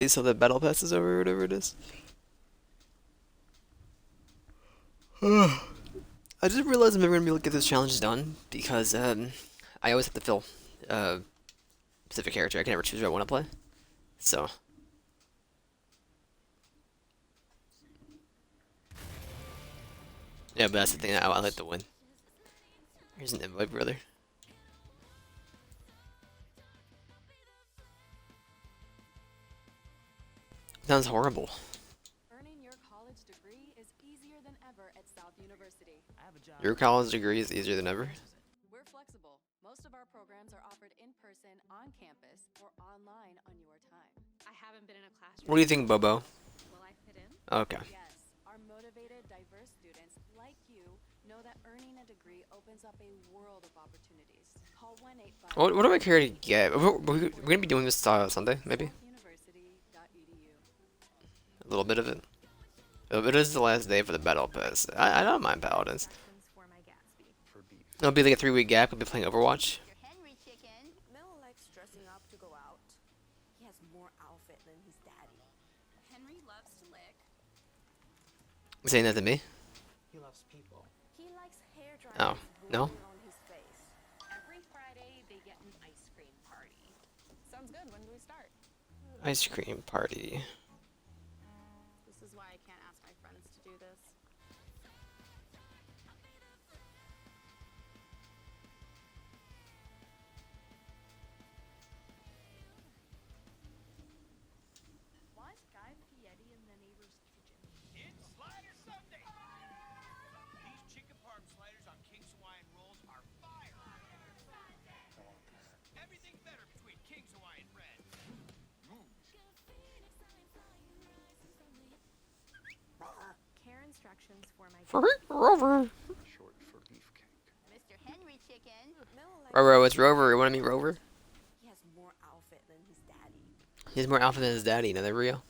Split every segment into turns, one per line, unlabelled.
zombies till the battle pass is over or whatever it is. I just realized I'm never gonna be able to get those challenges done because I always have to fill a specific character. I can never choose what I want to play. So yeah, but that's the thing. I like to win. Here's an invite, brother. Sounds horrible.
Earning your college degree is easier than ever at South University.
Your college degree is easier than ever.
We're flexible. Most of our programs are offered in person on campus or online on your time.
I haven't been in a classroom.
What do you think, Bobo?
Will I fit in?
Okay.
Yes, our motivated, diverse students like you know that earning a degree opens up a world of opportunities. Call 185.
What do I care to get? We're gonna be doing this Sunday, maybe.
University.edu.
A little bit of it. It is the last day for the battle pass. I don't mind Paladins.
Instructions for my Gatsby.
It'll be like a 3-week gap. We'll be playing Overwatch.
Henry Chicken. Mel likes dressing up to go out. He has more outfit than his daddy.
Henry loves to lick.
You saying that to me?
He loves people.
He likes hair
Oh,
dryers
no?
blowing on his face.
Every Friday they get an ice cream party. Sounds good. When do we start?
Ice cream party.
This is why I can't ask my friends to do this.
Want Guy Fieri in the neighbor's kitchen?
It's Slider Sunday! These chicken parm sliders on King's Hawaiian rolls are fire! Everything's better between King's Hawaiian bread.
Care instructions for my
Rover.
Short for beefcake.
Mr. Henry Chicken. Mel likes
Rover, it's Rover. You want to meet Rover?
He has more outfit than his daddy.
He has more alpha than his daddy. Now, there we go.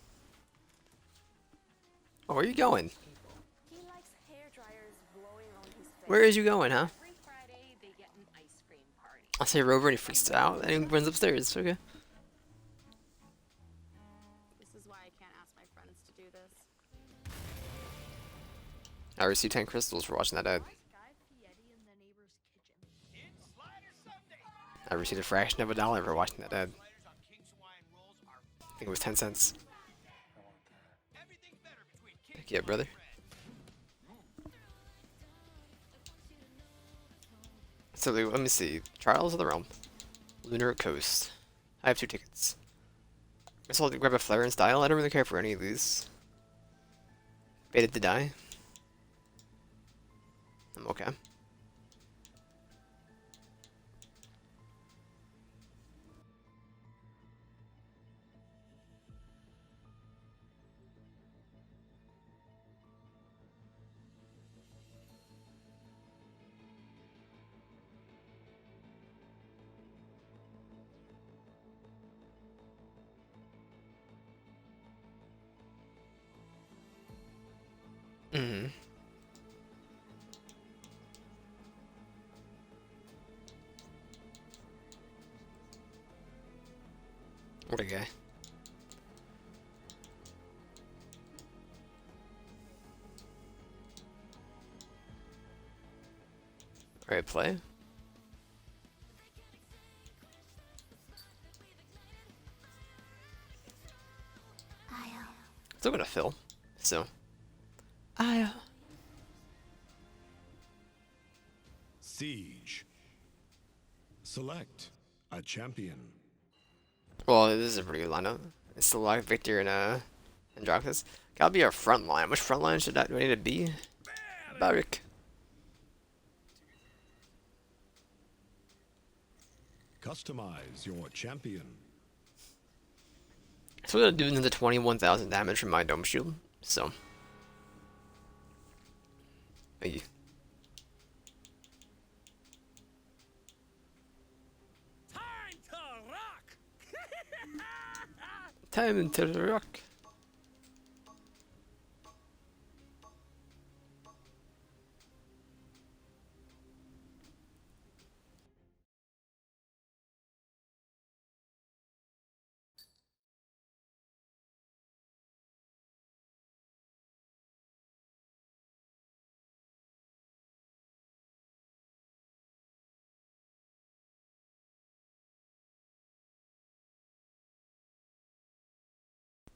Oh, where are you going?
He likes hair dryers blowing on his face.
Where is you going, huh?
Every Friday they get an ice cream party.
I say Rover and he freaks out and he runs upstairs. Okay.
This is why I can't ask my friends to do this.
I received 10 crystals for watching that ad.
Want Guy Fieri in the neighbor's kitchen?
It's Slider Sunday!
I received a fraction of a dollar for watching that ad.
Sliders on King's Hawaiian rolls are
I think it was 10 cents.
everything's better between King's
Heck yeah, brother. So let me see. Trials of the Realm. Lunar Coast. I have 2 tickets. Guess I'll grab a flare and style. I don't really care for any of these. Fated to die. I'm okay. Mm-hmm. What a guy. Alright, play. Still gonna fill, so.
Siege. Select a champion.
Well, this is a pretty good lineup. It's still like Victor and Androxus. Gotta be our front line. Which front line do I need to be? Barik.
Customize your champion.
So we're gonna do another 21,000 damage from my dome shield. So. Thank you.
time to rock!
Time to rock.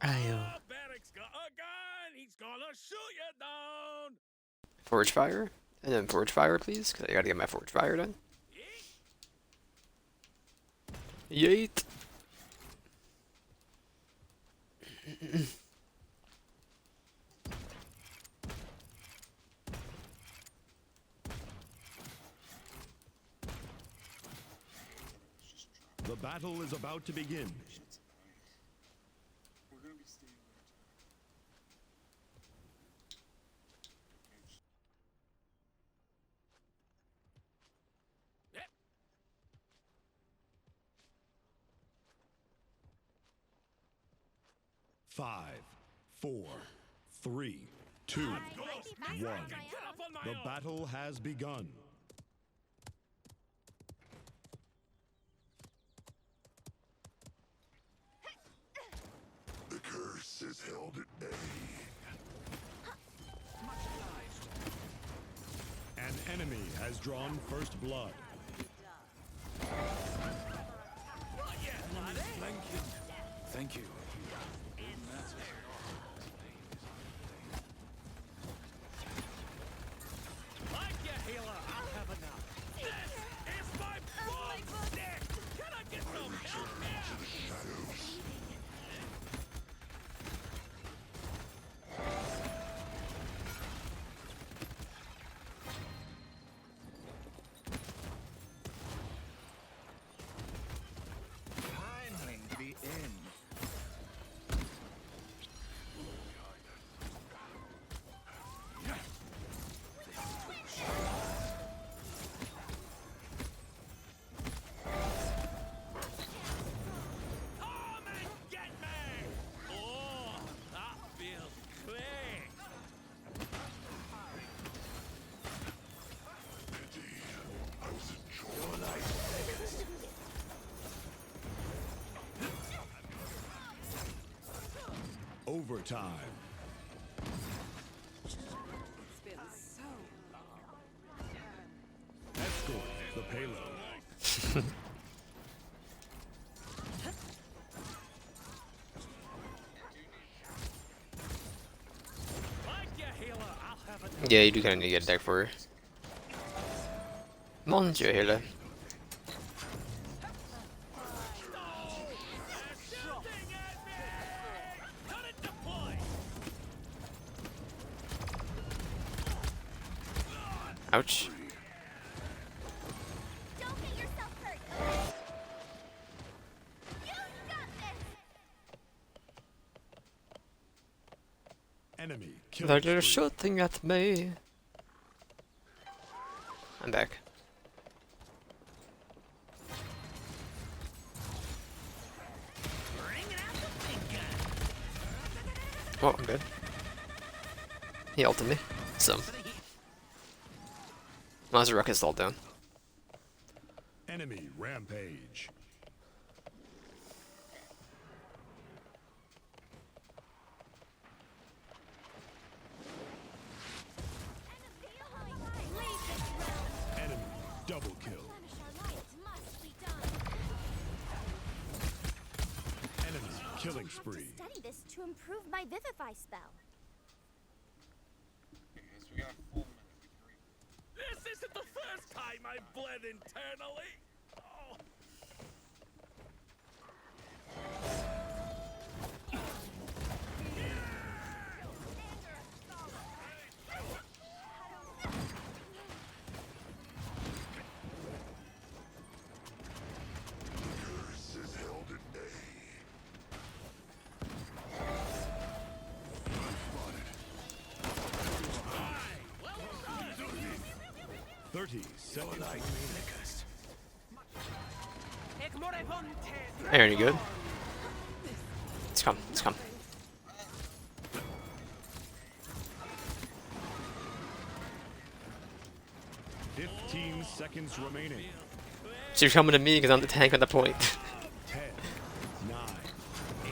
Barrick's got a gun. He's gonna shoot you down.
Forge fire? And then forge fire, please, because I gotta get my forge fire done. Yeet!
The battle is about to begin.
We're gonna be staying there.
5, 4, 3, 2, 1. The battle has begun. The curse is held at bay. An enemy has drawn first blood.
Thank you.
Like your healer, I'll have enough. This is my book. Nick, can I get some help here?
Finally, the end.
Come and get me! Oh, that feels clean.
Overtime.
It's been so long.
Escort the payload.
Like your healer, I'll have enough.
Yeah, you do kind of need to get a deck for her. Come on, your healer.
They're shooting at me! Cut it deploy!
Ouch.
Don't get yourself hurt. You got this.
Enemy killing
They're
spree.
shooting at me. I'm back. Oh, I'm good. He ulted me. So. Monster Rocket's all down.
Enemy rampage. Enemy double kill. Enemy killing spree.
Study this to improve my Vivify spell.
Okay, guys, we got a full minute. We can read.
This isn't the first time I've bled internally. Oh.
Curse is held at bay. 30 seconds.
Aaron, you good? Let's come. Let's come.
Fifteen seconds remaining.
So you're coming to me because I'm the tank on the point.
10, 9, 8,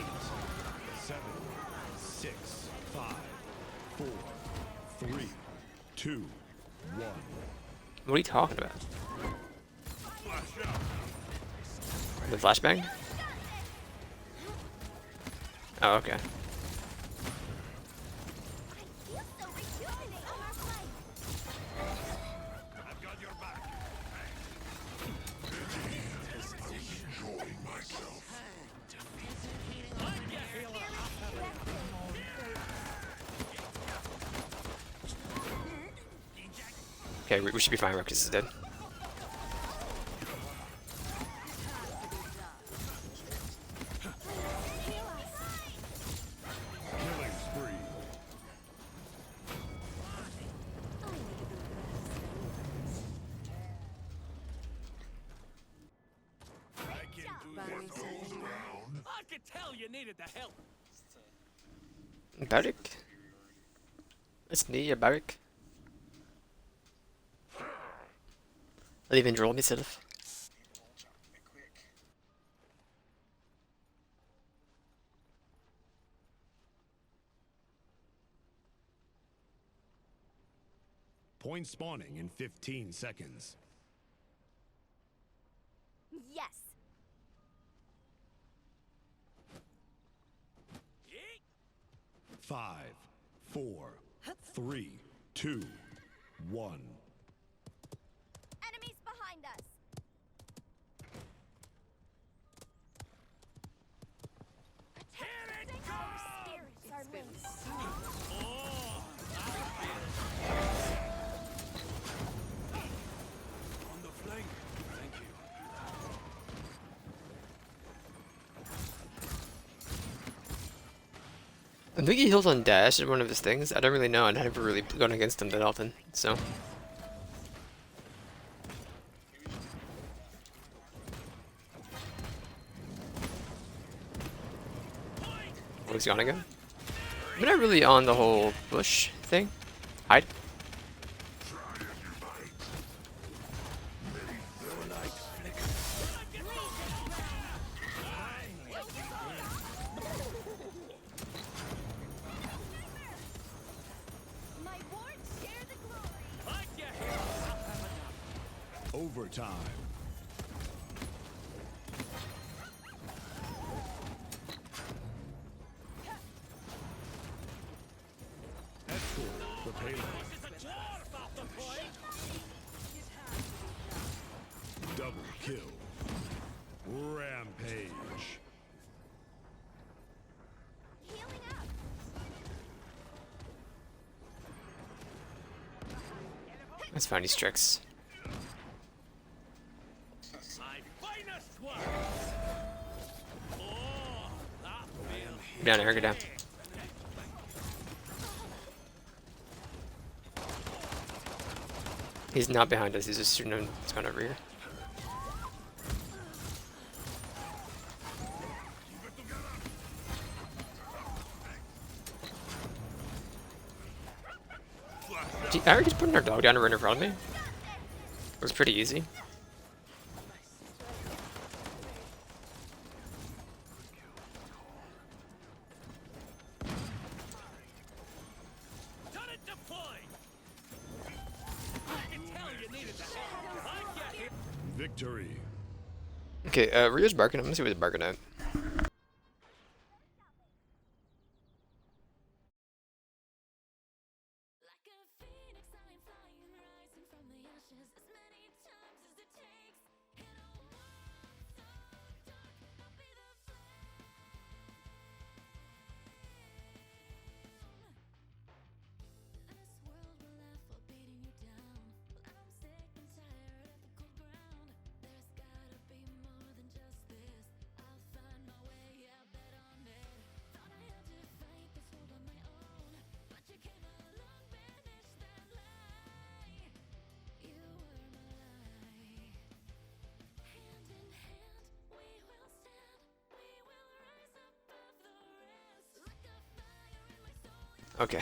7, 6, 5, 4, 3, 2, 1.
What are you talking about? The flashbang? Oh, okay.
Like ya, healer. I'll have enough.
Okay, we should be fine. Ruckus is dead.
Killing spree. I can do this all round.
I could tell you needed the help.
Barrick? It's me, a barrack. I'll even draw myself.
Point spawning in 15 seconds.
Yes.
Yeet.
5, 4, 3, 2, 1.
Enemies behind us.
Here it
Spirits are linked.
Oh,
On the flank. Thank you.
I think he heals on dash is one of his things. I don't really know. I've never really gone against him that often, so. Oh, he's gone again? I'm not really on the whole bush thing. Hide.
My wards share the glory.
like ya, healer. I'll have enough.
Overtime. Escort the payload.
This is a dwarf off the point.
Double kill. Rampage.
Healing up.
Let's find these tricks.
My finest work. Oh, that
Get down there, get down. He's not behind us, he's just shooting him. It's gone over here. Gee, are we just putting our dog down and run in front of me? It was pretty easy.
Turret deployed. I can tell you needed the help. Like ya, healer.
Victory.
Okay, Rio's barking. I'm gonna see what he's barking at.
Like a phoenix, I am flying, rising from the ashes as many times as it takes. In a world so dark, I'll be the flame. This world will laugh while beating you down. But I'm sick and tired of the cold ground. There's gotta be more than just this. I'll find my way, yeah, bet on it. Thought I had to fight this world on my own, but you came along, banished that lie. You were my lie. Hand in hand, we will stand. We will rise above the rest. Like a fire in my soul.
Okay.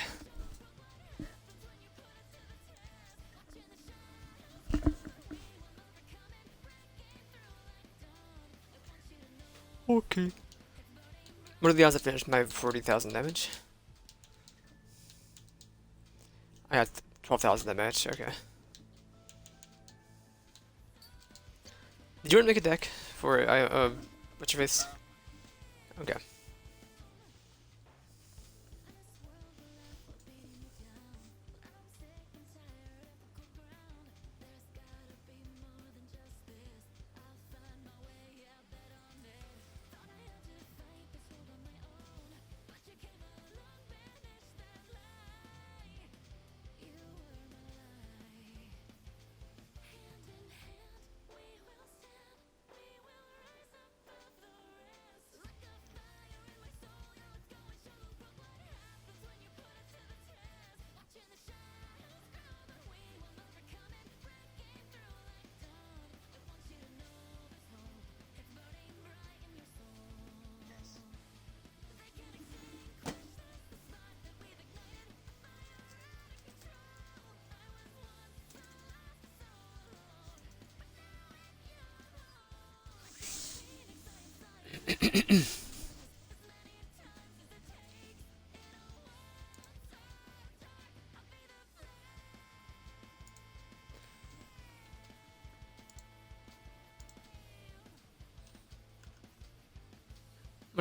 Okay. What are the odds I finished my 40,000 damage? I had 12,000 damage, okay. Did you want to make a deck for, what's your face? Okay. What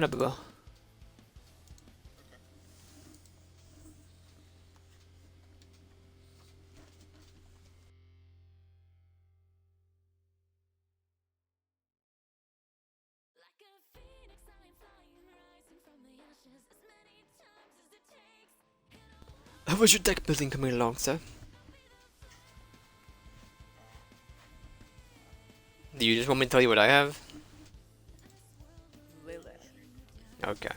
up, Boo?
Like a phoenix, I am flying, rising from the ashes as many times as it takes.
How was your deck building coming along, sir? Do you just want me to tell you what I have?
Lilith.
Okay.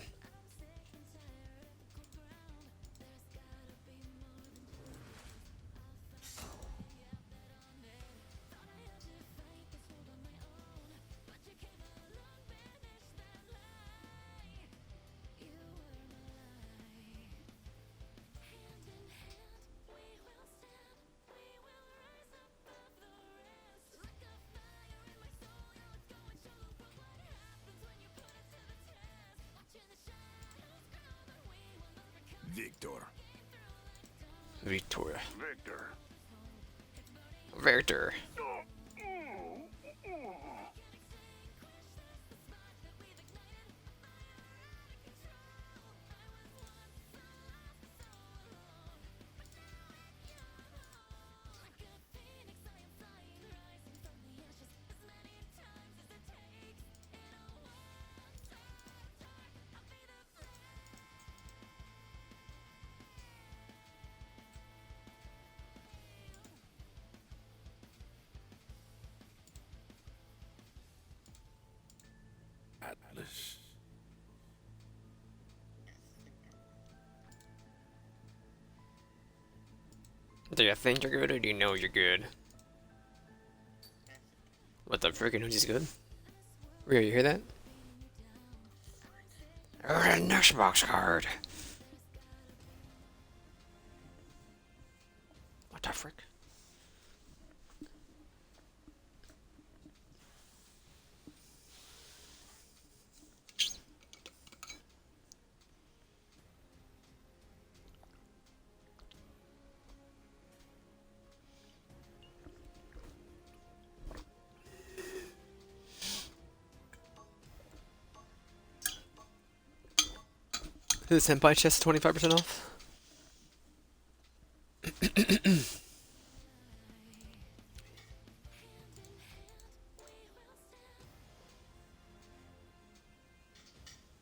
Victor.
Victor.
Victor.
Victor.
Atlas.
Do you think you're good or do you know you're good? What the frick? Who's good? Rio, you hear that? Oh, the next box card. What the frick? The senpai chest 25% off.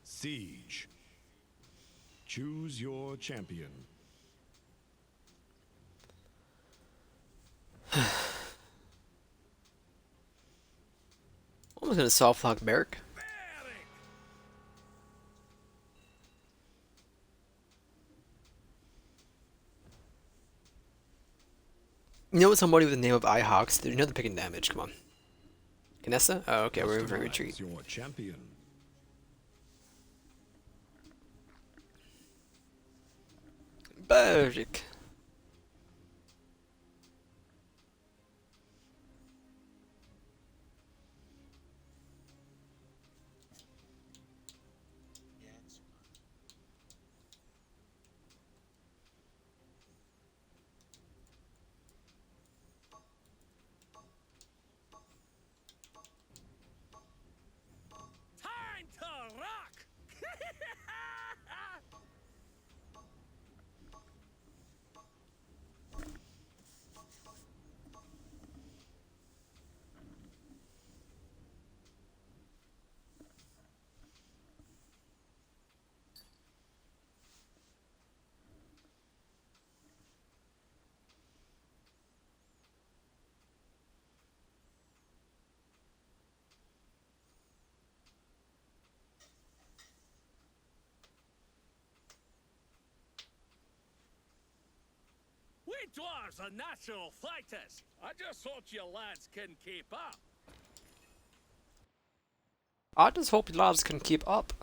Siege. Choose your champion.
Almost gonna soft lock Barrack. You know somebody with the name of iHawks? You know they're picking damage. Come on. Canessa? Oh, okay. We're in for a retreat.
Customize your champion.
Barrack.
Time to rock! We dwarves are natural fighters. I just hope you lads can keep up.
I just hope you lads can keep up.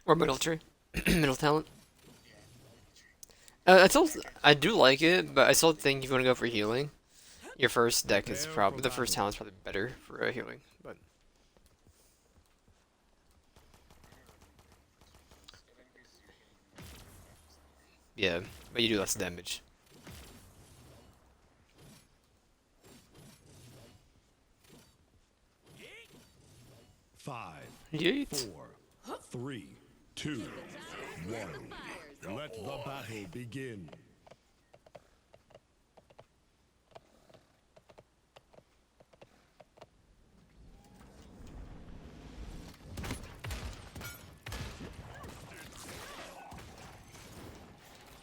Or middle tree. Middle talent. I do like it, but I still think if you want to go for healing, your first deck is probably the first talent's probably better for healing. But yeah, but you do less damage.
Five,
Yeet.
4, 3, 2, 1. Let the battle begin.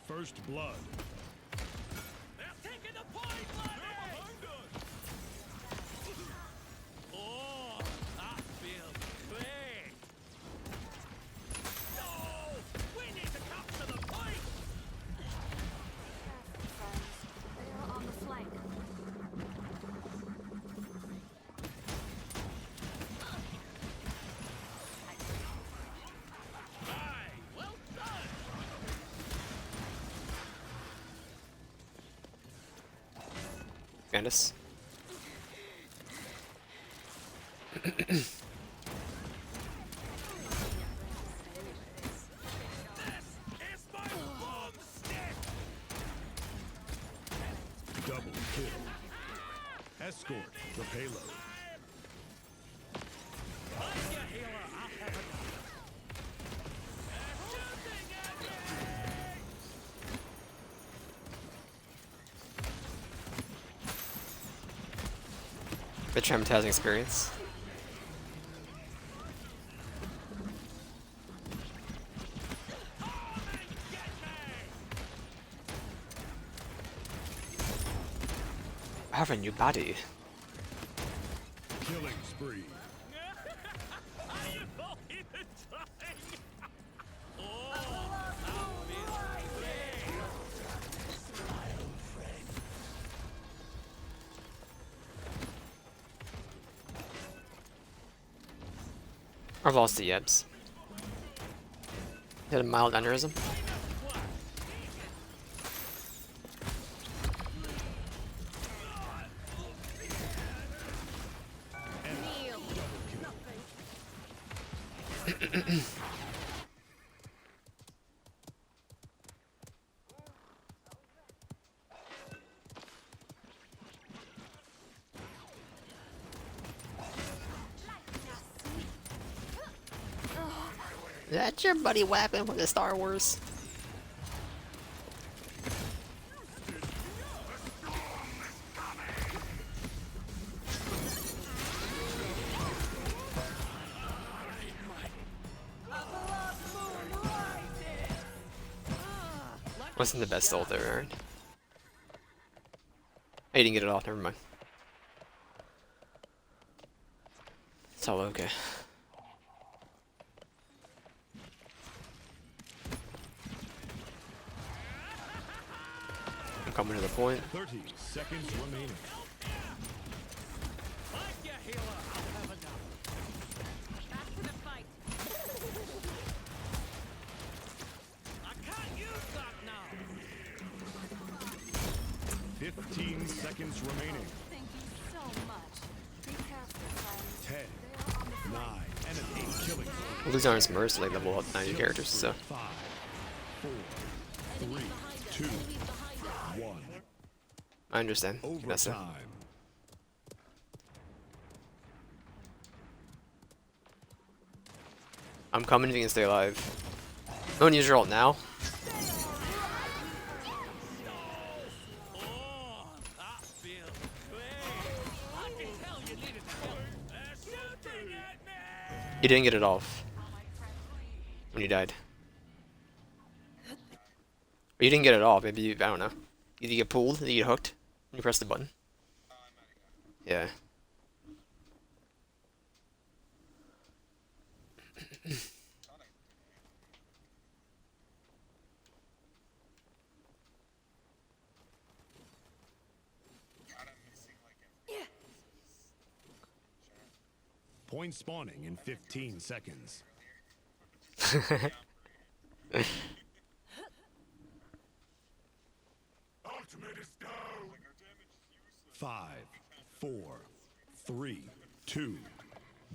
First blood.
They're taking the point, laddie! Oh, that feels great! No! We need to capture the point!
They are on the flank.
Aye, well done!
Candace.
It's my boomstick!
Double kill. Escort the payload.
Like your healer, I'll have enough. They're shooting at me!
The traumatizing experience. I have a new body.
Killing spree.
Are you all even trying? Oh, that feels great!
I've lost the Yebs. Had a mild aneurysm. That's your buddy weapon with the Star Wars. Wasn't the best ult ever, right? I didn't get it off, never mind. It's all okay. I'm coming to the point.
30 seconds remaining.
Like your healer, I'll have enough.
Back to the fight.
I can't use that now!
15 seconds remaining.
Thank you so much. Be careful, friends.
10,
They are on the
9, enemy killing.
We'll lose our Smurfs like level up 90 characters, so
5, 4, 3, 2, 1.
I understand. That's it.
Overtime.
I'm coming if you can stay alive. No one use your ult now.
Oh, that feels great! I can tell you needed help. They're shooting at me!
You didn't get it off when you died. Or you didn't get it off. Maybe you, I don't know. Either you get pulled, or you get hooked when you press the button. Yeah.
Point spawning in 15 seconds. 4, 3, 2,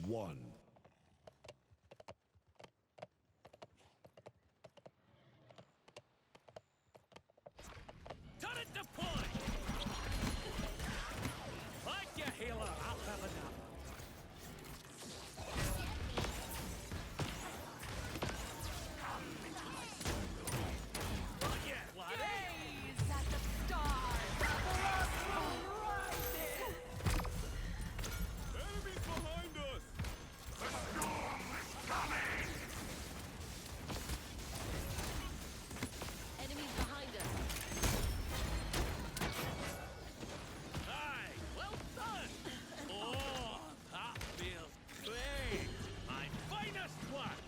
1.
Turret deployed! Like your healer, I'll have enough. Not yet, laddie.
Gaze at the stars.
Enemies behind us!
Enemies behind us.
Aye, well done! Oh, that feels great! My finest work!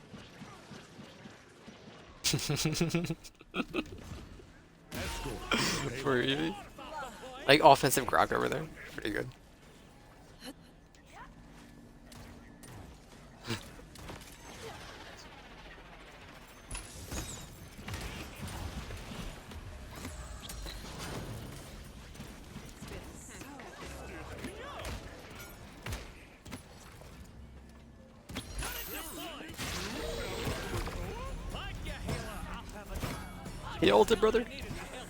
Escort.
For Evie. Like offensive grok over there. Pretty good.
Like your healer, I'll have enough.
He ulted, brother.
Needed your help.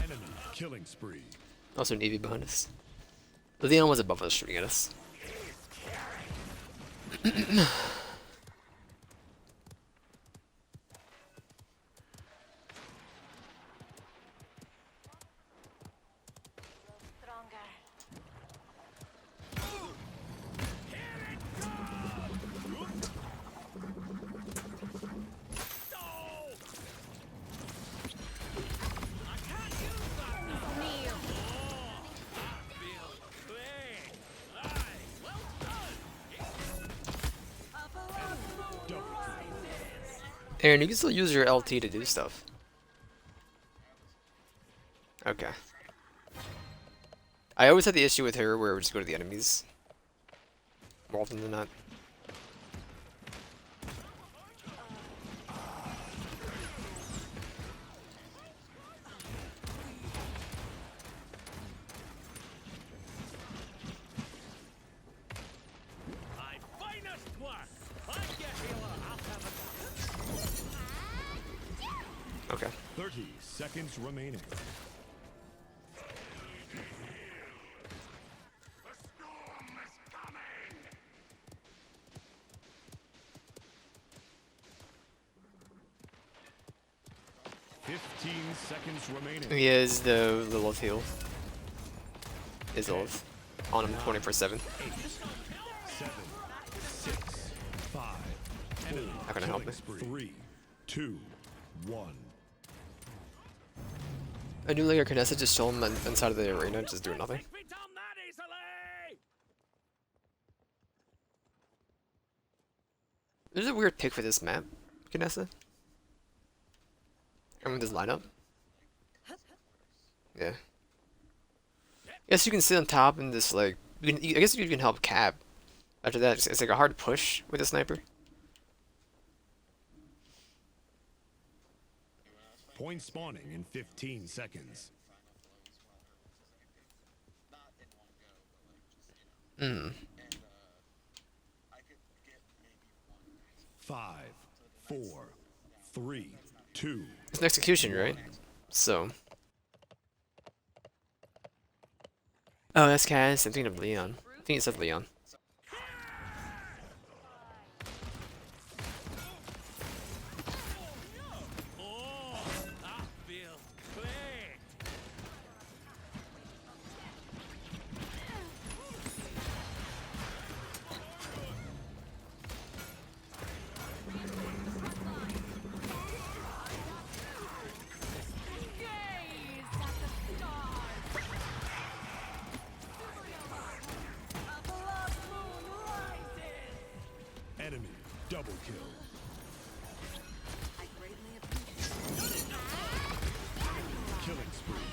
Enemy killing spree.
Also an Evie behind us. The Leon was above us shooting at us. Aaron, you can still use your LT to do stuff. Okay. I always had the issue with her where it would just go to the enemies. More often than not.
My finest work! Like your healer, I'll have enough.
Okay.
30 seconds remaining. Seconds remaining.
He has the little heal. His ult. On him 24/7.
8, 7, 6, 5, 4,
Not gonna help me.
3, 2, 1.
I knew like a Canessa just chill him inside of the arena, just doing nothing.
Can't be done that easily!
There's a weird pick for this map, Canessa. I mean, this lineup. Yeah. Yes, you can sit on top and just like I guess you can help Cap. After that, it's like a hard push with a sniper.
Point spawning in 15 seconds.
Hmm.
5, 4, 3, 2.
It's an execution, right? So. Oh, that's Cass. I'm thinking of Leon. I think it said Leon.
Oh, that feels great!
Gaze at the stars. A blood moon rises.
Enemy double kill.
I greatly appreciate it.
Killing spree.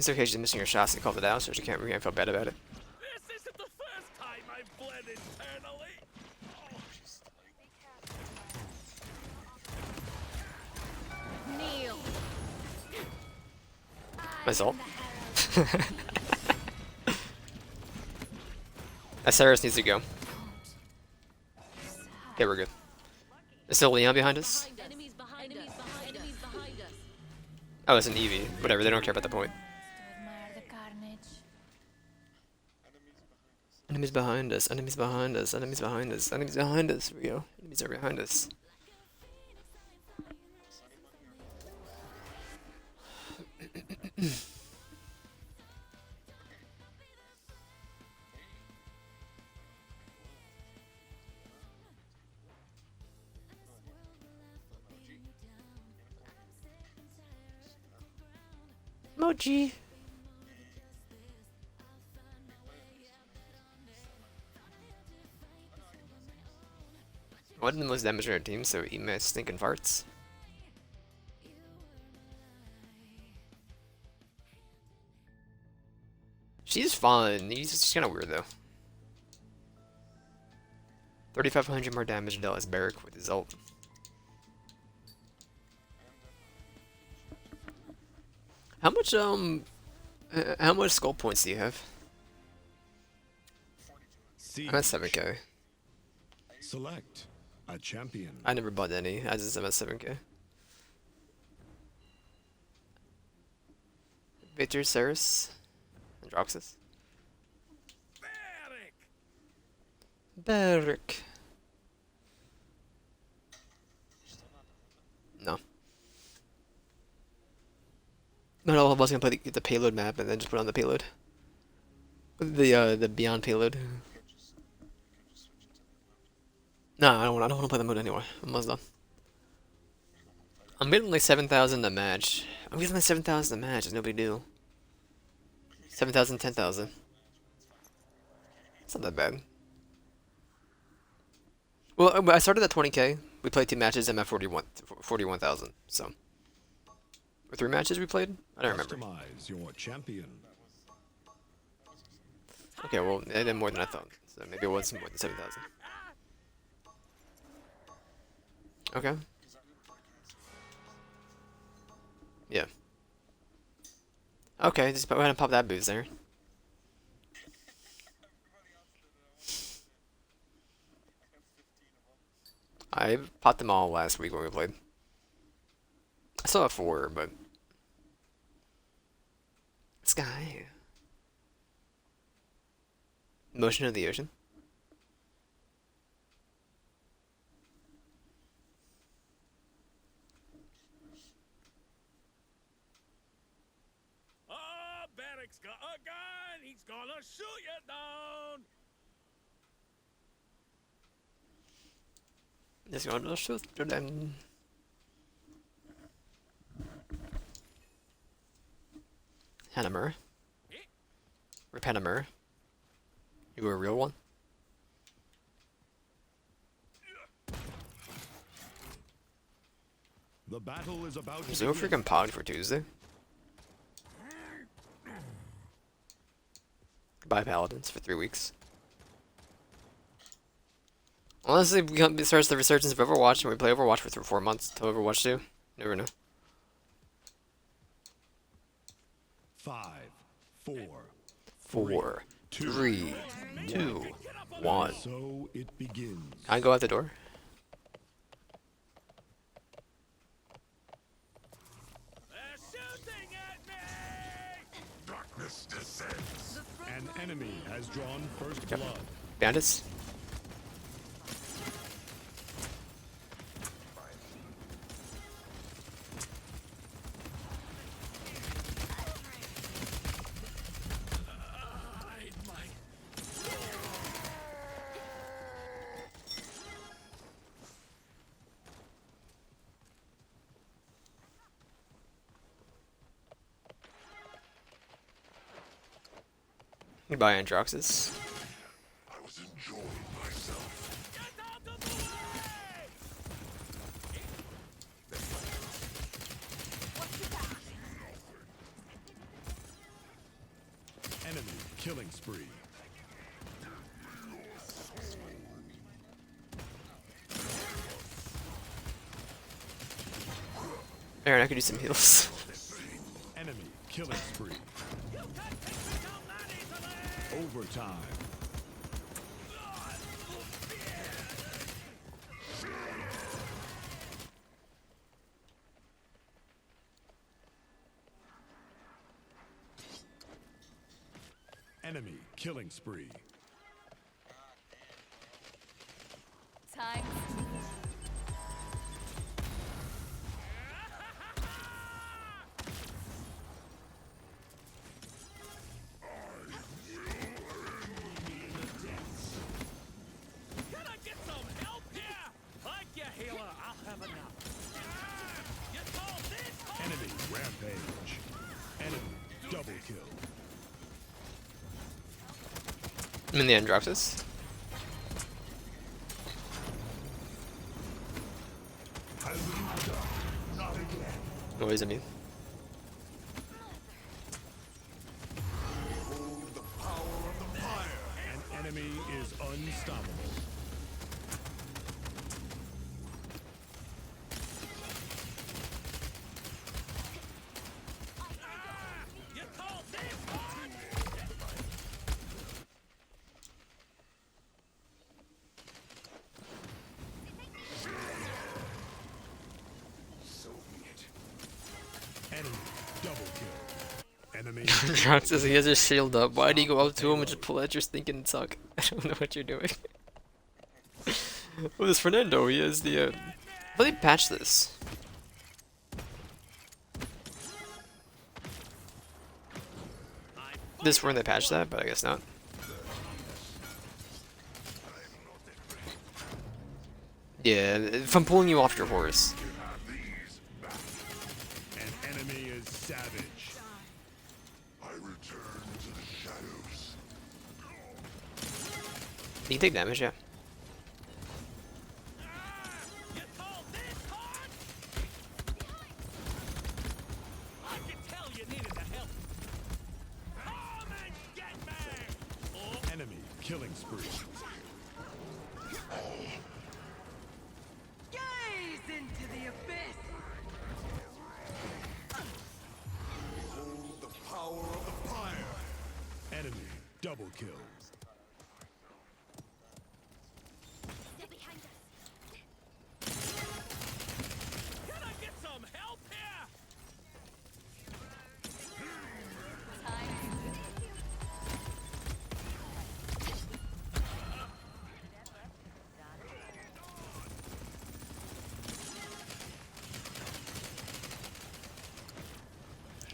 It's okay, she's missing her shots. They called it out, so she can't feel bad about it.
This isn't the first time I've bled internally.
Kneel.
Myself. Aceres needs to go. Okay, we're good. Is still Leon behind us?
Enemies behind us. Enemies behind us.
Oh, it's an Eevee. Whatever, they don't care about the point. Enemies behind us, enemies behind us, enemies behind us, enemies behind us. Here we go. Enemies are behind us. Mochi. What did the most damage on our team? So eat my stinking farts. She's fun. She's kind of weird though. 3,500 more damage than Dallas Barrack with his ult. How much skull points do you have? I'm at 7k.
Select a champion.
I never bought any. I just am at 7k. Victor, Ceres, Androxus. Barrack. No. Not all of us gonna play the payload map and then just put on the payload. The beyond payload. No, I don't want to play the mode anyway. I'm almost done. I'm getting like 7,000 a match. I'm getting like 7,000 a match. It's no big deal. 7,000, 10,000. It's not that bad. Well, I started at 20k. We played 2 matches. I'm at 41,000. So, or 3 matches we played. I don't remember.
Customize your champion.
Okay, well, I did more than I thought. So maybe it was more than 7,000. Okay. Yeah. Okay, just go ahead and pop that boost there. I popped them all last week when we played. I still have 4, but... Sky. Motion of the ocean.
Oh, Barrack's got a gun. He's gonna shoot you down.
Just gonna shoot to them. Hanamer. Rip Hanamer. You were a real one?
The battle is about
Is
to
there a
begin.
freaking pod for Tuesday? Goodbye, Paladins, for 3 weeks. Honestly, it starts the resurgence of Overwatch, and we play Overwatch for 4 months till Overwatch 2. Never know.
5, 4.
4, 3, 2, 1.
So it begins.
Can I go out the door?
They're shooting at me.
Darkness descends. An enemy has drawn first
Yep.
blood.
Bandits? Goodbye, Androxus.
I was enjoying myself.
Get out of the way.
killing spree.
Aaron, I could use some heals.
Enemy killing spree. Overtime. Enemy killing spree.
Time.
Can I get some help here? Like your healer, I'll have enough. You call this hard?
Enemy rampage. Enemy double kill.
I'm in the Androxus. What does it mean?
An enemy is unstoppable.
You call this hard?
Enemy double kill. Enemy
Androxus, he has his shield up. Why do you go up to him and just pull out your stinking suck? I don't know what you're doing. Oh, this Fernando, he has the, I thought they patched this. This when they patched that, but I guess not. Yeah, from pulling you off your horse.
An enemy is savage.
You can take damage, yeah.
You call this hard? I can tell you needed the help. Come and get me! Oh,
Enemy killing spree.
Gaze into the abyss.
The power of the fire.
Enemy double kill.
can I get some help here?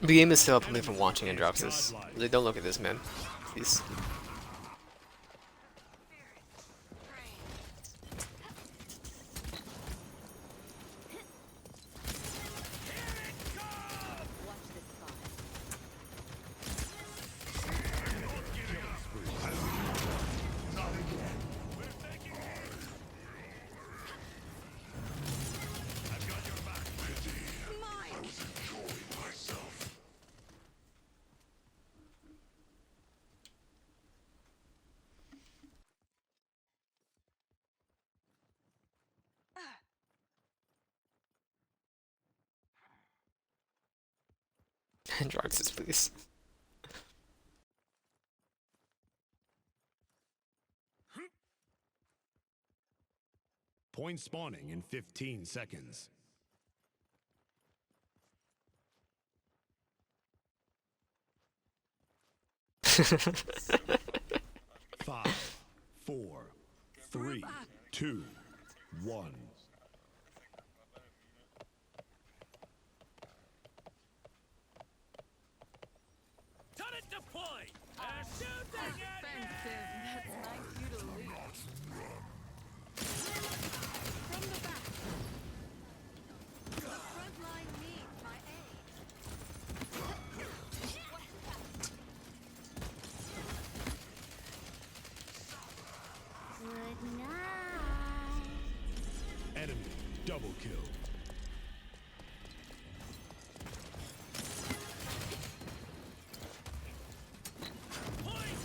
The game is still up only from watching Androxus. Like, don't look at this, man. Please. Androxus, please.
Point spawning in 15 seconds. Five, 4, 3, 2, 1.
Turn it to point! Shooting at
Offensive. That's nice you to leave. From the back. Frontline needs my aid.
Good night.
Enemy double kill.
Point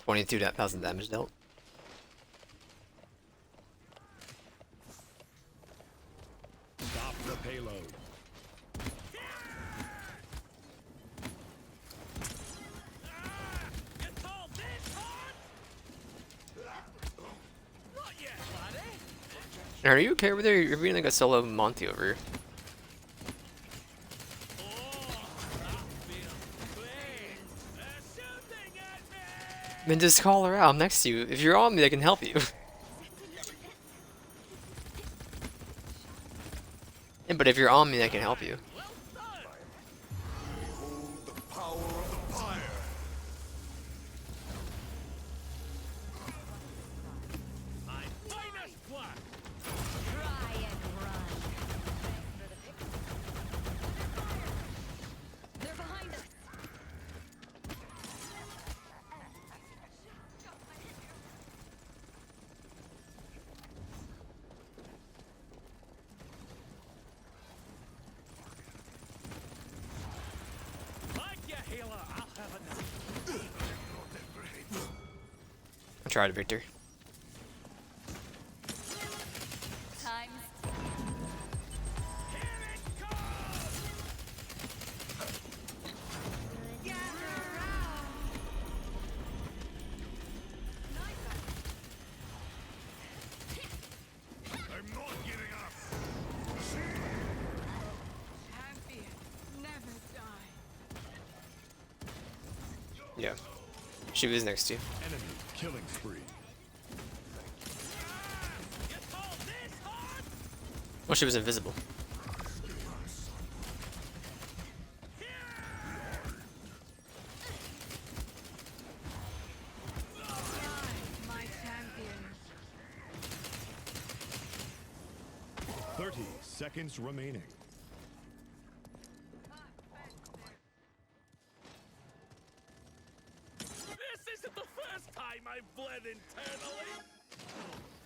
$22,000 damage dealt.
Stop the payload.
You call this hard? Not yet, laddie.
Are you okay over there? You're being like a solo Monty over here.
Oh, that feels great. They're shooting at me!
Then just call her out. I'm next to you. If you're on me, I can help you. Yeah, but if you're on me, I can help you.
Well done.
Behold the power of the pyre.
My finest work.
Try and run. They're behind us.
Like your healer, I'll have enough.
I tried, Victor.
Time's
Here it comes!
I'm not giving up.
Never die.
Yeah. She was next to you.
Enemy killing spree.
You call this hard?
Well, she was invisible.
My champion.
30 seconds remaining.
This isn't the first time I've bled internally.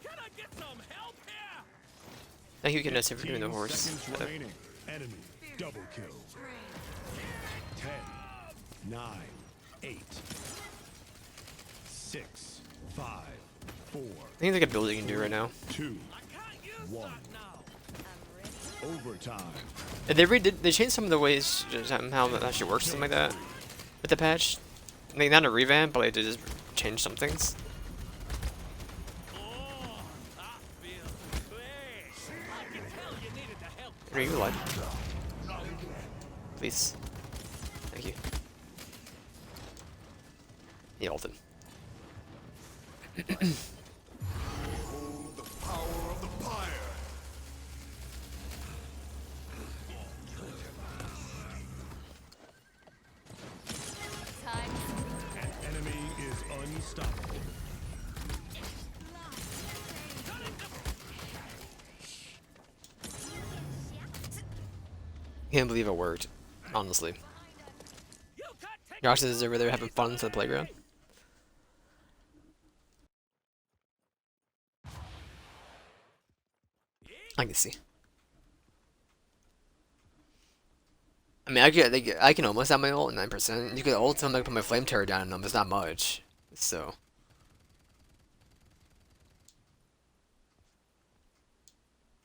Can I get some help here?
Thank you, Vanessa, for doing the
15
horse.
seconds remaining. Enemy double kill. 10, 9, 8, 6, 5, 4,
I think it's like a build you can do right now.
2,
I can't use
One.
that now.
overtime.
And they changed some of the ways how that actually works, something like that, with the patch. Like, not a revamp, but like, they just changed some things.
Oh, that feels great. I can tell you needed the help.
Are you alive? Please. Thank you. He ulted.
Behold the power of the pyre.
Time's
An enemy is unstoppable.
Can't believe it worked, honestly.
You can't take
Josh is over there having fun to the playground. I can see. I mean, I can almost have my ult at 9%. You could ult him, like put my flame turret down on them. It's not much, so.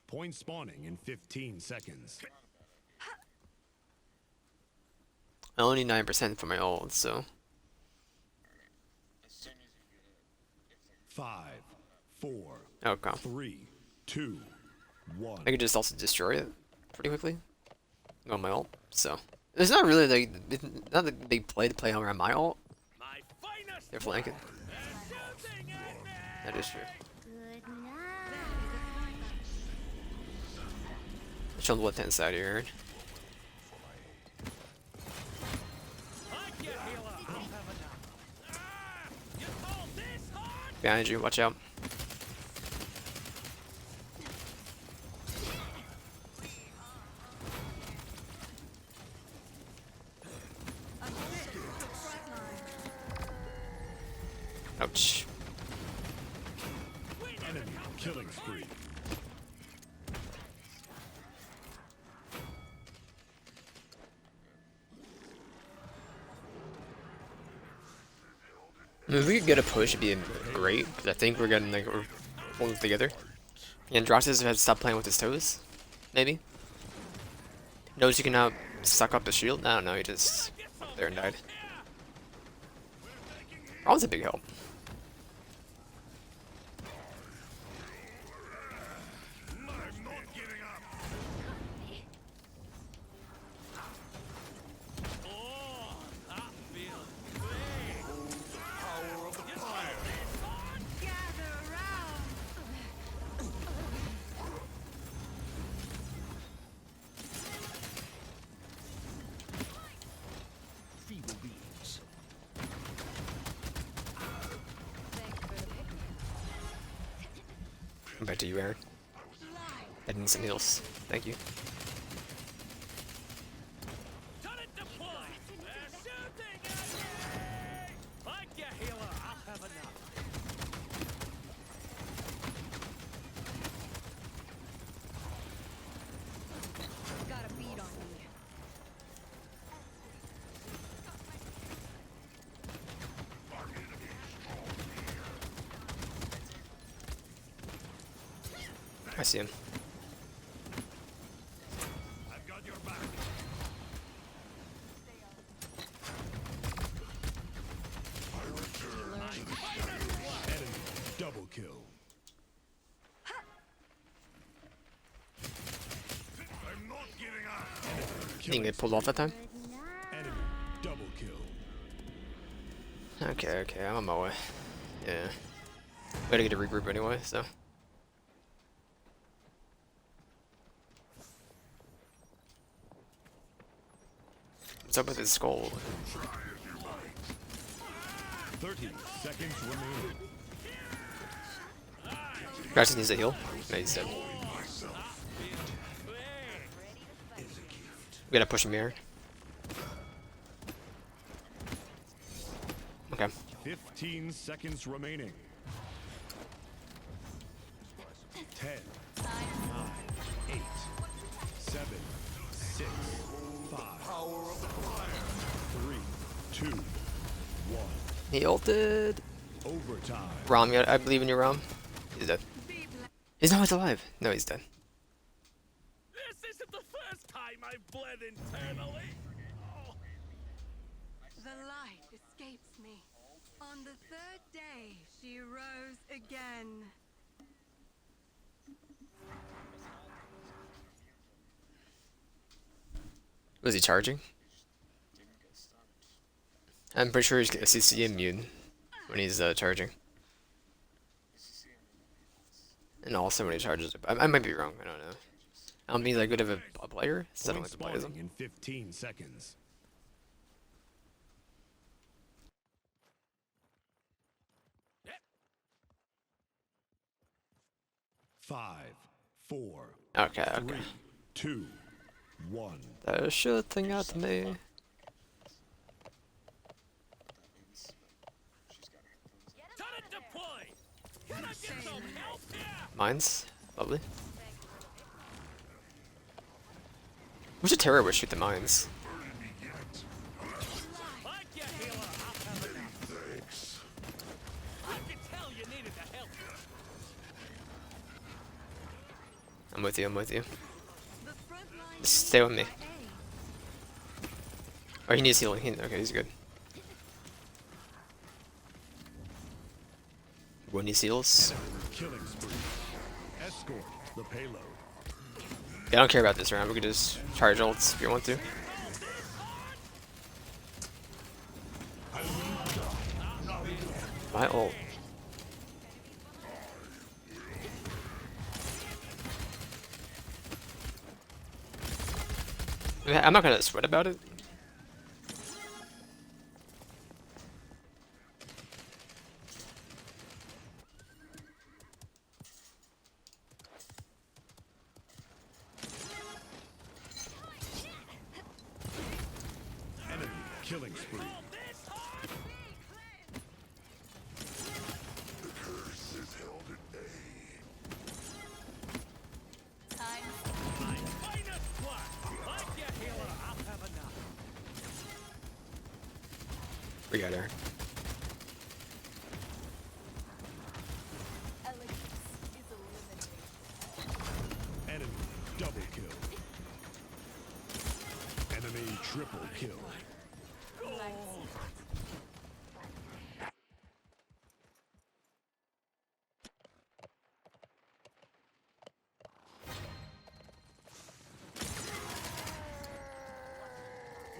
Point spawning in 15 seconds.
I only need 9% for my ult, so.
5, 4,
Okay.
3, 2, 1.
I could just also destroy it pretty quickly on my ult, so. It's not really like, it's not a big play to play around my ult.
my finest.
They're flanking.
They're shooting at me.
That is true. It's on the left hand side here.
Like your healer, I'll have enough. Ah, you call this hard?
Behind you, watch out. Ouch.
Enemy killing spree.
I mean, if we could get a push, it'd be great, because I think we're getting, like, we're pulling together. Andraxis had stopped playing with his toes, maybe. Knows you can now suck up the shield? I don't know, he just went there and died. That was a big help. Back to you, Aaron. I need some heals. Thank you.
Turret deployed! They're shooting at me! Like your healer, I'll have enough.
Got a beat on me.
I see him.
I've got your back.
Enemy double kill.
I'm not giving up.
You think they pulled off that time?
Enemy double kill.
Okay, okay, I'm on my way. Yeah. Better get a regroup anyway, so. What's up with his skull?
30 seconds remaining.
Gratis needs a heal. No, he's dead. We gotta push him here. Okay.
15 seconds remaining. 10, 9, 8, 7, 6, 5, 3, 2, 1.
He ulted.
Overtime.
Rom, I believe in you, Rom. He's dead. He's not alive. No, he's dead.
This isn't the first time I've bled internally. Oh.
The light escapes me. On the third day, she rose again.
Was he charging? I'm pretty sure he's CC immune when he's charging. And also when he charges it. I might be wrong, I don't know. I don't think he's that good of a player, so I don't
Point
like to play as him.
spawning in 15 seconds. 5, 4,
Okay,
3,
okay.
2, 1.
They're shooting at me.
Turret deployed! Can I get some help here?
Mines. Lovely. Wish a terror would shoot the mines.
Like your healer, I'll have enough. I could tell you needed the help.
I'm with you, I'm with you.
The front line
Just stay with me.
A.
Oh, he needs healing. Okay, he's good. When he seals.
Killing spree. Escort the payload.
Yeah, I don't care about this round. We could just charge ults if you want to. My ult. I'm not gonna sweat about it.
Enemy killing spree.
Minus one! Like your healer, I'll have enough.
We got her.
triple kill.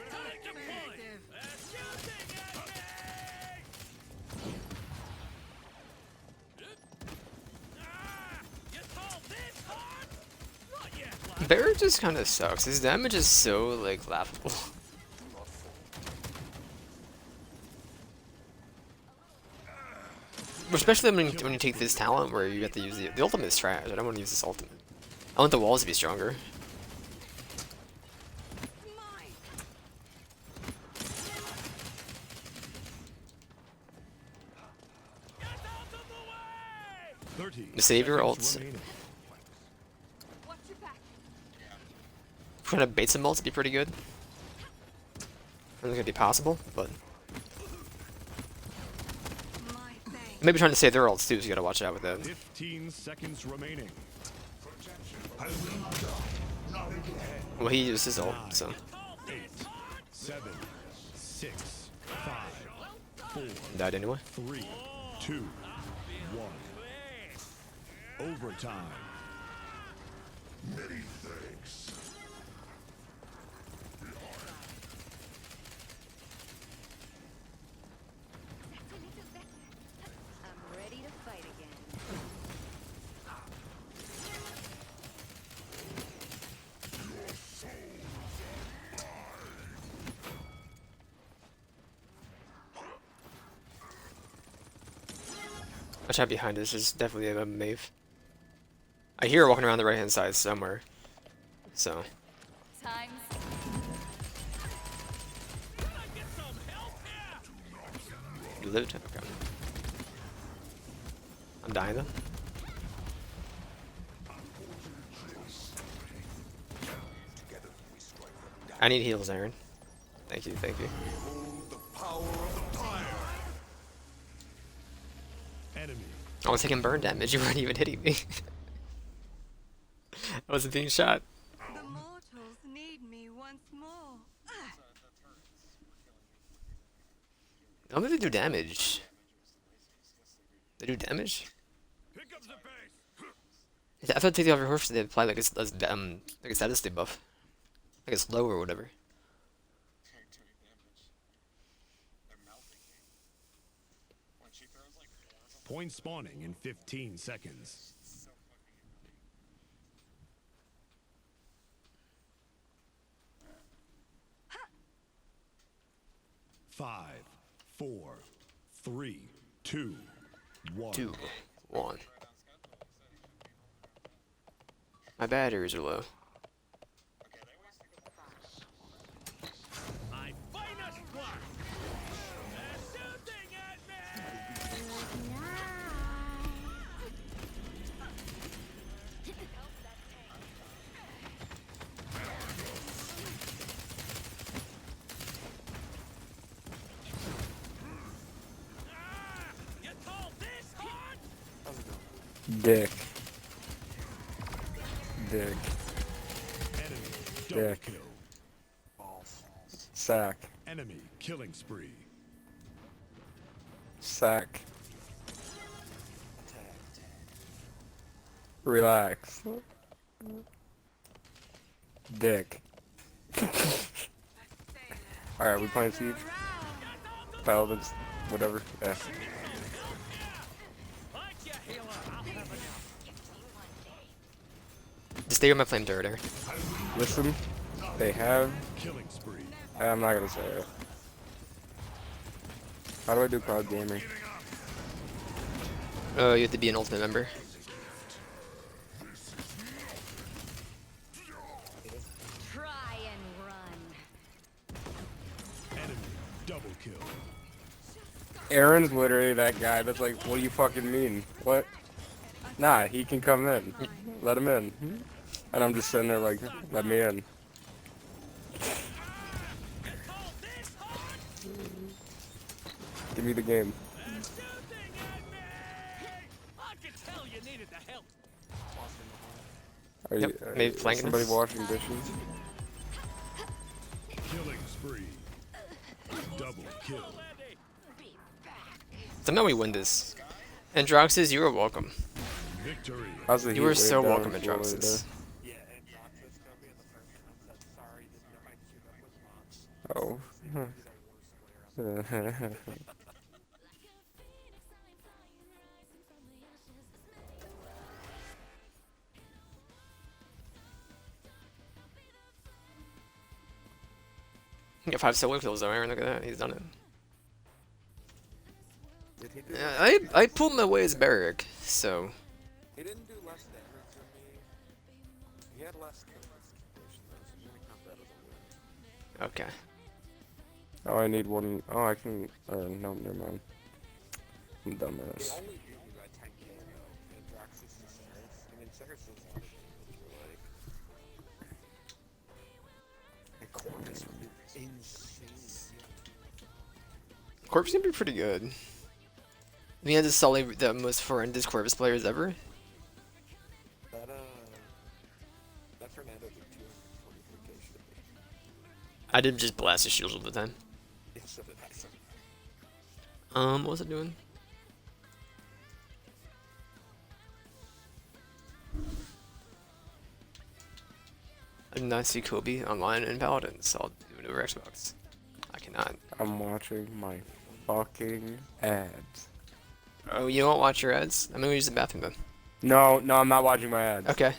Time to point. They're shooting at me! Ah! You call this hard? Not yet, lad.
Bear just kind of sucks. His damage is so like laughable. Especially when you take this talent where you have to use the ultimate is trash. I don't want to use this ultimate. I want the walls to be stronger.
Get out of the way!
30
The savior
seconds
ults.
remaining.
Watch your back.
Trying to bait some ults would be pretty good. I don't think it'd be possible, but maybe trying to save their ults too, so you gotta watch out with that.
15 seconds remaining.
Well, he used his ult, so
8, 7, 6, 5, 4,
died anyway.
3, 2, 1. Overtime.
I'm ready to fight again.
Watch out behind us. There's definitely a Maeve. I hear her walking around the right hand side somewhere. So
Time's
Can I get some help here?
you lived? Okay. I'm dying though. I need heals, Aaron. Thank you, thank you.
Enemy.
I was taking burn damage. You weren't even hitting me. I wasn't being shot.
The mortals need me once more.
I don't think they do damage. They do damage?
Pick up the pace.
I thought take the other horse they apply like a status debuff. Like it's low or whatever.
Point spawning in 15 seconds. Five, 4, 3, 2, 1.
2, 1. My batteries are low.
My finest work. They're shooting at me! Ah! You call this hard?
Dick. Dick.
Enemy double
Dick.
kill.
Sack.
Enemy killing spree.
Sack. Relax. Dick. Alright, we playing Siege? Paladins? Whatever. Yeah.
Like your healer, I'll have enough.
Just stay with my flame turret, Aaron.
Listen, they have...
Killing spree.
I'm not gonna say it. How do I do cloud gaming?
Oh, you have to be an ultimate member.
Try and run.
Enemy double kill.
Aaron's literally that guy that's like, what do you fucking mean? What? Nah, he can come in. Let him in. And I'm just sitting there like, let me in. Give me the game.
They're shooting at me! I could tell you needed the help.
Are
Yep,
you,
maybe flanking
somebody
us.
washing dishes?
Killing spree. Double kill.
Somehow we win this. Androxys, you are welcome.
Victory.
How's the
You
heat
are
wave
so
down
welcome,
in Florida?
Androxys.
Yeah, Androxys gonna be in the first round. Said sorry, didn't know I'd shoot up with Mox. Oh.
He got 5 solo kills though, Aaron. Look at that. He's done it.
Did he do
Yeah, I pulled my way as Barrack, so
He didn't do less damage than me. He had less kills though, so I'm gonna count that as a win.
okay.
Oh, I need one. Oh, I can. No, never mind. I'm dumbass. They only beat me by 10k though. Androxys and Ceres. I mean, Ceres does a lot of damage, but like. And Corvus would be insane.
Corvus can be pretty good. I mean, that's probably the most horrendous Corvus players ever.
That Fernando did 243k shit.
I did just blast his shields all the time.
Yeah, so did I.
What was it doing? I did not see Kobe online in Paladins. I'll do it over Xbox. I cannot.
I'm watching my fucking ads.
Oh, you don't watch your ads? I'm gonna use the bathroom then.
No, I'm not watching my ads.
Okay.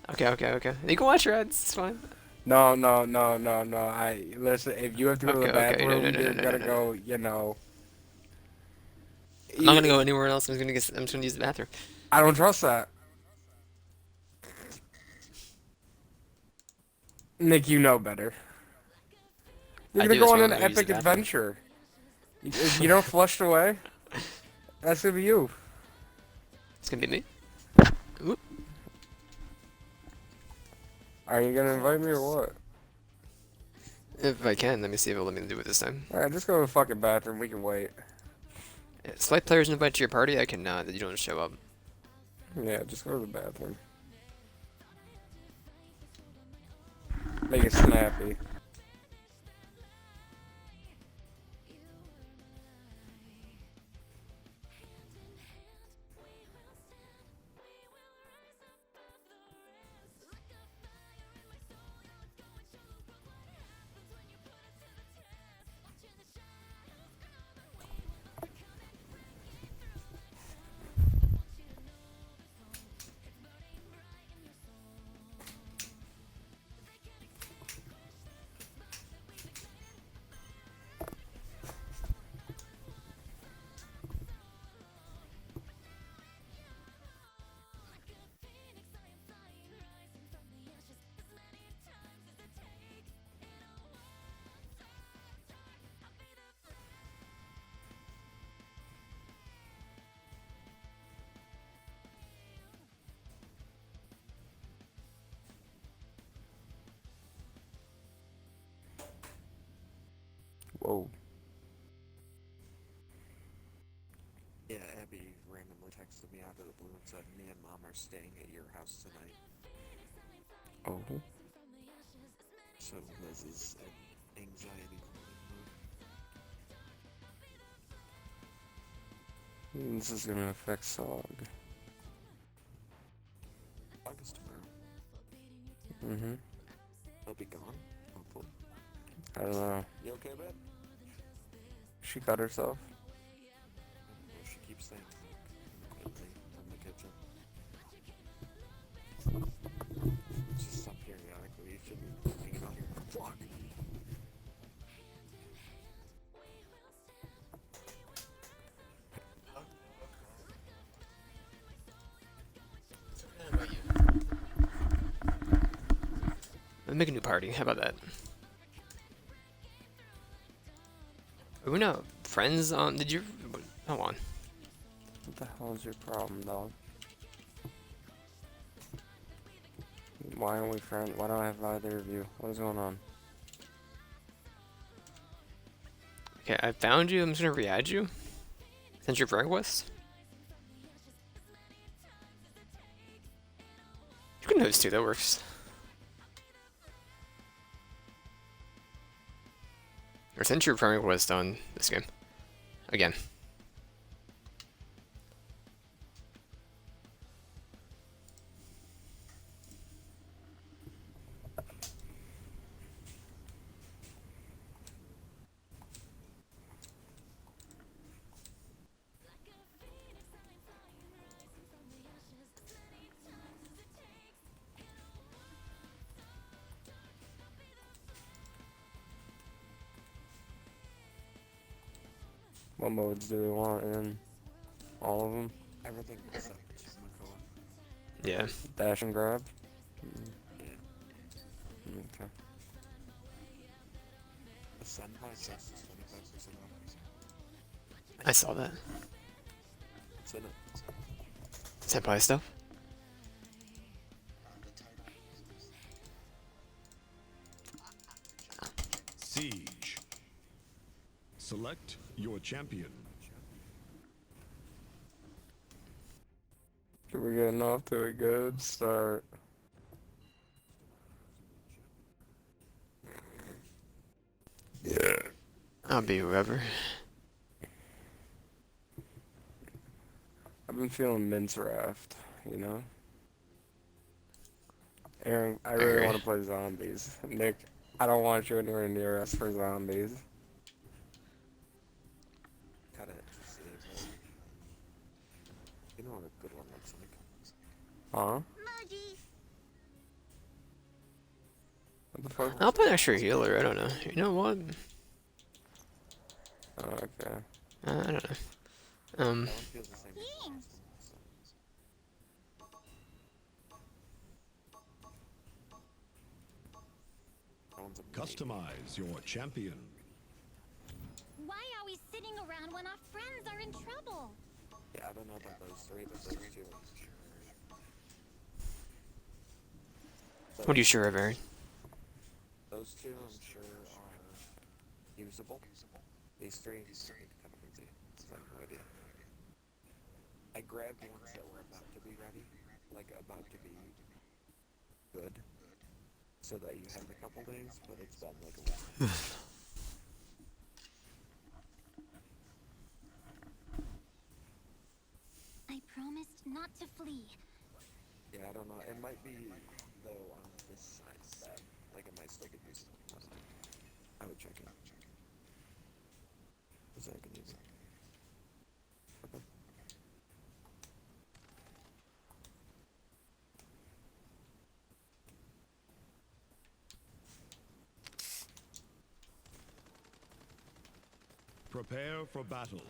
Okay. You can watch your ads. It's fine.
No. I listen. If you have to go to the
Okay,
bathroom,
no,
you're
no,
gonna
no.
go. You know.
I'm not gonna go anywhere else. I'm just gonna use the bathroom.
I don't trust that. Nick, you know better. You're
I
gonna
do,
go
that's
on
why
an
I'm gonna use the
epic
bathroom.
adventure. If you don't flushed away, that's gonna be you.
It's gonna be me. Oop.
Are you gonna invite me or what?
If I can, let me see if it'll let me do it this time.
Alright, just go to the fucking bathroom. We can wait.
Select players invite to your party. I cannot. You don't show up.
Yeah, just go to the bathroom. Make it snappy. Whoa.
Yeah, Abby randomly texted me out of the blue and said, me and Mom are staying at your house tonight.
Oh.
So Liz is in anxiety mood.
This is gonna affect Sog.
August tomorrow.
Mm-hmm.
He'll be gone, hopefully.
I don't know.
You okay, babe?
She cut herself.
Well, she keeps saying from the kitchen. Just stop periodically. You should be hanging out here. Fuck.
Let's make a new party. How about that? Are we not friends on? Did you? Hold on.
What the hell is your problem, dog? Why aren't we friends? Why don't I have either of you? What is going on?
Okay, I found you. I'm just gonna re-add you. Send your friend request. You can host too. That works. Or Century Primary was done this game. Again.
What modes do we want in? All of them?
Everything except Makoa.
Yeah.
Dash and grab?
Yeah.
Okay.
The Senpai chest is 25% off.
I saw that.
It's in it.
Senpai stuff.
Siege. Select your champion.
We're getting off to a good start. Yeah.
I'll be whoever.
I've been feeling mince raft, you know? Aaron, I really
agree.
want to play zombies. Nick, I don't want you anywhere near us for zombies.
Kinda interested in it. You know what a good one looks like.
Huh? What the fuck?
I'll put an extra healer. I don't know. You know what?
Oh, okay.
I don't know.
That one feels the same as the last one, so. That one's a
Customize your champion.
Why are we sitting around when our friends are in trouble?
Yeah, I don't know about those three, but those two I'm sure.
What are you sure of, Aaron?
Those two I'm sure are usable. These three are kind of easy. I have no idea. I grabbed ones that were about to be ready, like about to be good, so that you have a couple days, but it's been like a week.
I promised not to flee.
Yeah, I don't know. It might be, though, on this side that, like, it might still be useful. I don't know. I would check it. Is that good news? Okay.
Prepare for battle.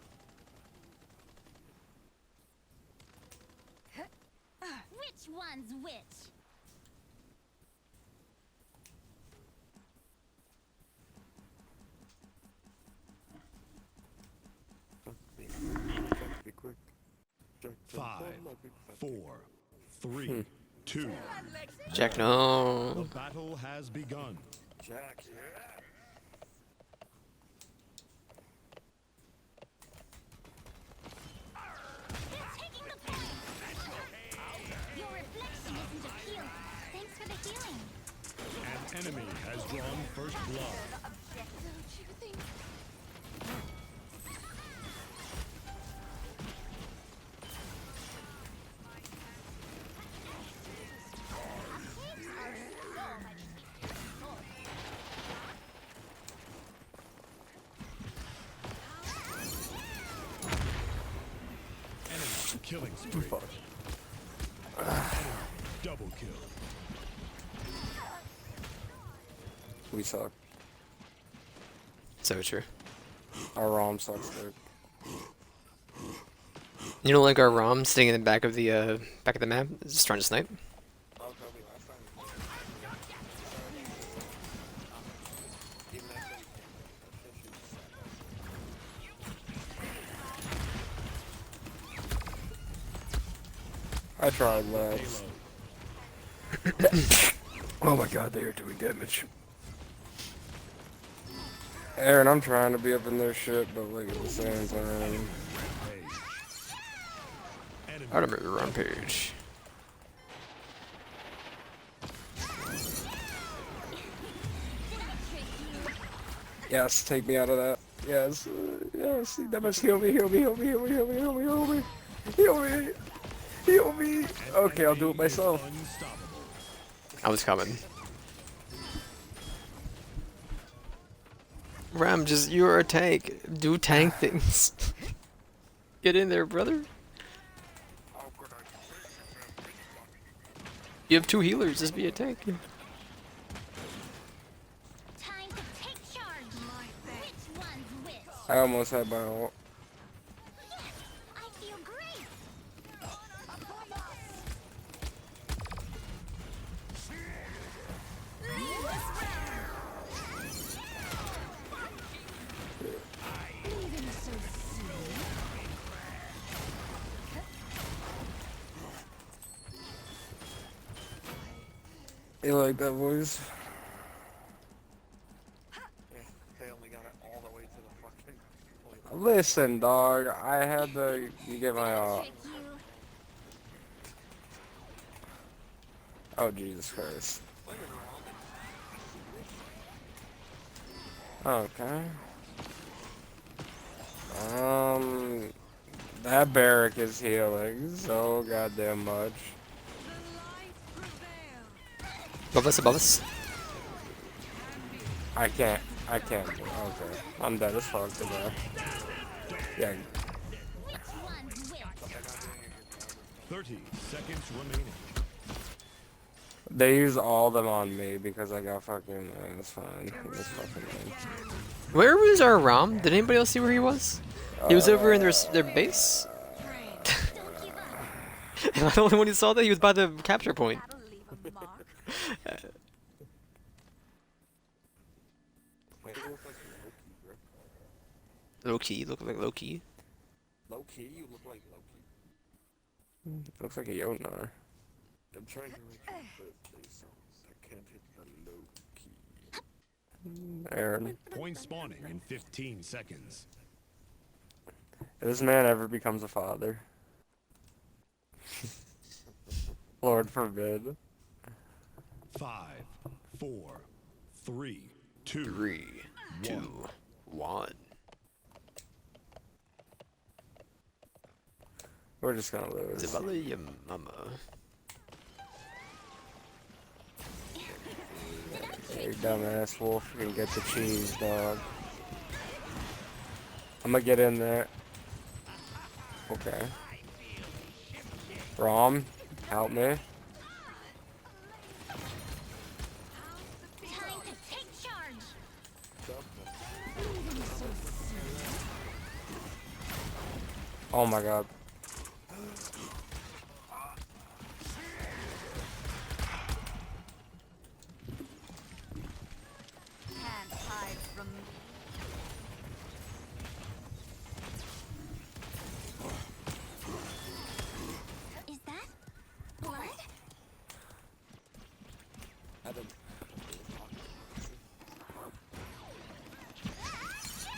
Which one's which?
Be quick. Check.
5, 4, 3, 2.
Jack,
The
no.
battle has begun.
Jack, yeah.
They're taking the point! Your reflection isn't a healer. Thanks for the healing.
An enemy has drawn first blood. Enemy killing spree.
Fuck.
Double kill.
We suck.
So true.
Our ROM sucks, dude.
You know, like our ROM sitting in the back of the map, just trying to snipe.
Oh, Kobe, last time we played, even after we came back,
I tried, lads. Oh my god, they are doing damage. Aaron, I'm trying to be up in their shit, but like at the same time.
Enemy
I remember the rampage.
Yes, take me out of that. Yes, yes. That must heal me, heal me, heal me, heal me, heal me, heal me, heal me, heal me, heal me. Okay, I'll do it myself.
Unstoppable.
I was coming. Ram, just you're a tank. Do tank things. Get in there, brother. You have 2 healers. Just be a tank.
Time to take charge. Which one's which?
I almost had my ult.
Yes, I feel great.
You like that voice?
Yeah, they only got it all the way to the fucking point.
Listen, dog. I had to get my
Trick you.
Oh, Jesus Christ. Okay. That barrack is healing so goddamn much.
Above us, above us.
I can't. Okay. I'm dead as fuck to that. Yeah.
Which one's which?
30 seconds remaining.
They use all of them on me because I got fucking. It's fine. It's fucking fine.
Where was our Ram? Did anybody else see where he was? He was over in their base. Am I the only one who saw that? He was by the capture point.
That'll leave a mark.
Wait, you look like Loki, bro.
Low key, look like low key.
Low key, you look like Loki.
Looks like a Yonar.
I'm trying to reach my birthday songs. I can't hit the low key.
Aaron.
Point spawning in 15 seconds.
If this man ever becomes a father. Lord forbid.
5, 4, 3, 2,
3, 2, 1.
We're just gonna lose.
Zabala your mama.
You dumbass wolf, you can get the cheese, dog. I'm gonna get in there. Okay. Rom, help me.
Time to take charge.
Oh my god.
Can't hide from me.
Is that blood?
Adam.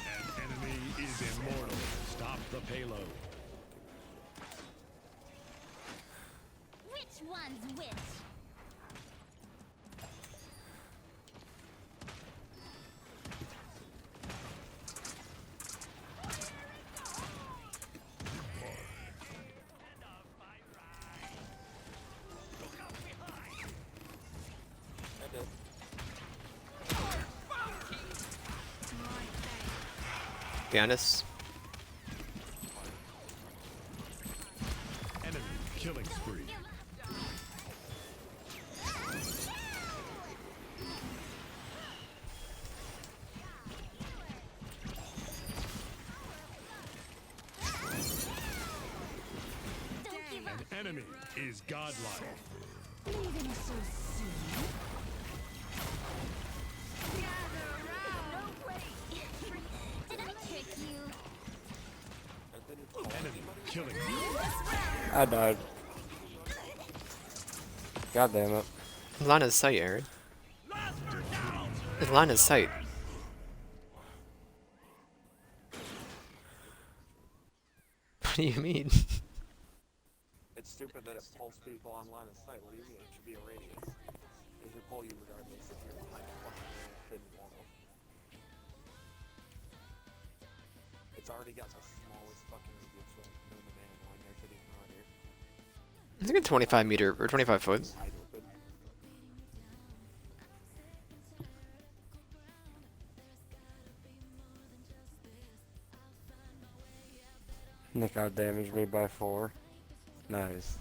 An enemy is immortal. Stop the payload.
Which one's which?
Be honest.
Enemy killing spree.
Don't give up.
An enemy is godlike.
Leaving so soon. No way. Did I trick you?
Enemy killing spree.
I died. God damn it.
Line of sight, Aaron. It's line of sight. What do you mean?
It's stupid that it pulls people on line of sight. What do you mean? It should be a radius. It should pull you regardless if you're like fucking hidden wall. already got the smallest fucking radius right known to man when they're sitting around here.
I think a 25 meter or 25 foot.
Wide open.
Nick out damaged me by 4. Nice.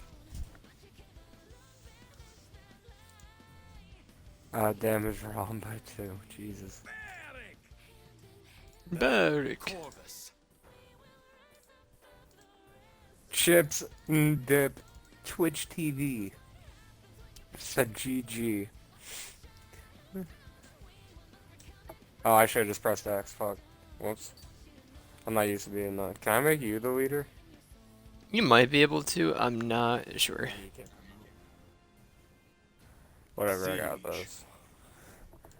Damaged Ron by 2. Jesus.
Barrick.
Corvus.
Chips dip. Twitch TV. Said GG. Oh, I should have just pressed X. Fuck. Whoops. I'm not used to being that. Can I make you the leader?
You might be able to. I'm not sure.
You can't promote.
Whatever, I got
Siege.
those.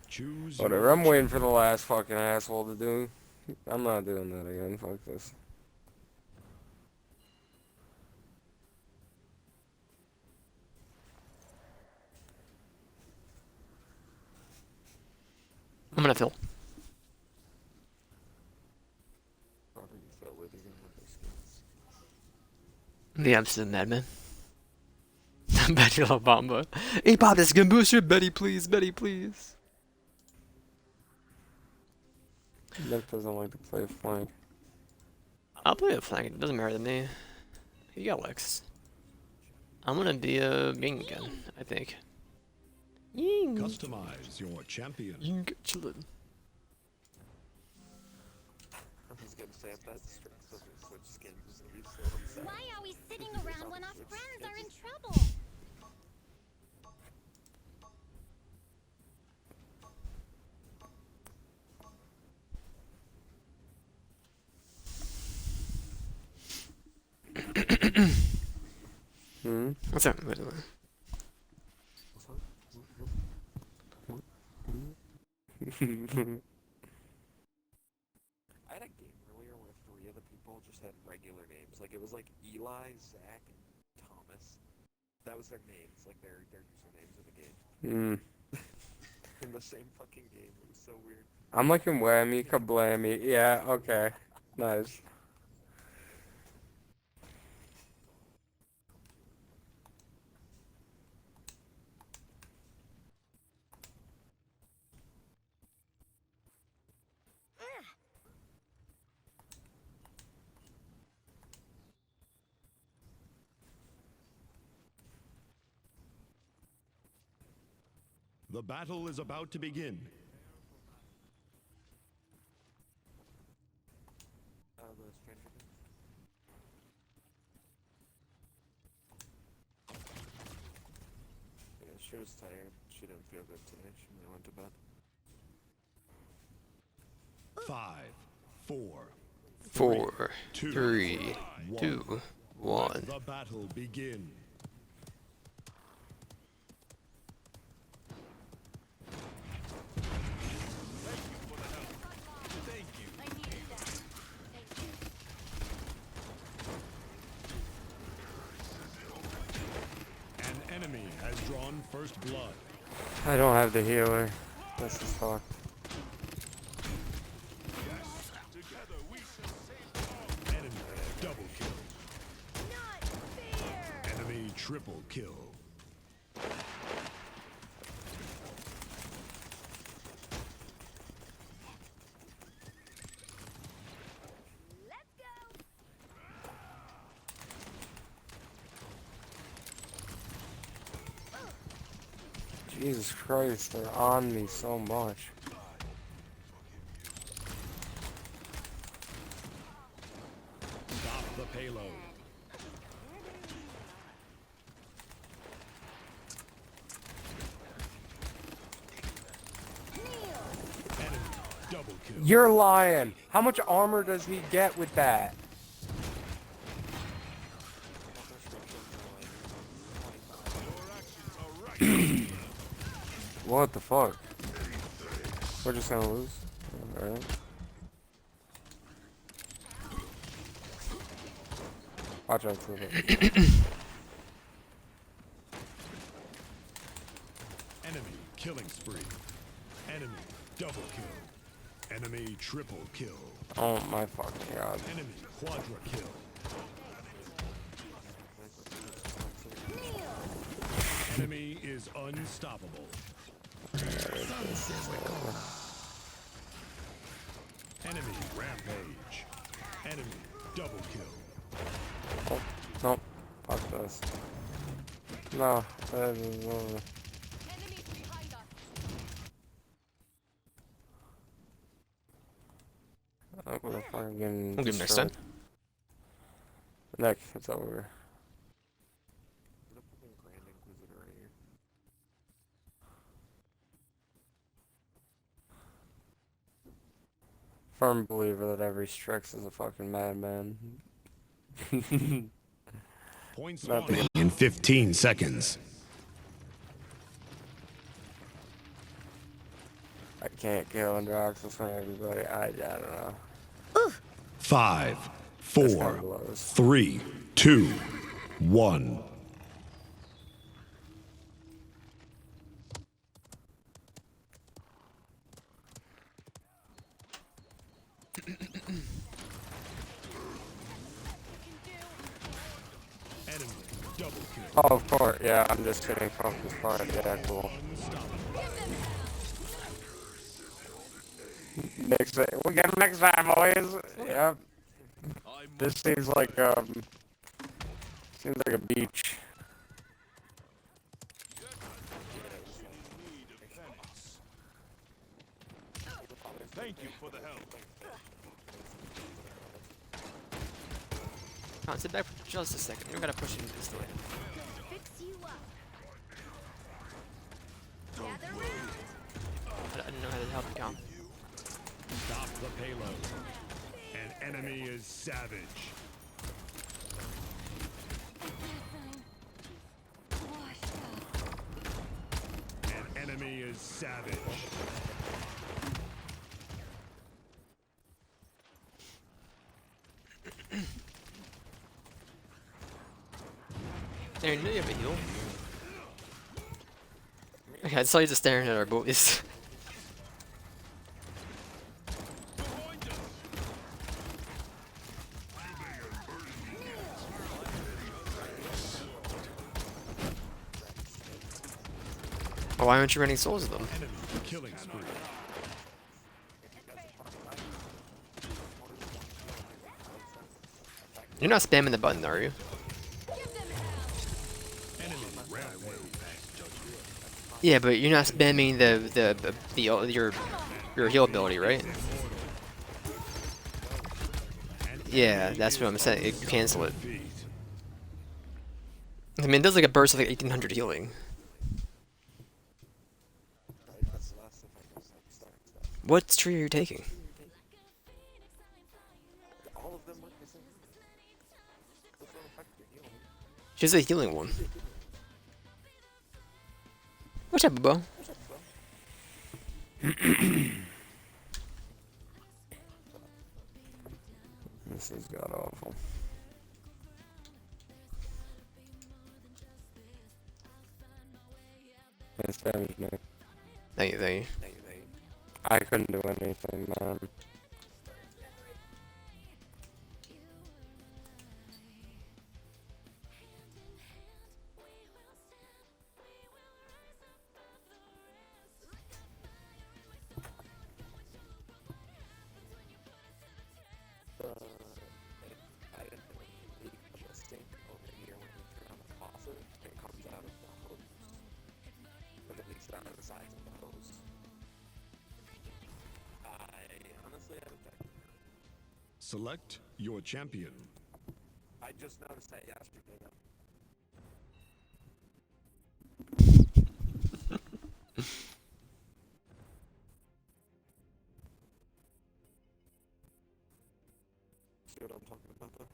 Choose
Whatever,
your
I'm waiting for the last fucking asshole to do. I'm not doing that again. Fuck this.
I'm gonna fill.
Probably felt with even with their skins.
The absolute madman. Betty La Bamba. Hey, Bob, this skin booster. Betty, please. Betty, please.
Nick doesn't like to play flank.
I'll play a flank. It doesn't matter to me. You got Lex. I'm gonna be a Ying again, I think. Ying.
Customize your champion.
Ying chillin'.
I was gonna say if that strength doesn't switch skins, it's gonna be so upset.
Why are we sitting around when our friends are in trouble?
Hmm?
What's that? Wait, wait.
I had a game earlier where 3 of the people just had regular names. Like it was like Eli, Zach, and Thomas. That was their names, like their usernames in the game. In the same fucking game. It was so weird.
I'm liking whammy, kablammy. Yeah, okay. Nice.
The battle is about to begin.
The Stranger Things. Yeah, she was tired. She didn't feel good today. She might have went to bed.
5, 4,
4,
two,
3,
one.
2, 1.
The battle begin. An enemy has drawn first blood.
I don't have the healer. This is fucked.
Enemy double kill. Enemy triple kill.
Jesus Christ, they're on me so much.
Stop the payload. Enemy double kill.
You're lying. How much armor does he get with that? What the fuck? We're just gonna lose? Alright. Watch out for it.
Enemy killing spree. Enemy double kill. Enemy triple kill.
Oh my fucking god.
Enemy quadra kill. Enemy is unstoppable. Enemy rampage. Enemy double kill.
Oh, no. Fuck this. No. That is over.
Enemies behind us.
I'm gonna fucking
We'll give him next time.
Nick, it's over.
The fucking Grand Inquisitor right here.
Firm believer that every Strix is a fucking madman.
Points
Nothing.
spawning in 15 seconds.
I can't kill and Drox in front of everybody. I don't know.
5,
This guy
4,
blows.
3, 2, 1. Enemy double kill.
Oh, of course. Yeah, I'm just kidding. Fuck this part. Yeah, cool. Next, we'll get him next time, boys. Yep. This seems like a beach.
Thank you for the help.
Come on, sit back for just a second. You don't gotta push him this way.
Fix you up. Gather round.
I didn't know how to help you, Calm.
Stop the payload. An enemy is savage. An enemy is savage.
There, you know you have a heal. Okay, I saw you just staring at our boys. Well, why aren't you running souls of them?
Enemy killing spree.
You're not spamming the button, are you?
Enemy rampage.
Yeah, but you're not spamming your heal ability, right? Yeah, that's what I'm saying. You cancel it. I mean, it does like a burst of like 1800 healing. What tree are you taking?
All of them work the same. Those don't affect your healing.
She's a healing one. What's up, Bo?
This is god awful. It's damage me.
Thank you, thank you.
I couldn't do anything, man.
I didn't really leak the stink over here when you turn on the faucet. It comes out of the hose. But it leaks down to the sides of the hose. I honestly haven't checked.
Select your champion.
I just noticed that yesterday. Though. See what I'm talking about though?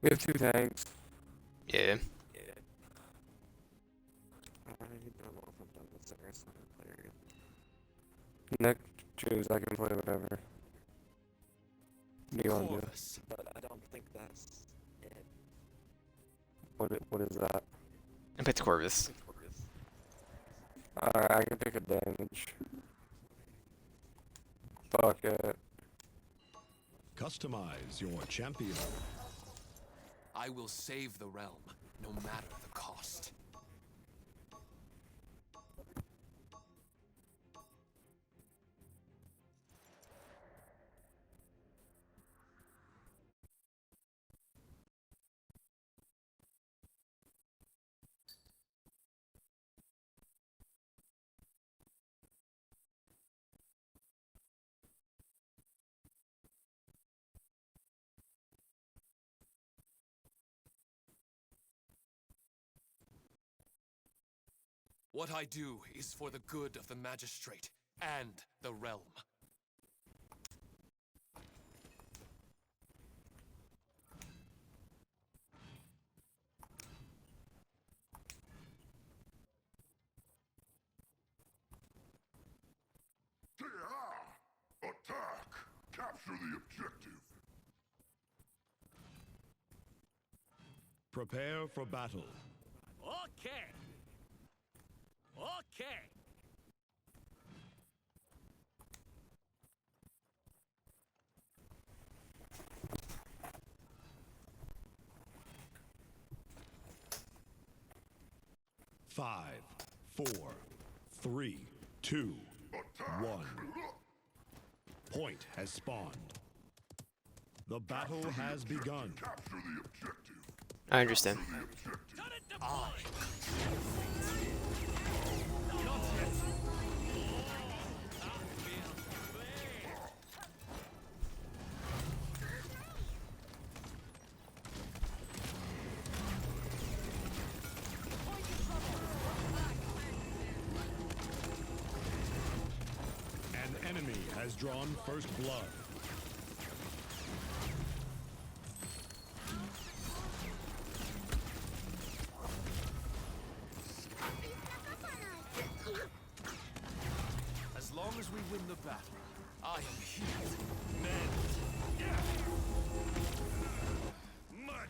We have 2 tanks.
Yeah.
Yeah. I don't know if I'm done with Cyrus. I'm gonna play her again.
Nick, choose. I can play whatever. What do you want to do?
But I don't think that's it.
What is that?
And picked Corvus.
Alright, I can pick a damage. Fuck it.
Customize your champion.
I will save the realm, no matter the cost. What I do is for the good of the magistrate and the realm.
Attack! Capture the objective.
Prepare for battle.
Okay. Okay.
Five, 4, 3, 2, 1. Point has spawned. The battle has begun.
Capture the objective.
I understand.
An enemy has drawn first blood.
As long as we win the battle, I am healed. Men.
Much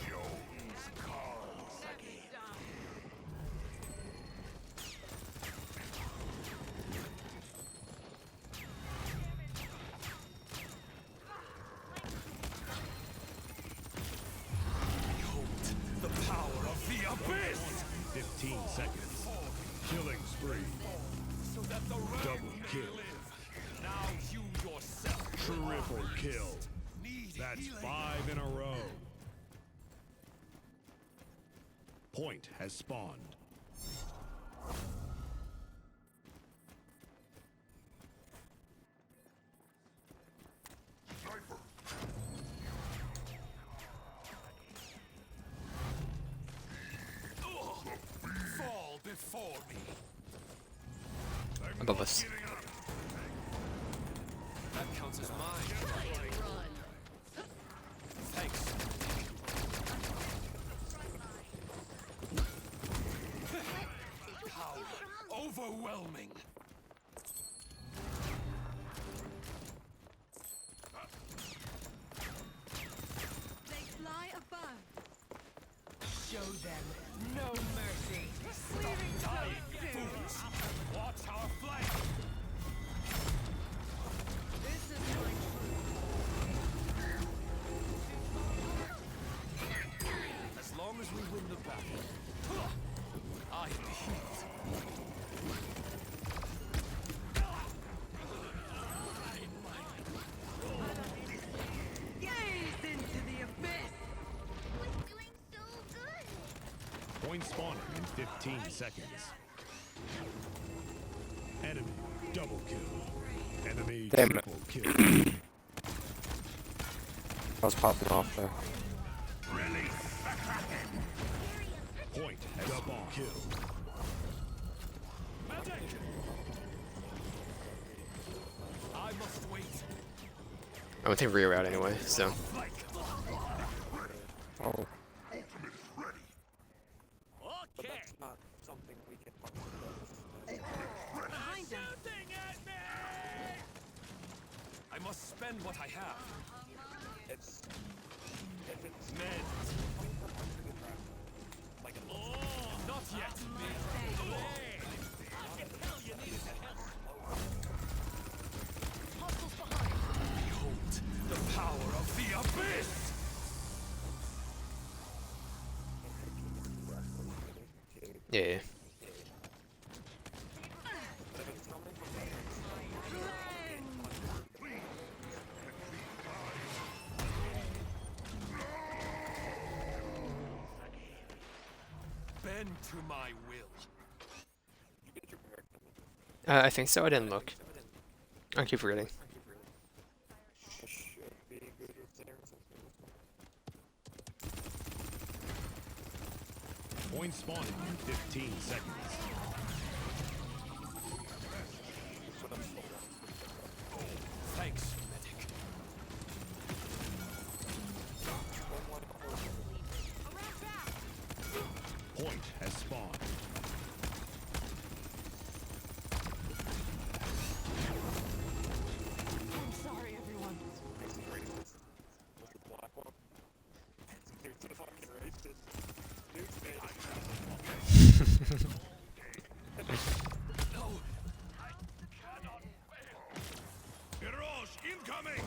Jones calls again.
Behold the power of the abyss!
15 seconds. Killing spree.
So that the realm
Double
may
kill.
live. Now you yourself
Triple kill.
need
That's
healing.
5 in a row. Point has spawned.
Sniper.
Fall before me.
Above us.
That counts as mine. Thanks. Power overwhelming.
They fly above.
Show them no mercy. Stop dying, fools. Watch our flank.
This is my
As long as we win the battle, I am healed.
gaze into the abyss.
Doing so good.
Point spawning in 15 seconds. Enemy double kill. Enemy
Damn it.
triple kill.
I was popping off there.
Point has double kill.
I must wait.
I'm gonna take Rio out anyway, so.
Oh,
Ultimate is ready.
But
Okay.
that's not something we can talk about.
Behind them.
Shooting at me! spend what I have.
It's
Men.
like a
Oh, not yet. Delay. Hell, you needed to help. Behold the power of the abyss.
Yeah.
Bend to my will.
I think so. I didn't look. I keep forgetting.
should be good with there.
Point spawning in 15 seconds.
Thanks, medic.
Point has spawned.
I'm sorry, everyone.
Mirage incoming!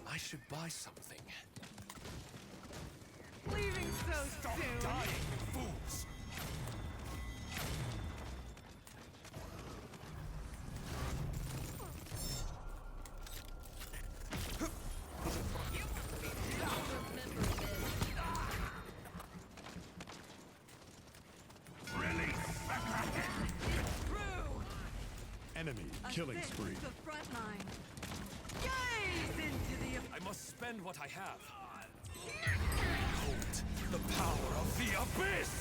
I should buy something.
Leaving so
Stop dying, you fools!
Enemy killing spree.
The front line. Gaze into the
I must spend what I have. Behold the power of the abyss!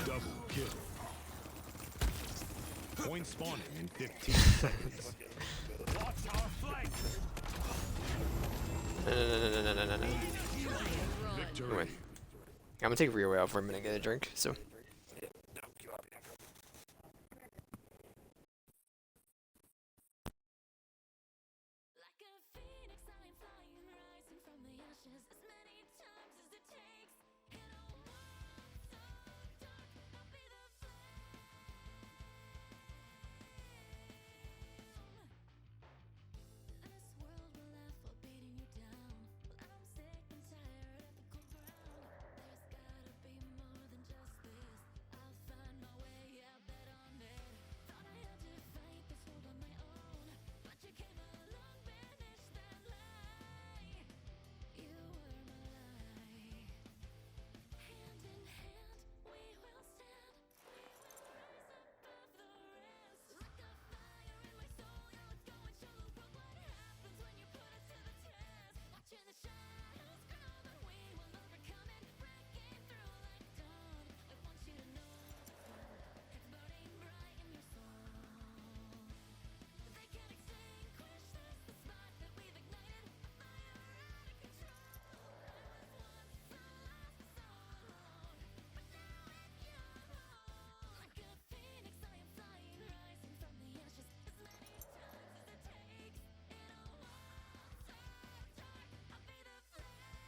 Double kill. Point spawning in 15 seconds.
Watch our flank!
No.
Victory.
Wait. I'm gonna take Rio out for a minute and get a drink, so.
Like a phoenix, I am flying, rising from the ashes as many times as it takes. In a world so dark, I'll be the flame. And this world will laugh while beating you down. Well, I'm sick and tired of the cold ground. There's gotta be more than just this. I'll find my way, yeah, bet on it. Thought I had to fight this world on my own, but you came along, banished that lie. You were my lie. Hand in hand, we will stand. We will rise above the rest. Like a fire in my soul, yeah, let's go and show the world what happens when you put us to the test. Watching the shadows grow, but we will overcome it, breaking through like dawn. I want you to know it's burning bright in your soul. They can't extinguish this, the spark that we've ignited, a fire out of control. I was once the last soul, but now in your role. Like a phoenix, I am flying, rising from the ashes as many times as it takes. In a world so dark, I'll be the flame.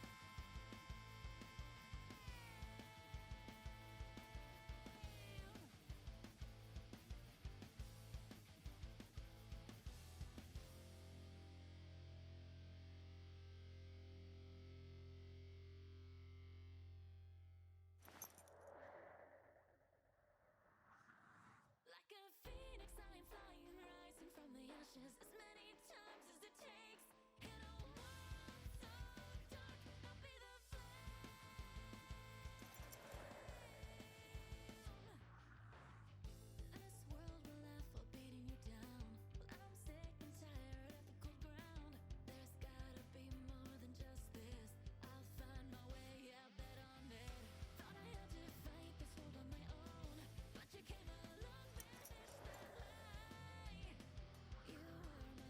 Like a phoenix, I am flying, rising from the ashes as many times as it takes. In a world so dark, I'll be the flame. And this world will laugh while beating you down. Well, I'm sick and tired of the cold ground. There's gotta be more than just this. I'll find my way, yeah, bet on it. Thought I had to fight this world on my own, but you came along, banished that lie. You were my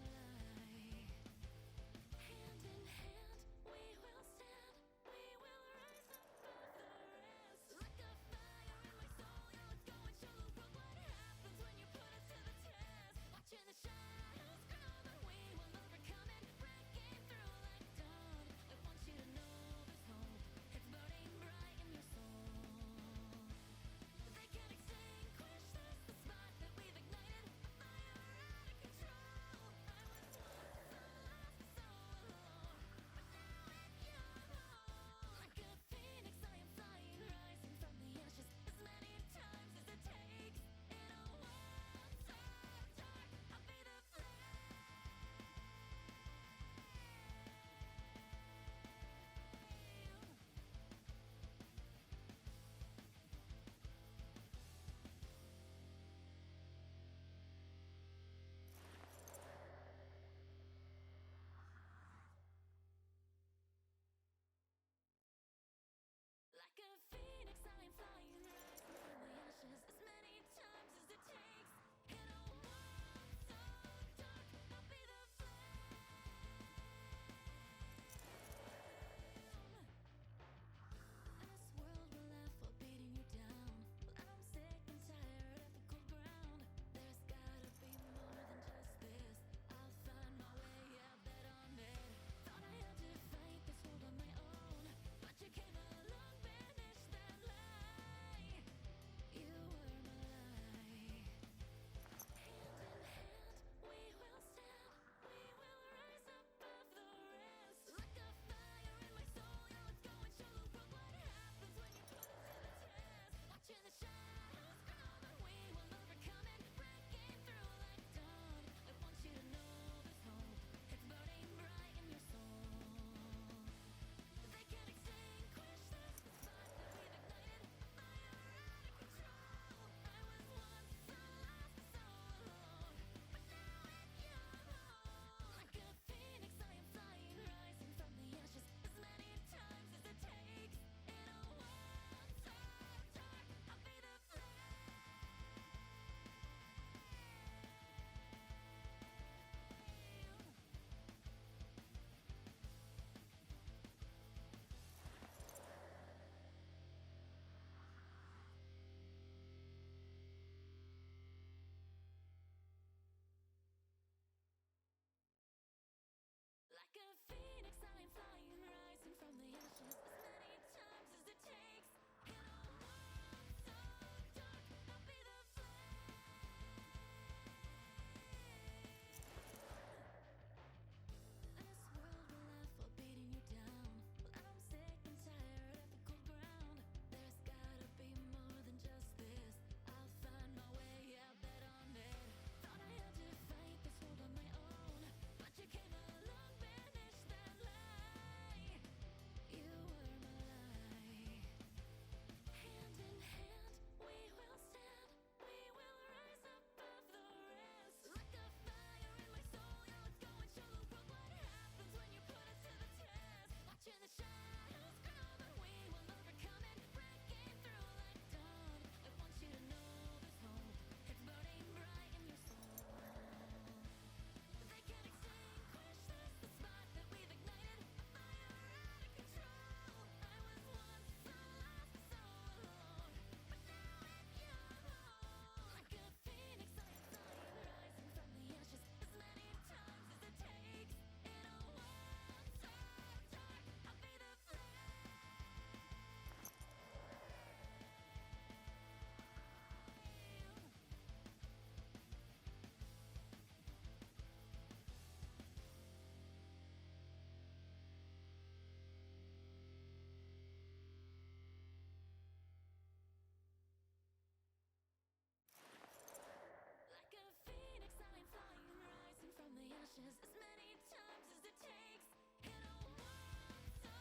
ashes as many times as it takes. In a world so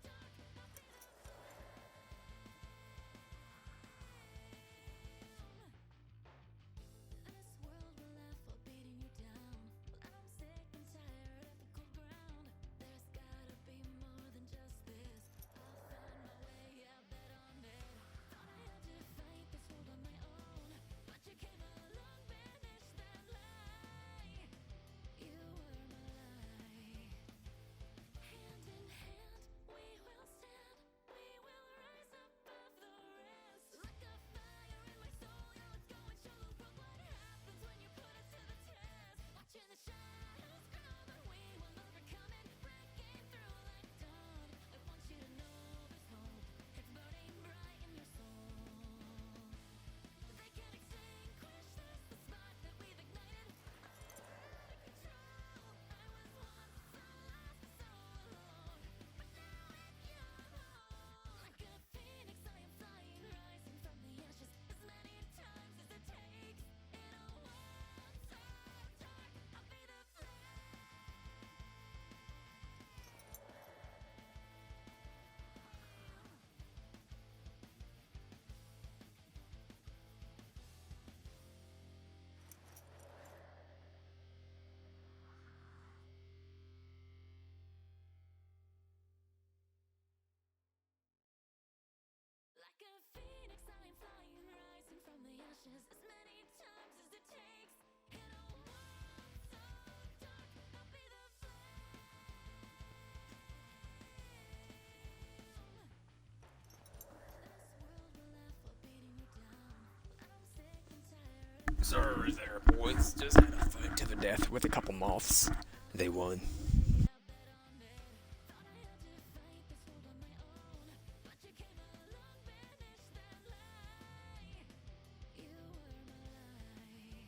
dark, I'll be the flame. This world will laugh while beating you down. Well, I'm sick and tired of the cold ground. There's gotta be more than just this. I'll find my way, yeah, bet on it. Thought I had to fight this world on my own, but you came along, banished that lie. You were my lie. Hand in hand, we will stand. We will rise above the rest. Like a fire in my soul, yeah, let's go and show the world what happens when you put us to the test. Watching the shadows grow, but we will overcome it. Breaking through like dawn. I want you to know there's hope. It's burning bright in your soul. They can't extinguish this, the spark that we've ignited. Control. I was once so lost, so alone, but now in your home. Like a phoenix, I am flying, rising from the ashes as many times as it takes. In a world so dark, I'll be the flame. Like a phoenix, I am flying, rising from the ashes as many times as it takes. In a world so dark, I'll be the flame. This world will laugh while beating you down. Well, I'm sick and tired.
Sorry there, boys. Just had a fight to the death with a couple moths. They won.
Yeah, bet on it. Thought I had to fight this world on my own, but you came along, banished that lie. You were my lie.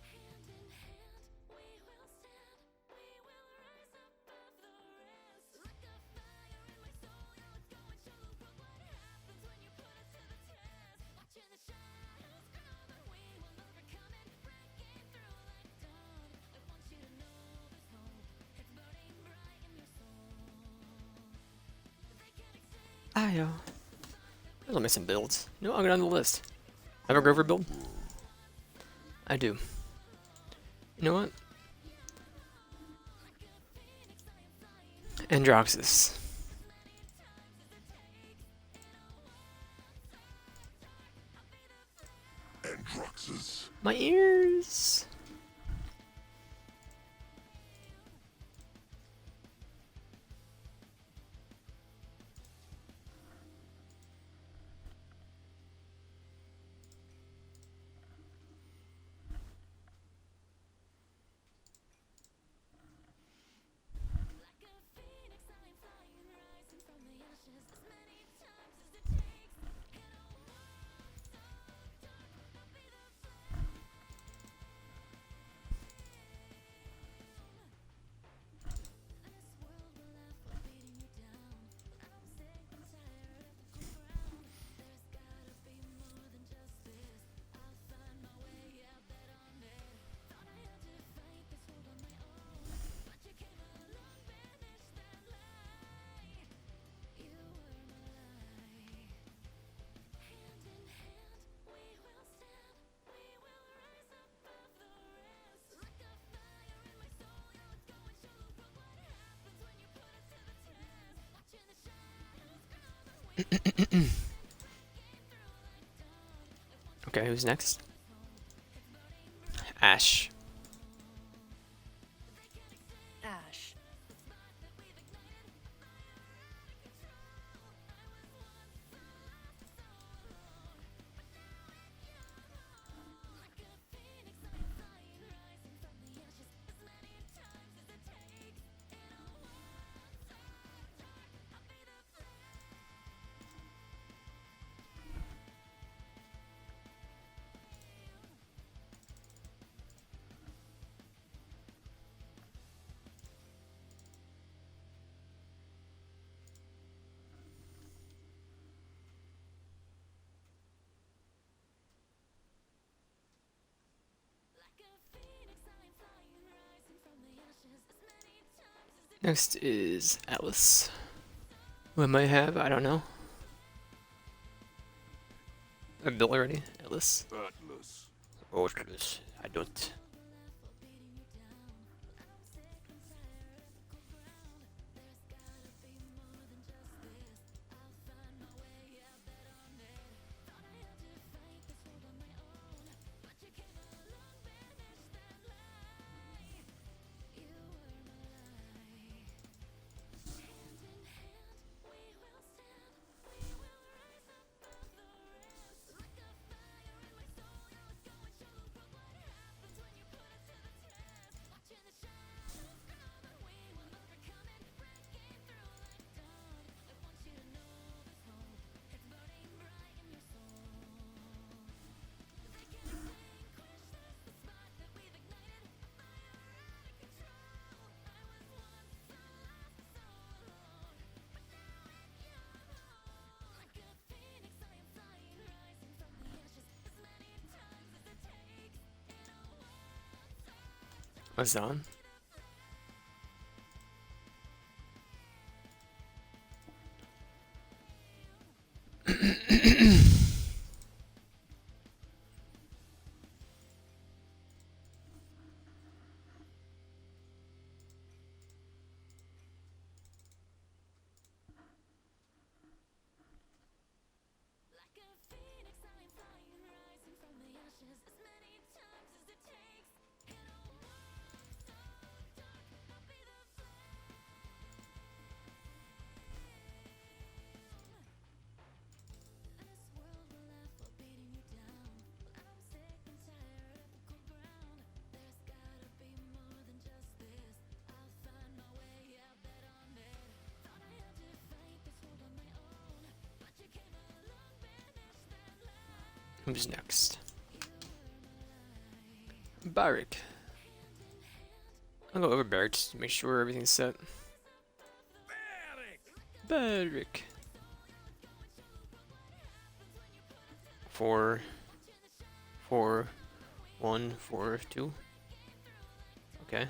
Hand in hand, we will stand. We will rise above the rest. Like a fire in my soul, yeah, let's go and show the world what happens when you put us to the test. Watching the shadows grow, but we will overcome it. Breaking through like dawn. I want you to know there's hope. It's burning bright in your soul. They can't extinguish
Ayo. I'll make some builds. You know what? I'll go down the list. I have a Grover build? I do. You know what? Androxus.
Androxus.
My ears.
like a phoenix, I am flying, rising from the ashes as many times as it takes. In a world so dark, I'll be the flame. This world will laugh while beating you down. Well, I'm sick and tired of the cold ground. There's gotta be more than just this. I'll find my way, yeah, bet on it. Thought I had to fight this world on my own, but you came along, banished that lie. You were my lie. Hand in hand, we will stand. We will rise above the rest. Like a fire in my soul, yeah, let's go and show the world what happens when you put us to the test. Watching the shadows grow, but we will breaking through like dawn.
Okay, who's next? Ash.
Ash.
Next is Atlas. Who I might have, I don't know. I built already, Atlas.
Atlas.
Oh, Atlas. I don't. What's that on? Who's next? Barrick. I'll go over Barrick just to make sure everything's set. Barrick. 4, 4, 1, 4, 2. Okay.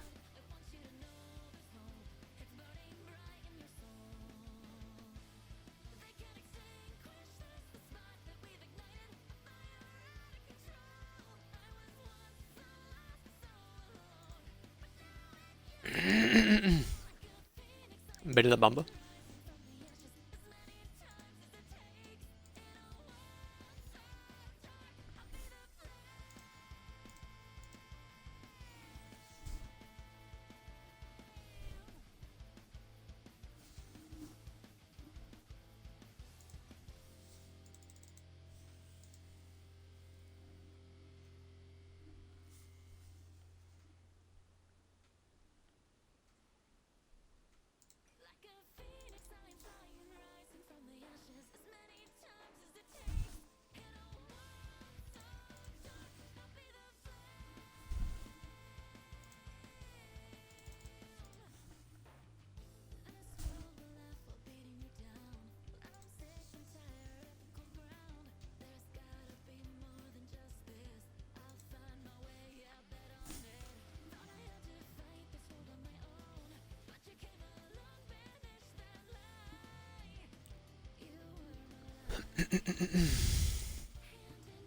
Betty la Bamba.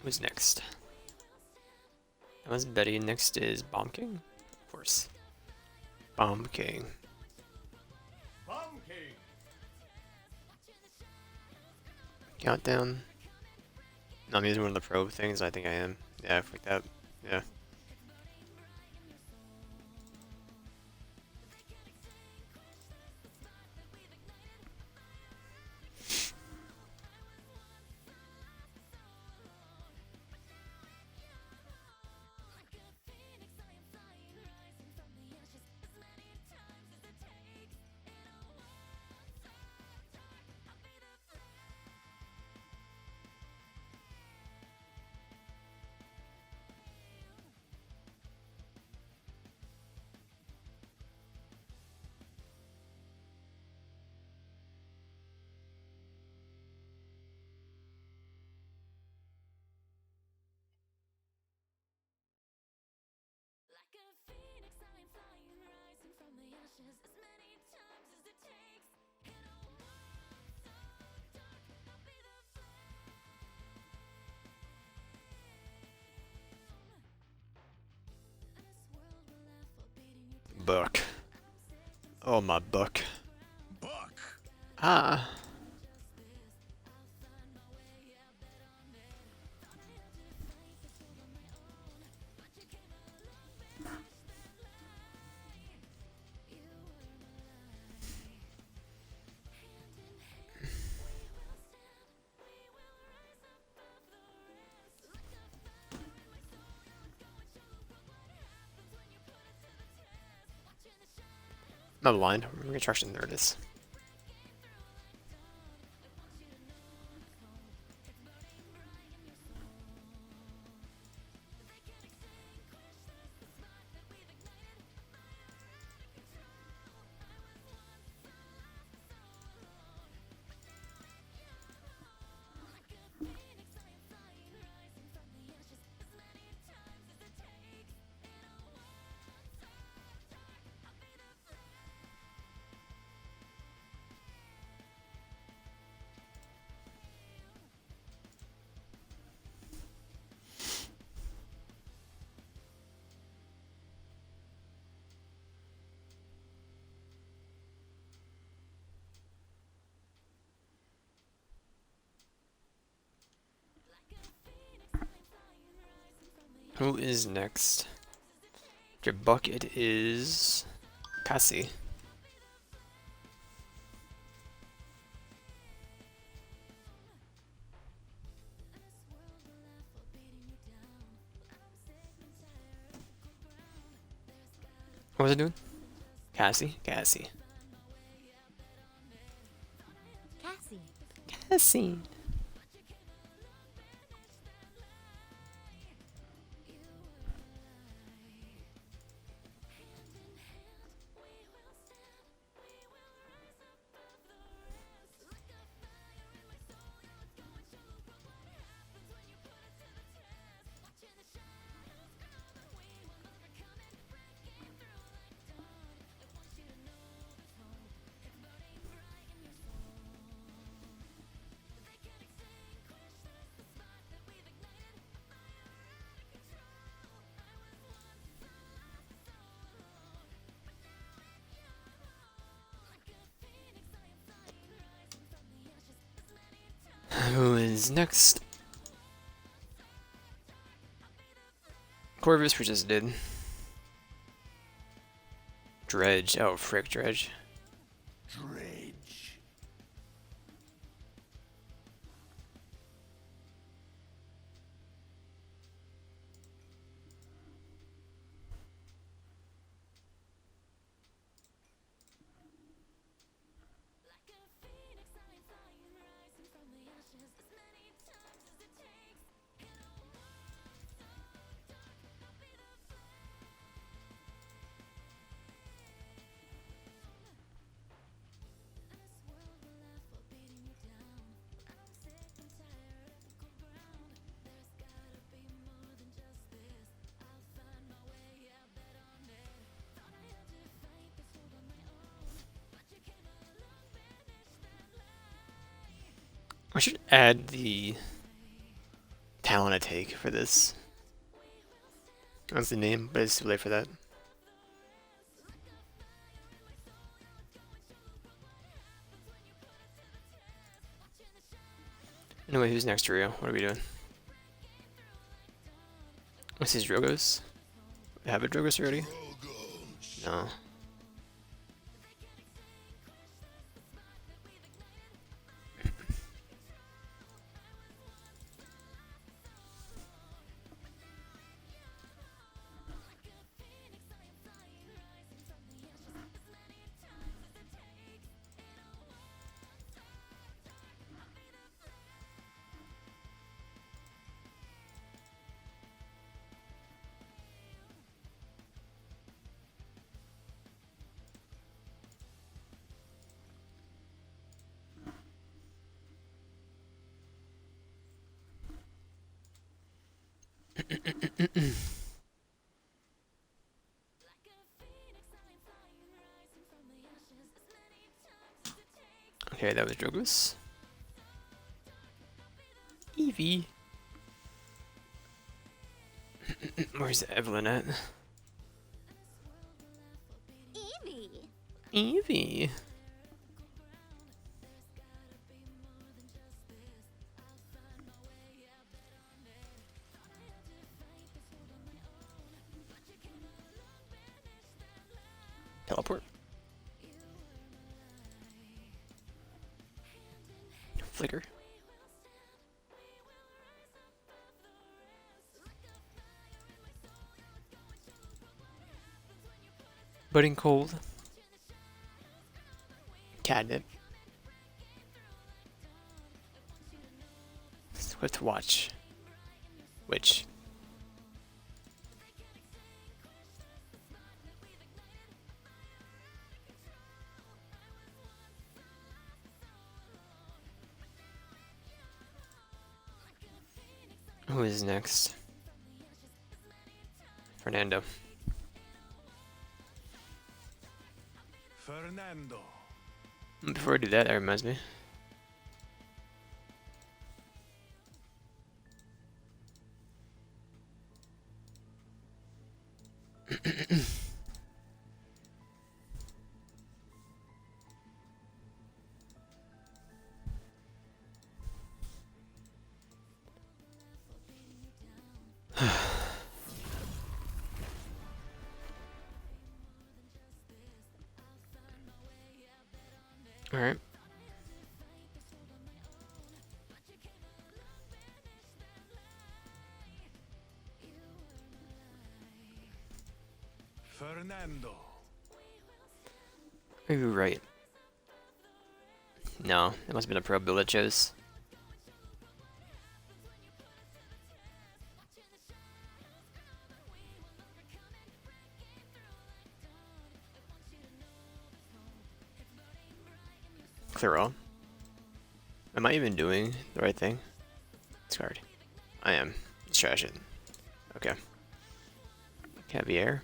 Who's next? That was Betty. Next is Bomb King. Of course. Bomb King.
Bomb King.
Countdown. No, I'm using one of the probe things. I think I am. Yeah, like that. Yeah.
Like a phoenix, I am flying, rising from the ashes as many times.
buck. Oh, my buck.
Buck.
Ah. Another line. Reconstruction. There it is. Who is next? After Buck, it is Cassie. What was it doing? Cassie? Cassie.
Cassie.
Cassie. Who is next? Corvus we just did. Dredge. Oh, frick, Dredge.
Dredge.
I should add the talent I take for this. That's the name, but it's too late for that. Anyway, who's next, Rio? What are we doing? What's these Drogos? Have a Drogos already? No. Okay, that was Drogos. Eevee. Where's Evelyn at? Evie. Teleport. Flicker. Budding cold. Catnip. What to watch? Which? Who is next? Fernando.
Fernando.
Before I do that reminds me. All right.
Fernando.
Maybe you're right. No, it must have been a pro build that chose. Clear all. Am I even doing the right thing? Discard. I am. Let's trash it. Okay. Caviar.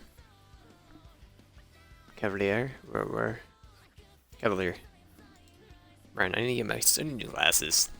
Cavalier. Where? Cavalier. Brian, I need to get my new glasses.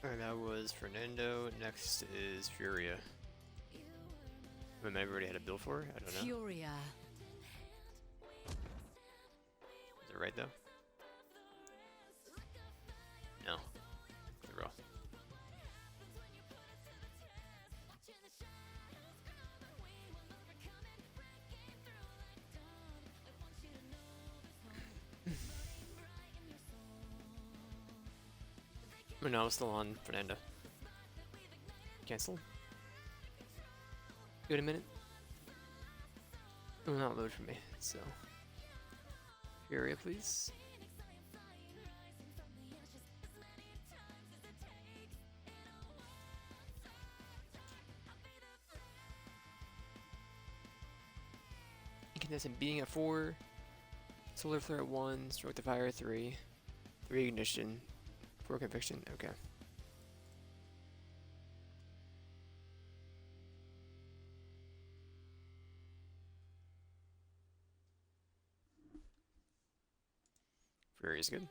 Alright, that was Fernando. Next is Furia. I mean, I've already had a build for her? I don't know.
Furia.
Is it right though? No. The raw. Oh no, I'm still on Fernando. Cancel. Give it a minute. It will not load for me, so. Furia, please. Incandescent being at 4. Solar flare at 1. Stroke the fire at 3. 3 ignition. 4 conviction. Okay. Fury is good.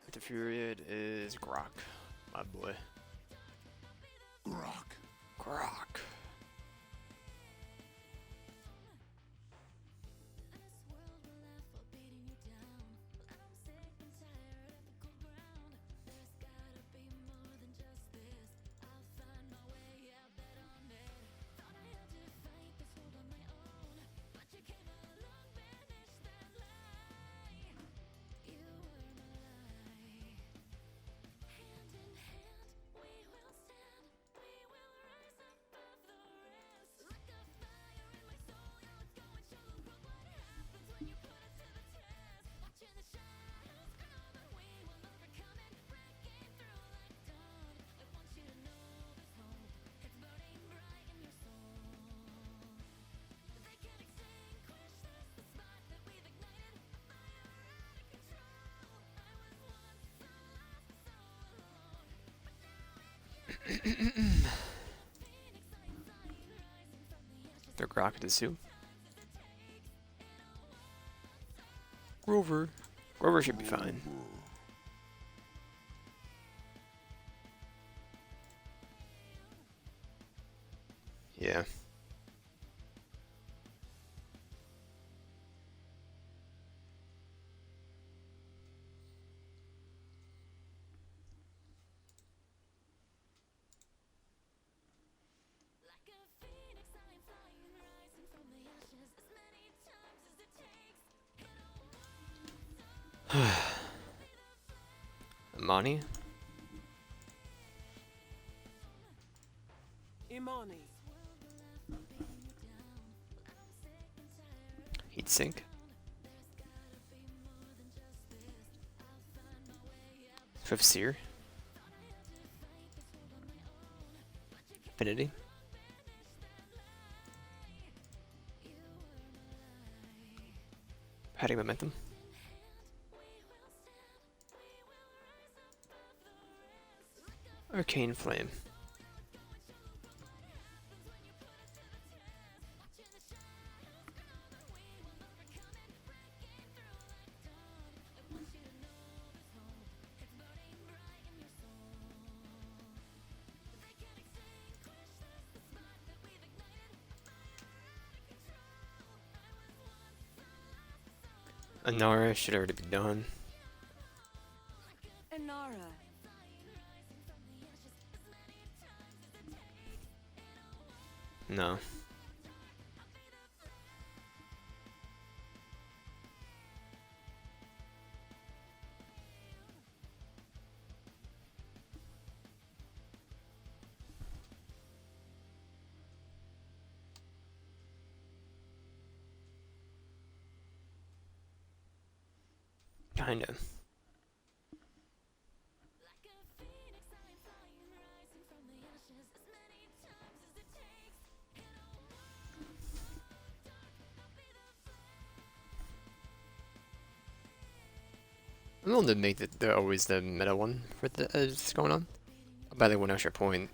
With the Fury, it is Grok, my boy.
Grok.
Grok. They're Grok to soup. Grover. Grover should be fine. Yeah.
Like a phoenix, I am flying, rising from the ashes as many times as it takes.
Amani.
Imani.
Heat sink. Fifth Seer. Affinity. Patting momentum. Arcane Flame. Anara should already be done.
Inara.
No. Kinda. I'm willing to make the always the meta one for the that's going on. I'll buy like 1 extra point.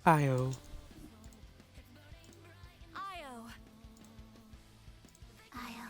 Io.
Io. Io.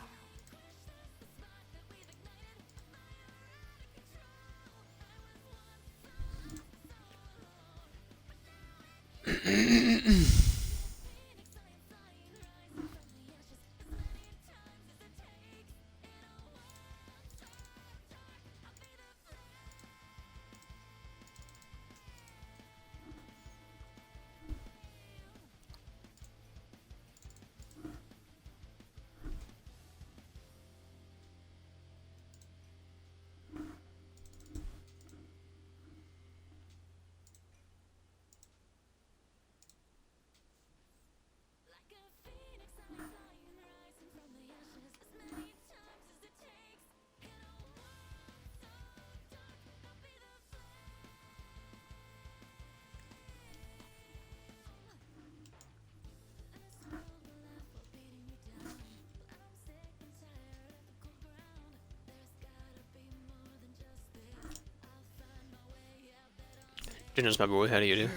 Genos, my boy, how do you do?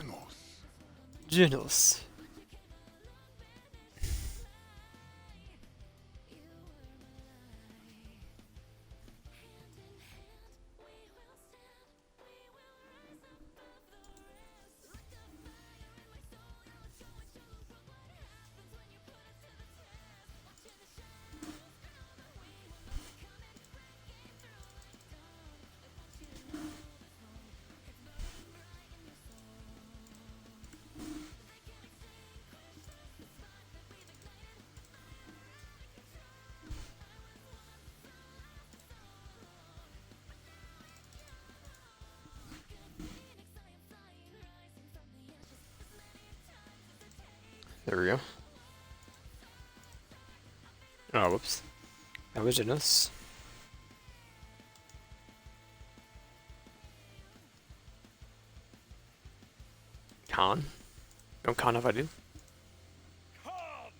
Genos. There we go. Oh, whoops. That was us. Con? No con if I do.
Come!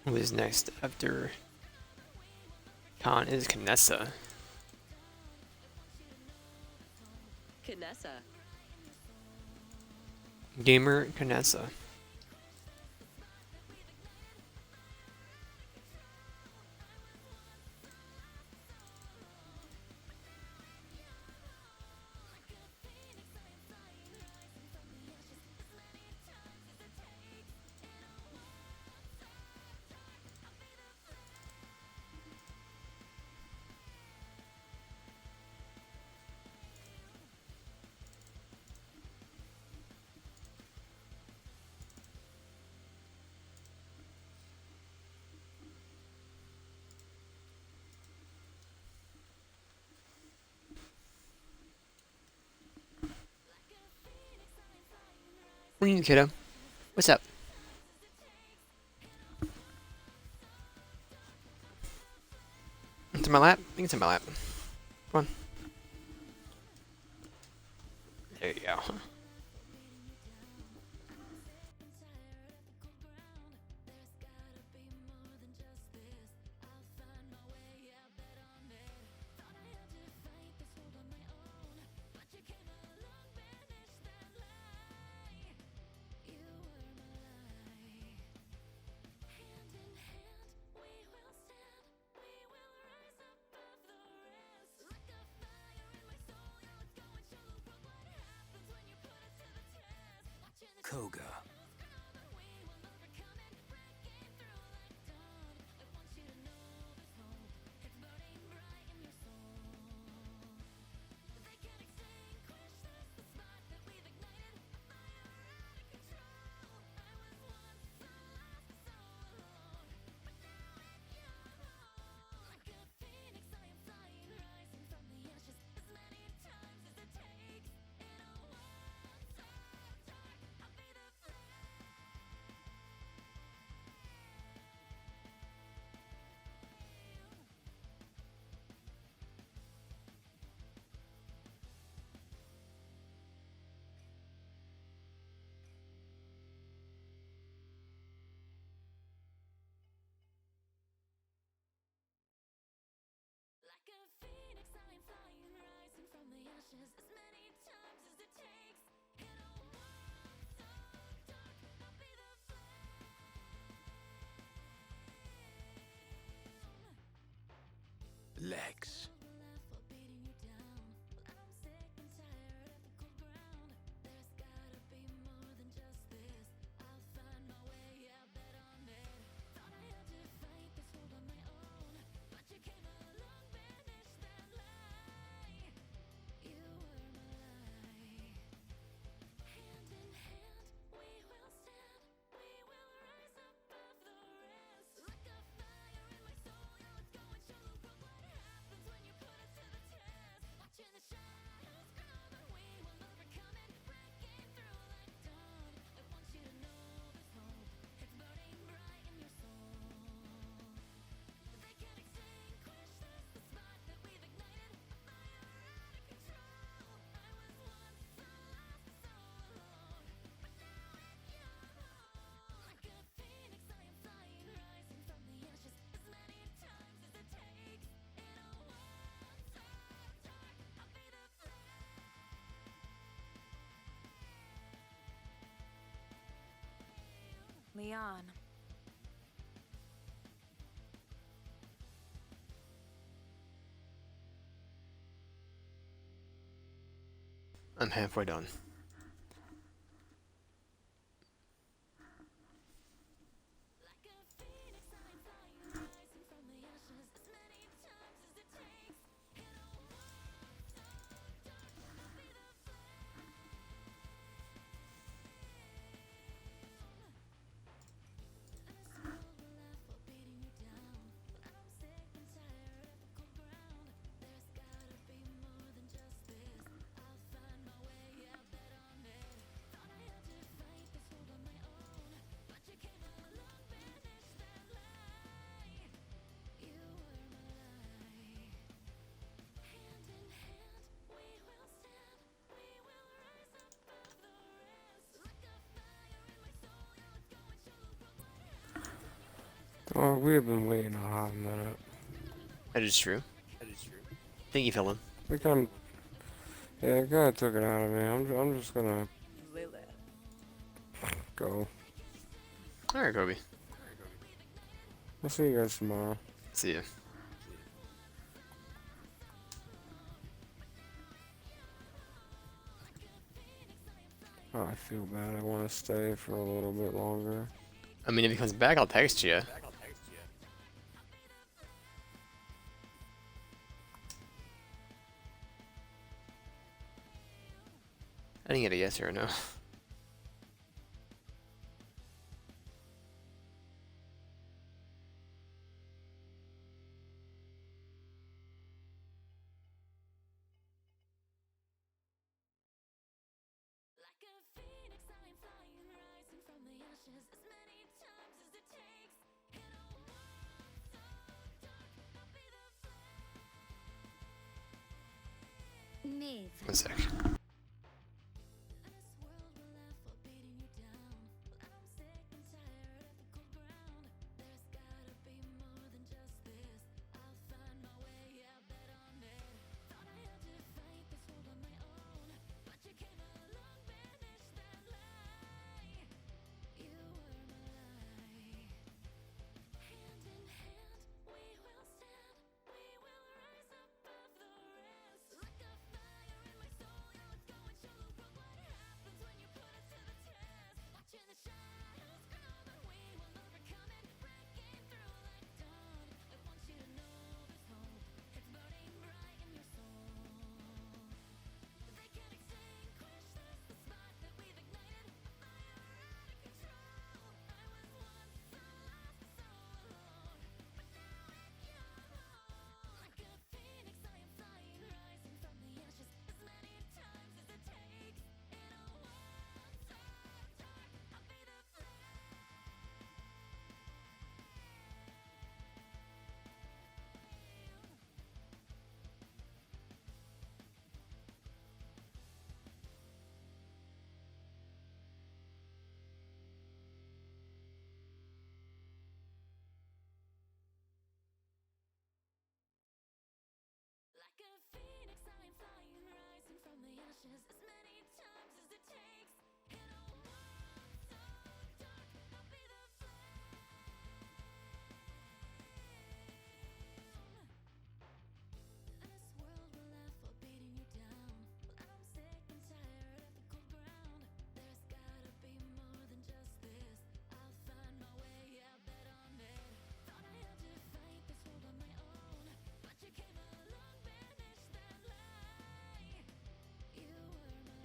Who is next after Con is Kanessa.
Kanessa.
Gamer Kanessa. What are you, kiddo? What's up? Into my lap? I think it's in my lap. Come on. There you go.
Koga. Legs.
Leon.
I'm halfway done.
Oh, we have been waiting a hot minute.
That is true. Thank you, Philip.
We kind yeah, God took it out of me. I'm just gonna go.
Alright, Kobe.
I'll see you guys tomorrow.
See ya.
Oh, I feel bad. I want to stay for a little bit longer.
I mean, if he comes back, I'll text you. I didn't get a yes or a no.
Like a phoenix, I am flying, rising from the ashes as many times as it takes. In a world so dark, I'll be the flame. Neve.
1 sec.
This world will laugh while beating you down. Well, I'm sick and tired of the cold ground. There's gotta be more than just this. I'll find my way, yeah, bet on it. Thought I had to fight this world on my own, but you came along, banished that lie. You were my lie. Hand in hand, we will stand. We will rise above the rest. Like a fire in my soul, yeah, let's go and show the world what happens when you put us to the test. Watching the shadows grow, but we will overcome it. Breaking through like dawn. I want you to know there's hope. It's burning bright in your soul. They can't extinguish this, the spark that we've ignited. A fire out of control. I was once so lost, so alone, but now I can hold. Like a phoenix, I am flying, rising from the ashes as many times as it takes. In a world so dark, I'll be the flame. Like a phoenix, I am flying, rising from the ashes as many times as it takes. In a world so dark, I'll be the flame. This world will laugh while beating you down. Well, I'm sick and tired of the cold ground. There's gotta be more than just this. I'll find my way, yeah, bet on it. Thought I had to fight this world on my own, but you came along, banished that lie. You were my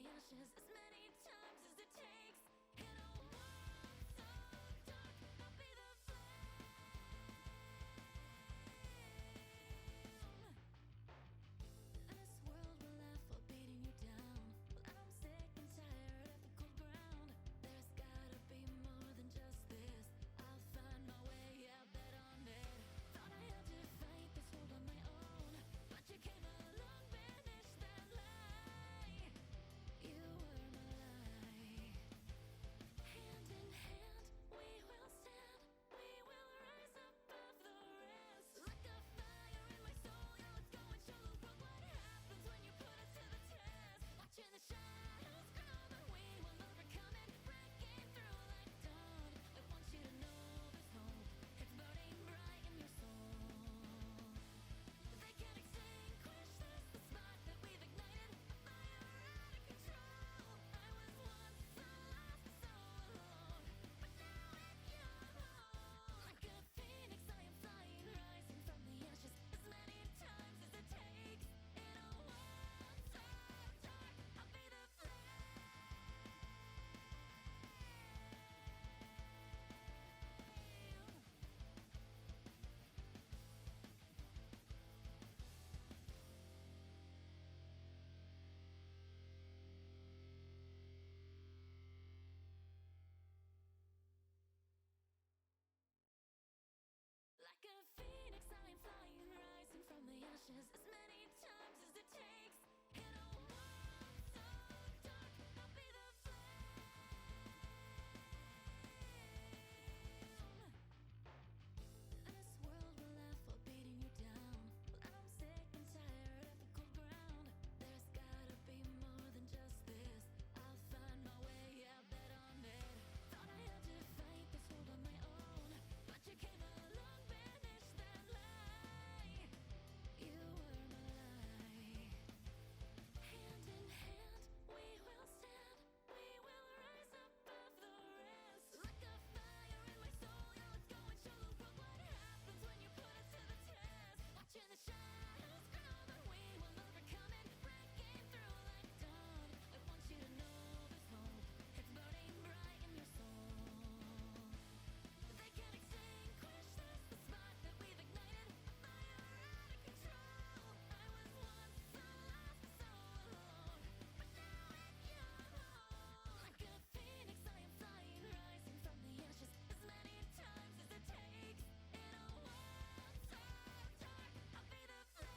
the ashes as many times as it takes. In a world so dark, I'll be the flame. And this world will laugh while beating you down. Well, I'm sick and tired of the cold ground. There's gotta be more than just this. I'll find my way, yeah, bet on it. Thought I had to fight this world on my own, but you came along, banished that lie. You were my lie. Hand in hand, we will stand. We will rise above the rest. Like a fire in my soul, yeah, let's go and show the world what happens when you put us to the test. Watching the shadows grow, but we will overcome it, breaking through like dawn. I want you to know there's hope. It's burning bright in your soul. They can't extinguish this, the spark that we've ignited. A fire out of control. I was once so lost, so alone, but now in your home. Like a phoenix, I am flying, rising from the ashes as many times as it takes. In a world so dark, I'll be the flame. Like a phoenix, I am flying, rising from the ashes as many times as it takes. In a world so dark, I'll be the flame. And this world will laugh while beating you down. Well, I'm sick and tired of the cold ground. There's gotta be more than just this. I'll find my way, yeah, bet on it. Thought I had to fight this world on my own, but you came along, banished that lie. You were my lie. Hand in hand, we will stand. We will rise above the rest. Like a fire in my soul, yeah, let's go and show the world what happens when you put us to the test. Watching the shadows grow, but we will overcome it, breaking through like dawn. I want you to know there's hope. It's burning bright in your soul. They can't extinguish this, the spark that we've ignited. A fire out of control. I was once so lost, so alone, but now in your home. Like a phoenix, I am flying, rising from the ashes as many times as it takes. In a world so dark, I'll be the flame.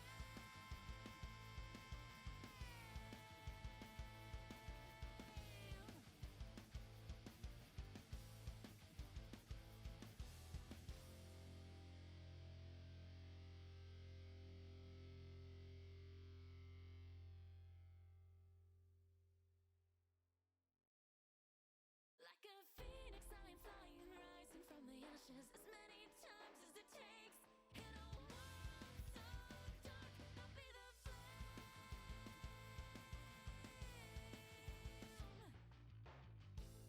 Like a phoenix, I am flying, rising from the ashes as many times as it takes. In a world so dark, I'll be the flame.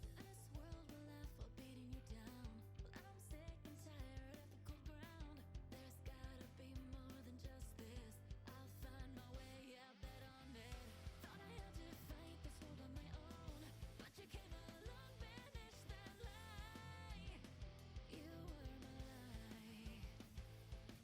And this world will laugh while beating you down. Well, I'm sick and tired of the cold ground. There's gotta be more than just this. I'll find my way, yeah, bet on it. Thought I had to fight this world on my own, but you came along, banished that lie. You were my lie.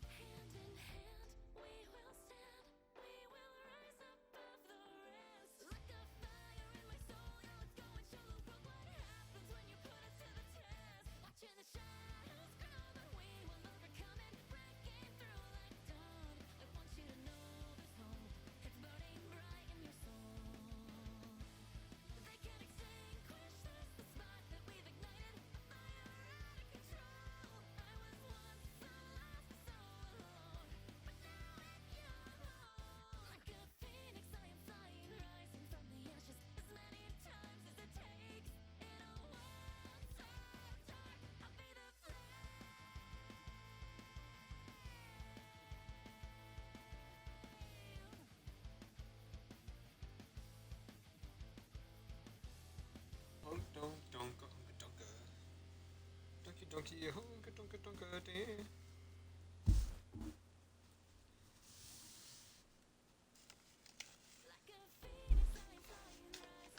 Hand in hand, we will stand. We will rise above the rest. Like a fire in my soul, yeah, let's go and show the world what happens when you put us to the test. Watching the shadows grow, but we will overcome it, breaking through like dawn. I want you to know there's hope. It's burning bright in your soul. They can't extinguish this, the spark that we've ignited. A fire out of control. I was once so lost, so alone, but now in your home. Like a phoenix, I am flying, rising from the ashes as many times as it takes. In a world so dark, I'll be the flame.
Honk donk donka honka donka. Donkey donkey honka donka donka dee.
Like a phoenix, I am flying, rising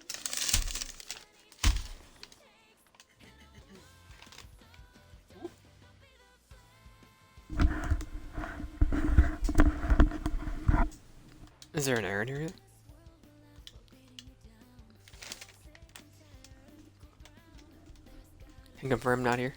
Is there an Aaron here yet? Can confirm not here.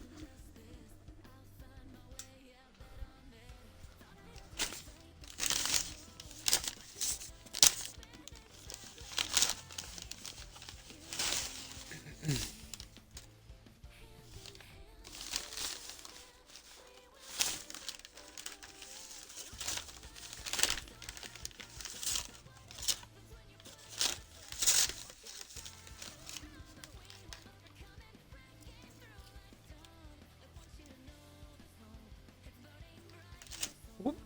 Whoop.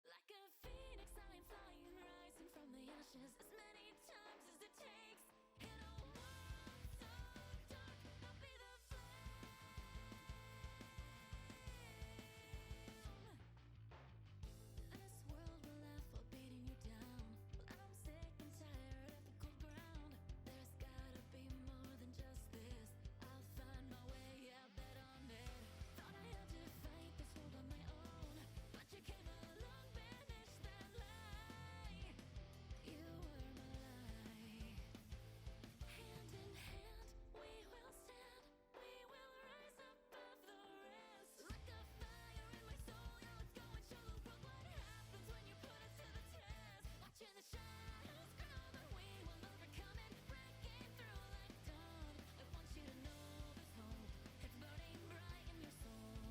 Like a phoenix, I am flying, rising from the ashes as many times as it takes. In a world so dark, I'll be the flame. This world will laugh while beating you down. Well, I'm sick and tired of the cold ground. There's gotta be more than just this. I'll find my way, yeah, bet on it. Thought I had to fight this world on my own, but you came along, banished that lie. You were my lie. Hand in hand, we will stand. We will rise above the rest. Like a fire in my soul, yeah, let's go and show the world what happens when you put us to the test. Watching the shadows grow, but we will overcome it, breaking through like dawn. I want you to know there's hope. It's burning bright in your soul.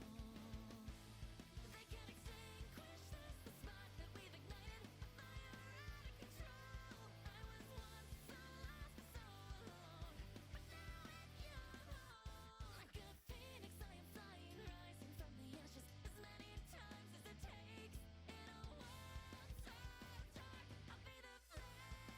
They can't extinguish this, the spark that we've ignited. Fire out of control. I was once so lost, so alone, but now in your home. Like a phoenix, I am flying, rising from the ashes as many times as it takes. In a world so dark, I'll be the flame.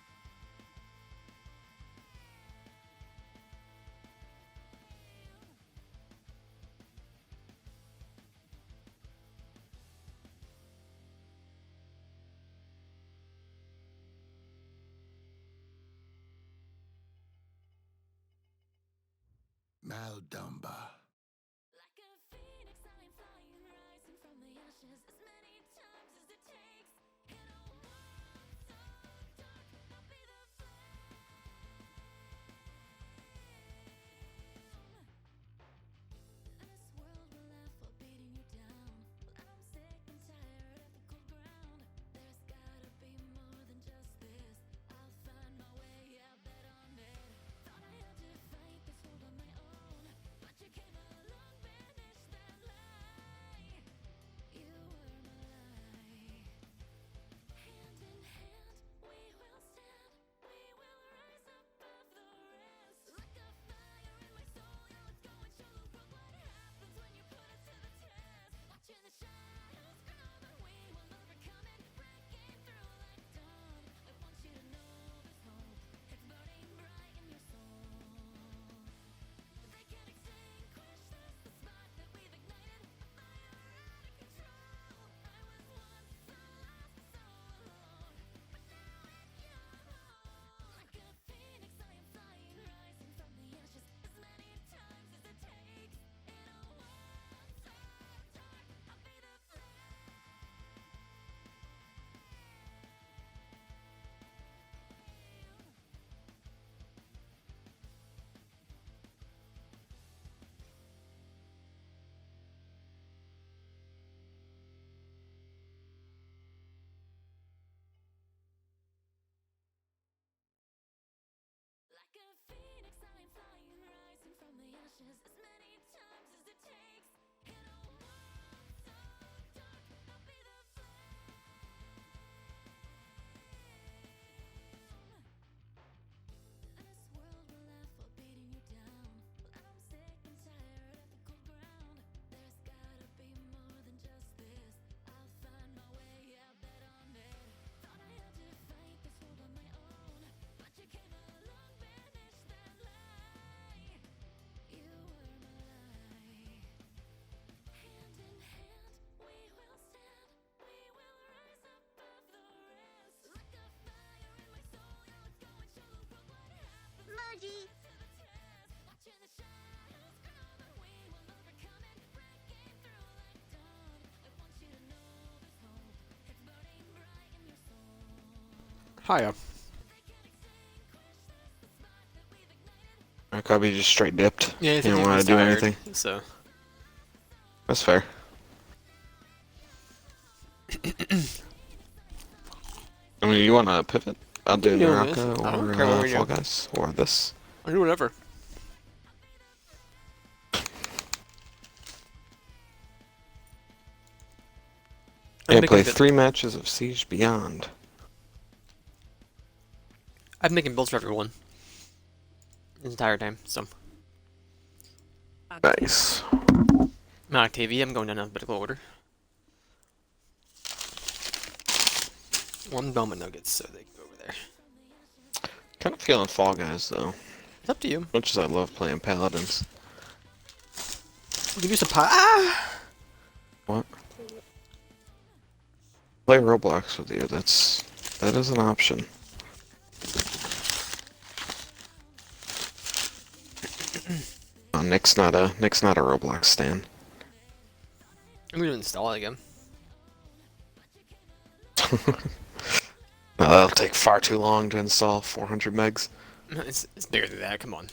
Maldumba.
Like a phoenix, I am flying, rising from the ashes as many times as it takes. In a world so dark, I'll be the flame. This world will laugh while beating you down. Well, I'm sick and tired of the cold ground. There's gotta be more than just this. I'll find my way, yeah, bet on it. Thought I had to fight this world on my own, but you came along, banished that lie. You were my lie. Hand in hand, we will stand. We will rise above the rest. Like a fire in my soul, yeah, let's go and show the world what happens when you put us to the test. Watching the shadows grow, but we will overcome it, breaking through like dawn. I want you to know there's hope. It's burning bright in your soul. They can't extinguish this, the spark that we've ignited. Fire out of control. I was once so lost, so alone, but now in your home. Like a phoenix, I am flying, rising from the ashes as many times as it takes. In a world so dark, I'll be the flame. Like a phoenix, I am flying, rising from the ashes as many times as it takes. In a world so dark, I'll be the flame.
Hiya.
I probably just straight dipped.
Yeah, I
You
think
don't
he
want
was
to do
tired,
anything.
so.
That's fair. I mean, you want to pivot? I'll do
Yeah, this.
Naraka
I don't care what
or
we
Fall
do.
Guys or this.
I'll do whatever.
Yeah, play
the-
3 matches of Siege Beyond.
I'm making builds for everyone. The entire time, so.
Nice.
Not Octavia, I'm going down alphabetical order. One Bowman Nuggets, so they can go over there.
Kind of feeling Fall Guys though.
It's up to you.
Much as I love playing Paladins.
We can do some Ah!
What? Play Roblox with you. That is an option. Oh, Nick's not a Roblox stan.
I'm gonna install it again.
No, that'll take far too long to install 400 megs.
It's bigger than that, come on.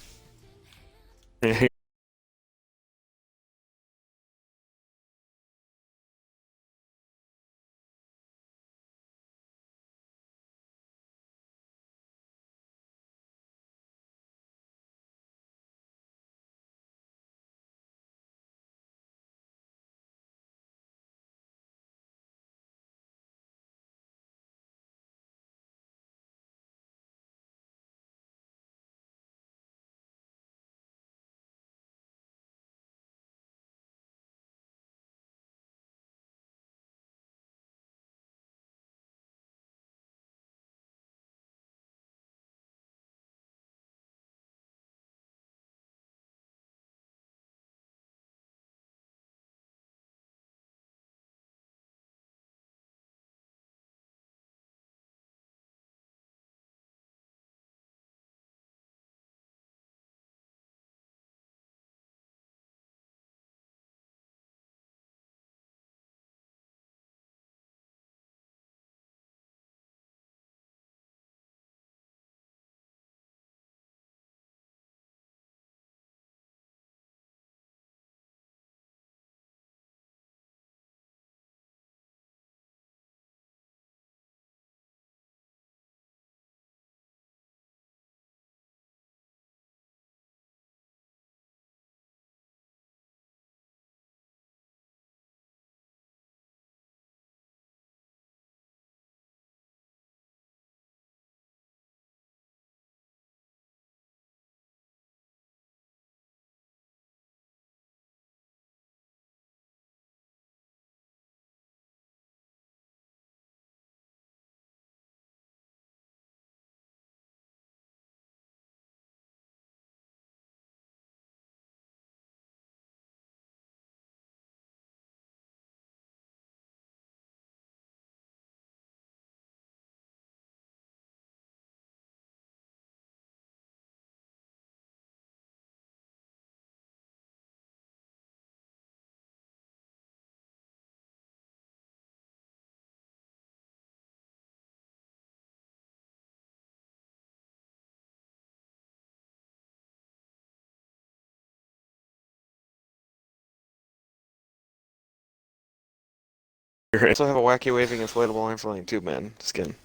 I also have a wacky waving inflatable arm flying tube man skin.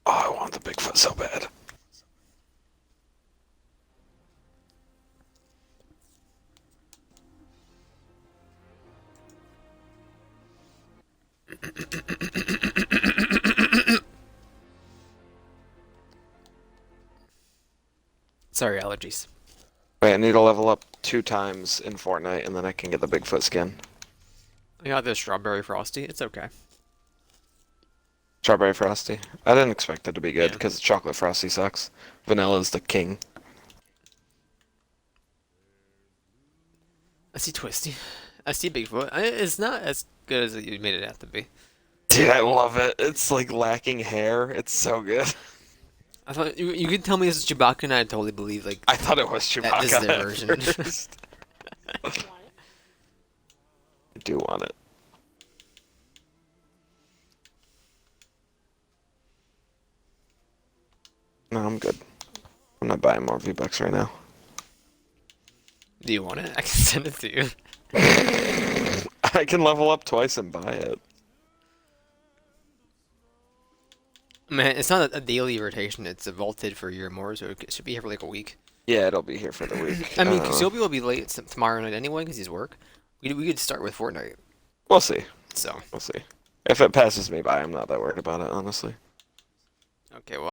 Oh, I want the Bigfoot so bad.
Sorry, allergies.
Wait, I need to level up 2 times in Fortnite, and then I can get the Bigfoot skin.
I got this strawberry frosty, it's okay.
Strawberry Frosty. I didn't expect it to be good,
Yeah.
because chocolate Frosty sucks. Vanilla's the king.
I see Twisty. I see Bigfoot. It's not as good as you made it out to be.
Dude, I love it. It's like lacking hair. It's so good.
I thought you could tell me this is Chewbacca, and I'd totally believe like
I thought it was Chewbacca
that is their
at
version.
first. I do want it. No, I'm good. I'm not buying more V-Bucks right now.
Do you want it? I can send it to you.
I can level up twice and buy it.
Man, it's not a daily rotation. It's a vaulted for a year or more, so it should be here for like a week.
Yeah, it'll be here for the week.
I mean, Kasiobi will be late tomorrow night anyway because he's work. We could start with Fortnite.
We'll see.
So
We'll see. If it passes me by, I'm not that worried about it, honestly.
okay, well.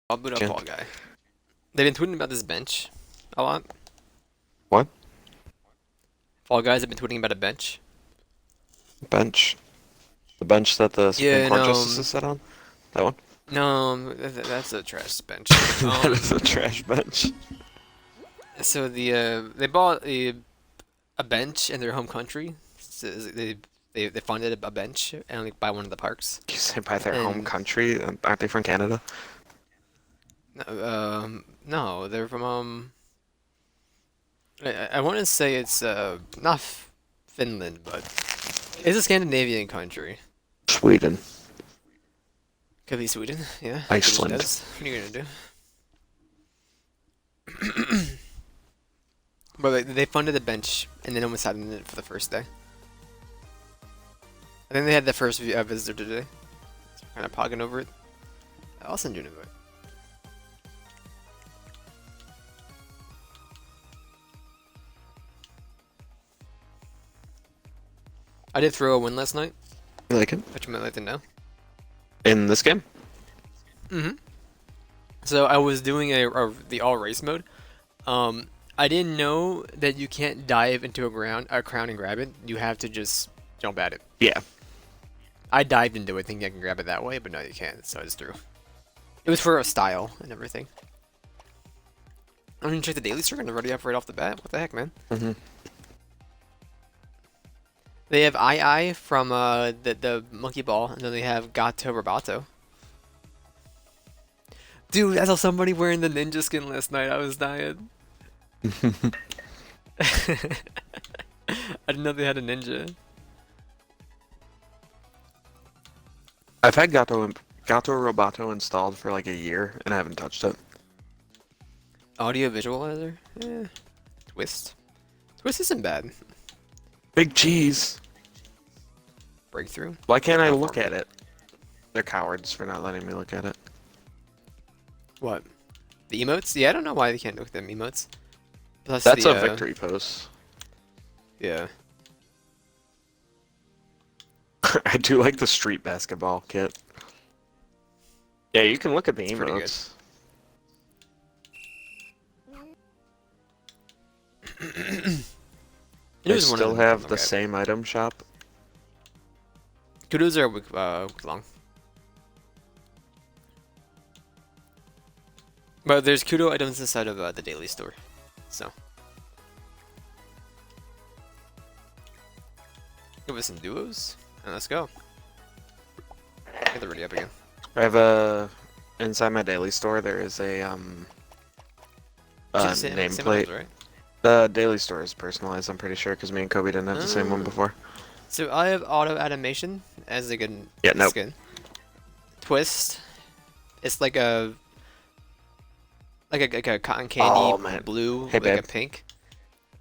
I'll boot up
Champ.
Fall Guy. They've been tweeting about this bench a lot.
What?
Fall Guys have been tweeting about a bench.
Bench. The bench that the Supreme
Yeah,
Court
no,
justices sit on? That one?
No, that's a trash bench.
That is a trash bench.
So they bought a bench in their home country. So they funded a bench and like by one of the parks.
You say by their home
And-
country? Aren't they from Canada?
No, they're from I want to say it's not Finland, but it's a Scandinavian country.
Sweden.
Could be Sweden, yeah.
Iceland.
Sweden does. What are you gonna do? But they funded the bench and then almost had it for the first day. I think they had the first visitor today. Kind of pogging over it. I'll send you an invite. I did throw a win last night,
You like it?
which you might like to know.
In this game?
So I was doing the all race mode. I didn't know that you can't dive into a crown and grab it. You have to just jump at it.
Yeah.
I dived into it thinking I can grab it that way, but no, you can't. So I just threw. It was for a style and everything. I'm gonna check the daily streak and already up right off the bat. What the heck, man?
Mm-hmm.
They have II from the monkey ball, and then they have Gato Roboto. Dude, I saw somebody wearing the ninja skin last night. I was dying. I didn't know they had a ninja.
I've had Gato Roboto installed for like a year, and I haven't touched it.
Audio visualizer? Twist. Twist isn't bad.
Big cheese.
Breakthrough?
Why can't I look at it? They're cowards for not letting me look at it.
What? The emotes? Yeah, I don't know why they can't look at them emotes. Plus
That's
the,
a victory pose.
Yeah.
I do like the street basketball kit. Yeah, you can look at the
It's pretty good.
emotes.
It
They
was one of
still
them.
have the
Okay.
same item shop.
Kudos are a week long. But there's Kudo items inside of the daily store. So. Give us some duos. And let's go. Get the ready up again.
I have a inside my daily store. There is a
Same
nameplate.
items, right?
The daily store is personalized. I'm pretty sure because me and Kobe didn't have the same one
Ah.
bother.
So I have auto animation as a good
Yeah, nope.
skin. Twist. It's like a cotton candy
Oh, man.
blue,
Hey,
like
babe.
a pink.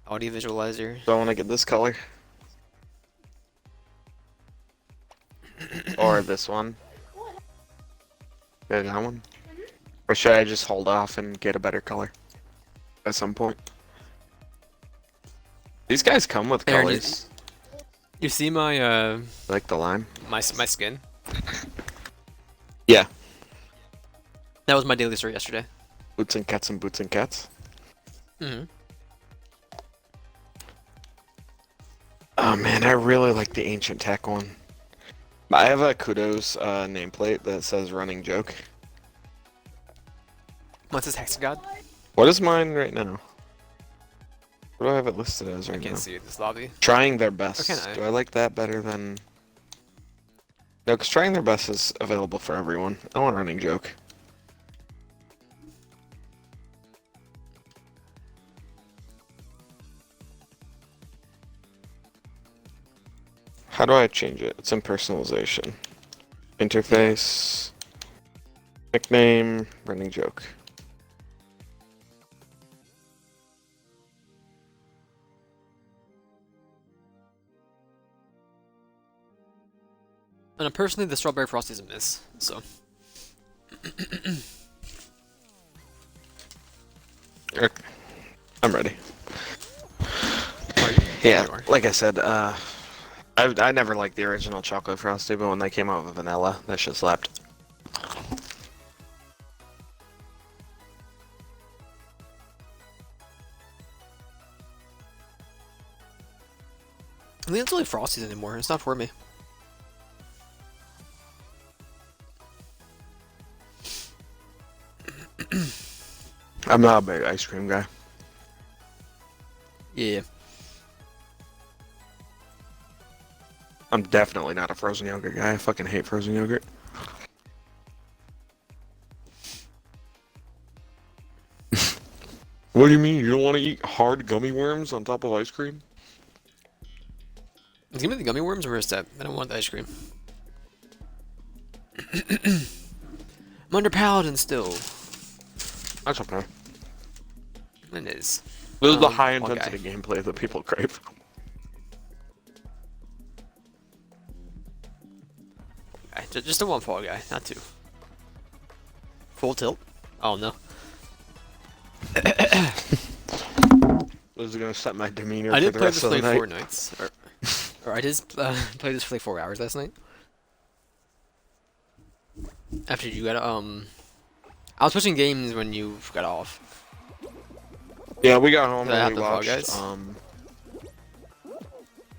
Audio visualizer.
Do I want to get this color? Or this one? Yeah, that one? Or should I just hold off and get a better color at some point? These guys come with
Aaron,
colors.
You see my
Like the lime?
my skin?
Yeah.
That was my daily store yesterday.
Boots and cats and boots and cats.
Mm-hmm.
Oh man, I really like the ancient tech one. I have a Kudos nameplate that says running joke.
What's this Hexagod?
What is mine right now? What do I have it listed as
I
right
can't
now?
see it, this lobby.
Trying their best.
can I?
Do I like that better than... No, because trying their best is available for everyone. I want running joke. How do I change it? It's in personalization. Interface. Nickname. Running joke.
And personally, the strawberry frosty is a miss. So.
Okay. I'm ready.
Are you?
Yeah,
You are.
like I said, I never liked the original chocolate frosty, but when they came out with vanilla, that shit slapped.
I mean, it's only frosties anymore. It's not for me.
I'm not a big ice cream guy.
Yeah.
I'm definitely not a frozen yogurt guy. I fucking hate frozen yogurt. What do you mean? You don't want to eat hard gummy worms on top of ice cream?
Give me the gummy worms. Where's that? I don't want the ice cream. I'm under Paladins still.
That's okay.
It is.
This is the high
okay.
intensity gameplay that people crave.
Okay, just a one fall guy, not two. Full tilt? Oh no.
This is gonna set my demeanor
I
for
did
the
play
rest
this
of the
for
night.
4 nights. Or I did play this for like 4 hours last night. After you got I was switching games when you got off.
Yeah, we got home
Did I have
and we
the Fall
watched.
Guys?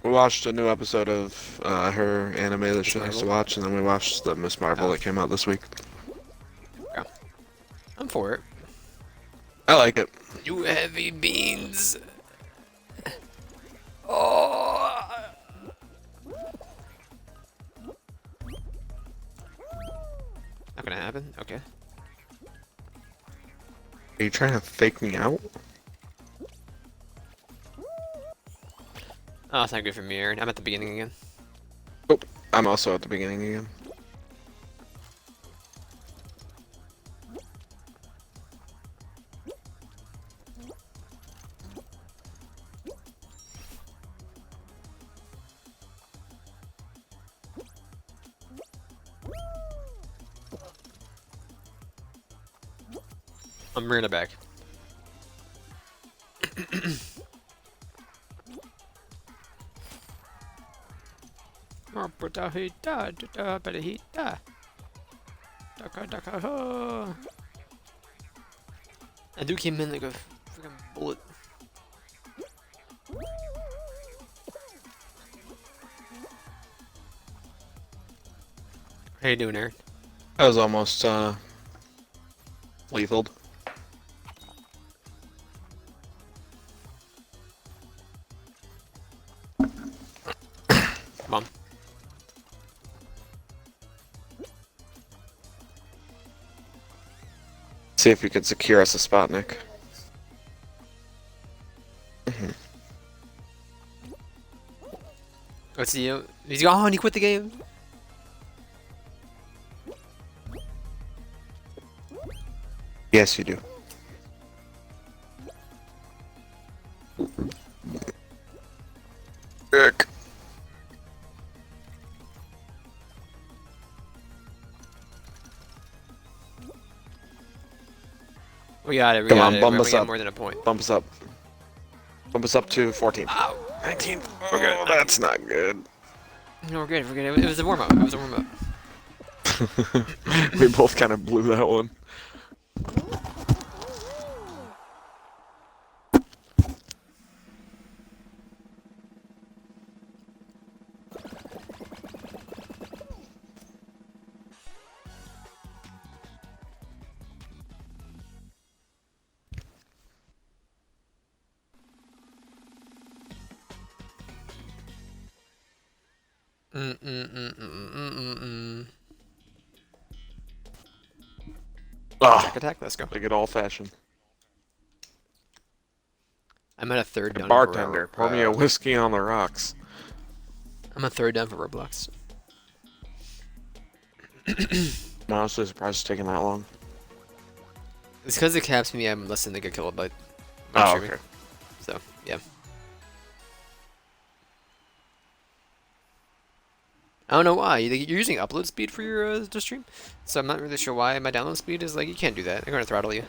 We watched a new episode of her anime that she likes to
Marvel?
watch, and then we watched the Miss Marvel
Oh.
that came out this week.
Yeah. I'm for it.
I like it.
You heavy beans. Oh. Not gonna happen. Okay.
Are you trying to fake me out?
Oh, that's not good for me, Aaron. I'm at the beginning again.
Oh, I'm also at the beginning again.
I'm bringing it back. I do came in like a freaking bullet. How you doing, Aaron?
That was almost lethal.
Come on.
See if you could secure us a spot, Nick.
Let's see you. He's gone. He quit the game.
Yes, you do. Nick.
We got it. We
Come
got
on,
it.
bump
We
us
got
up.
more than a point.
Bump us up. Bump us up to 14th.
Ow.
19th. Oh, that's not good.
No, we're good. We're good. It was a warm up. It was a warm up.
We both kind of blew that one.
Back attack. Let's go.
Like it old fashioned.
I'm at a third down.
Bartender, pour me a whiskey on the rocks.
I'm a third down for Roblox.
I'm honestly surprised it's taking that long.
It's because it caps me. I'm less than like a kilobyte. when
Oh,
streaming.
okay.
So yeah. I don't know why. You're using upload speed for your the stream, so I'm not really sure why my download speed is like you can't do that. They're gonna throttle you.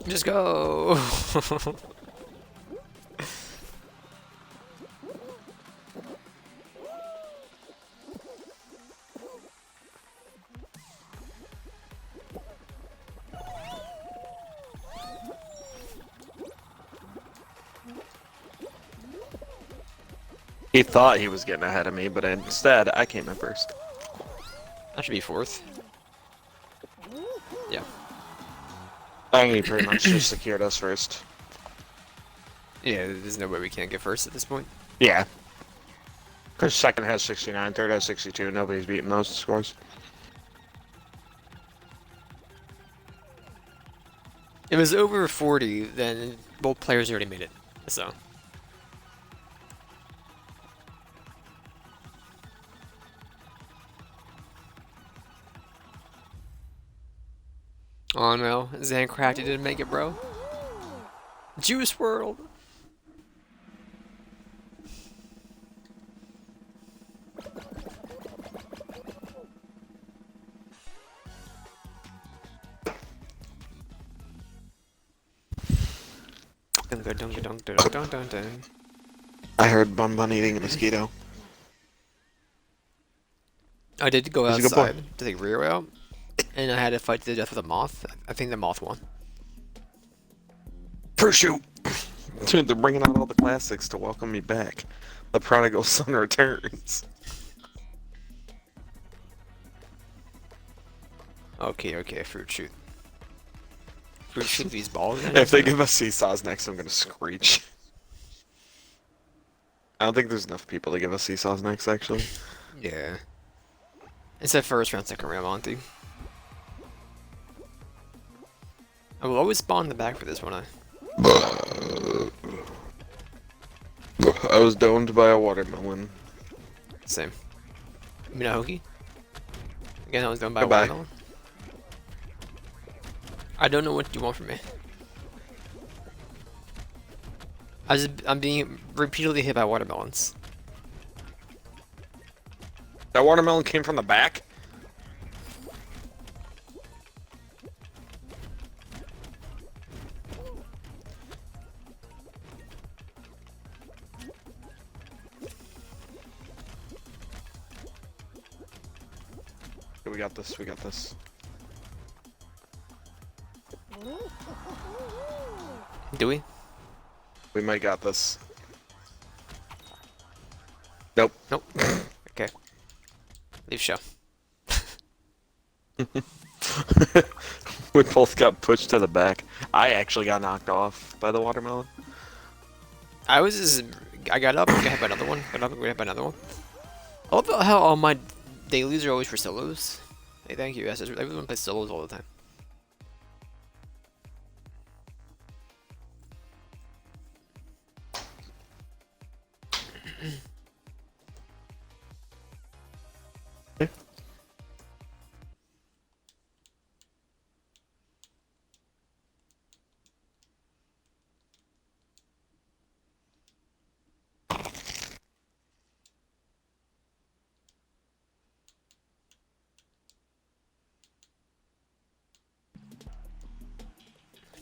Just go.
He thought he was getting ahead of me, but instead I came in first.
I should be fourth. Yeah.
I think he pretty much just secured us first.
Yeah. There's no way we can't get first at this point.
Yeah. Because second has 69, third has 62. Nobody's beating those scores.
If it was over 40, then both players already made it. So. Oh no, Zancraft didn't make it, bro. Juice World.
I heard Bun Bun eating a mosquito.
I did go
He's a good boy.
outside to take Rio out, and I had to fight to the death with a moth. I think the moth won.
First shoot! Dude, they're bringing out all the classics to welcome me back. The prodigal son returns.
Okay, fruit shoot. Fruit shoot these balls.
If they give us seesaws next, I'm gonna screech. I don't think there's enough people to give us seesaws next, actually.
Yeah. It's that first round, second round, Monty. I will always spawn in the back for this one.
I was domed by a watermelon.
Same. Minahoki? Again, I was done by
Goodbye.
a watermelon. I don't know what you want from me. I'm being repeatedly hit by watermelons.
That watermelon came from the back? Okay, we got this, we got this.
Do we?
We might got this. Nope.
Nope. Okay. Leave show.
We both got pushed to the back. I actually got knocked off by the watermelon.
I got up, got hit by another one, got up, got hit by another one. I love how all my dailies are always for solos. Hey, thank you. Yes, everyone plays solos all the time.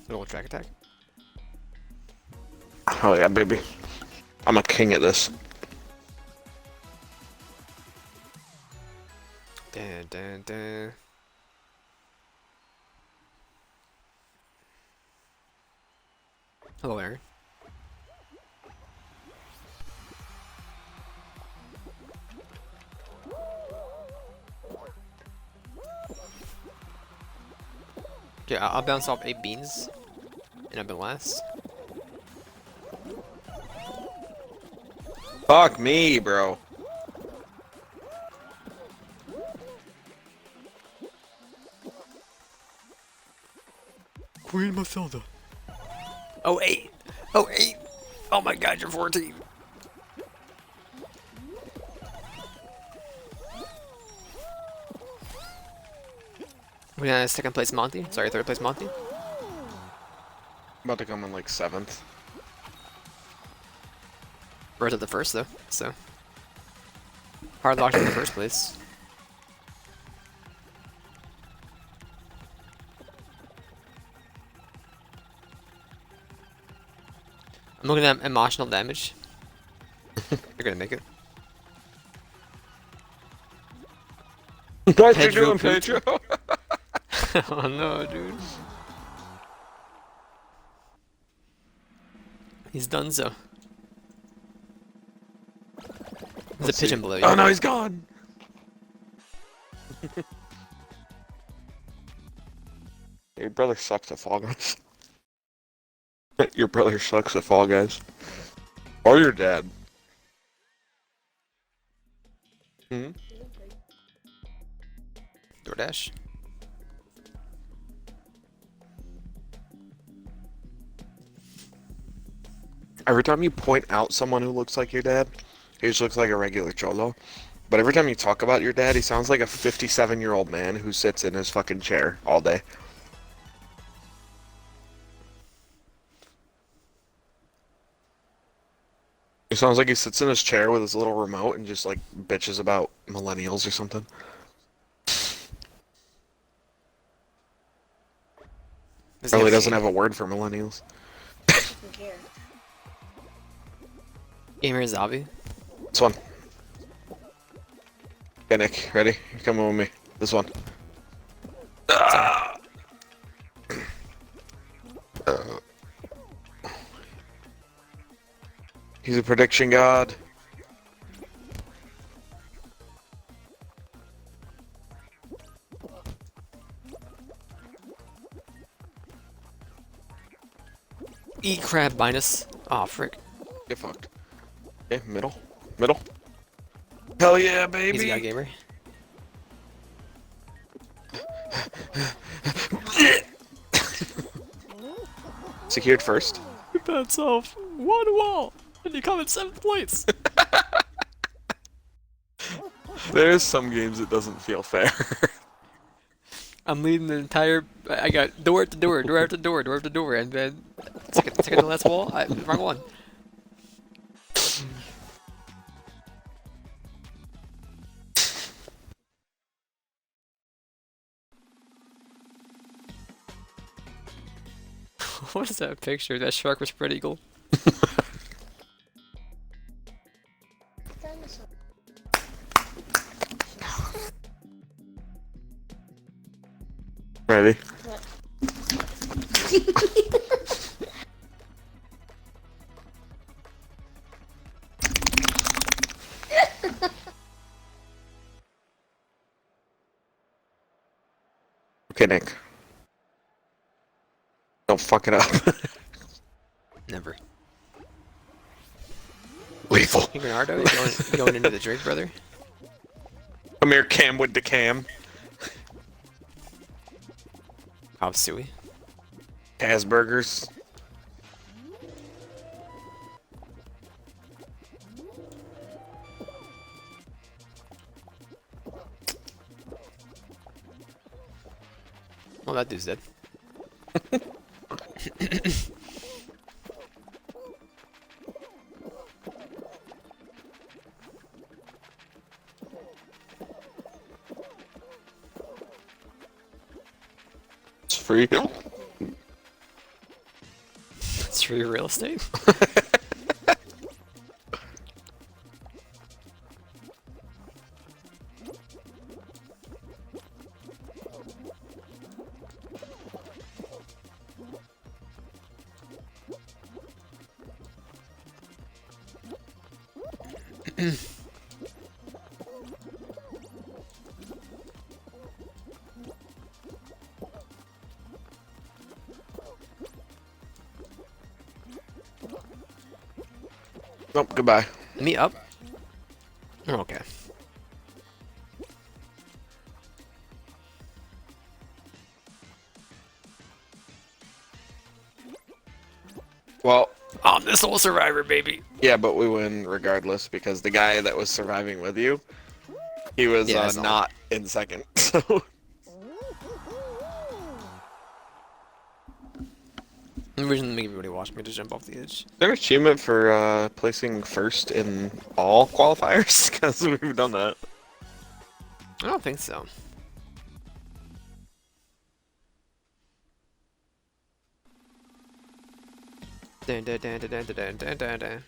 Little track attack.
Oh yeah, baby. I'm a king at this.
Dun, dun, dun. Hello, Aaron. Okay, I'll bounce off 8 beans, and I've been last.
Fuck me, bro.
Queen Mathilda. Oh, 8. Oh, 8. Oh my god, you're 14. We got second place Monty. Sorry, third place Monty.
About to come in like 7th.
We're at the first though, so hard locked in the first place. I'm looking at emotional damage. You're gonna make it.
What you
Pedro
doing, Pedro?
Oh no, dude. He's done so. There's a pigeon below you.
Oh no, he's gone. Your brother sucks at Fall Guys. Your brother sucks at Fall Guys. Or your dad. Hmm?
DoorDash.
Every time you point out someone who looks like your dad, he just looks like a regular cholo. But every time you talk about your dad, he sounds like a 57-year-old man who sits in his fucking chair all day. He sounds like he sits in his chair with his little remote and just like bitches about millennials or something. Probably doesn't have a word for millennials.
Gamer Zabi.
This one. Okay, Nick, ready? You're coming with me. This one. He's a prediction god.
Eat crab minus. Aw, frick.
Get fucked. Okay, middle. Middle. Hell yeah, baby!
Easy guy gamer.
Secured first.
That's off. One wall. And you come in 7th place.
There's some games it doesn't feel fair.
I'm leading the entire. I got door after door, door after door, door after door, and then second to last wall. Wrong one. What is that picture? That shark was spread eagle.
Ready? Okay, Nick. Don't fuck it up.
Never.
Lethal.
Hey, Bernardo, you going into the drink, brother?
Come here, Cam with the cam.
Hop Stewie.
Asburgers.
Well, that dude's dead.
It's free.
It's free real estate.
Nope, goodbye.
Me up? Oh, okay.
Well,
I'm the sole survivor, baby.
yeah, but we win regardless because the guy that was surviving with you, he was
Yeah, that's
not in second. So
the reason to make everybody watch me to jump off the edge.
is there an achievement for placing first in all qualifiers? Because we've done that.
I don't think so. Dun, dun, dun, dun, dun, dun, dun, dun, dun.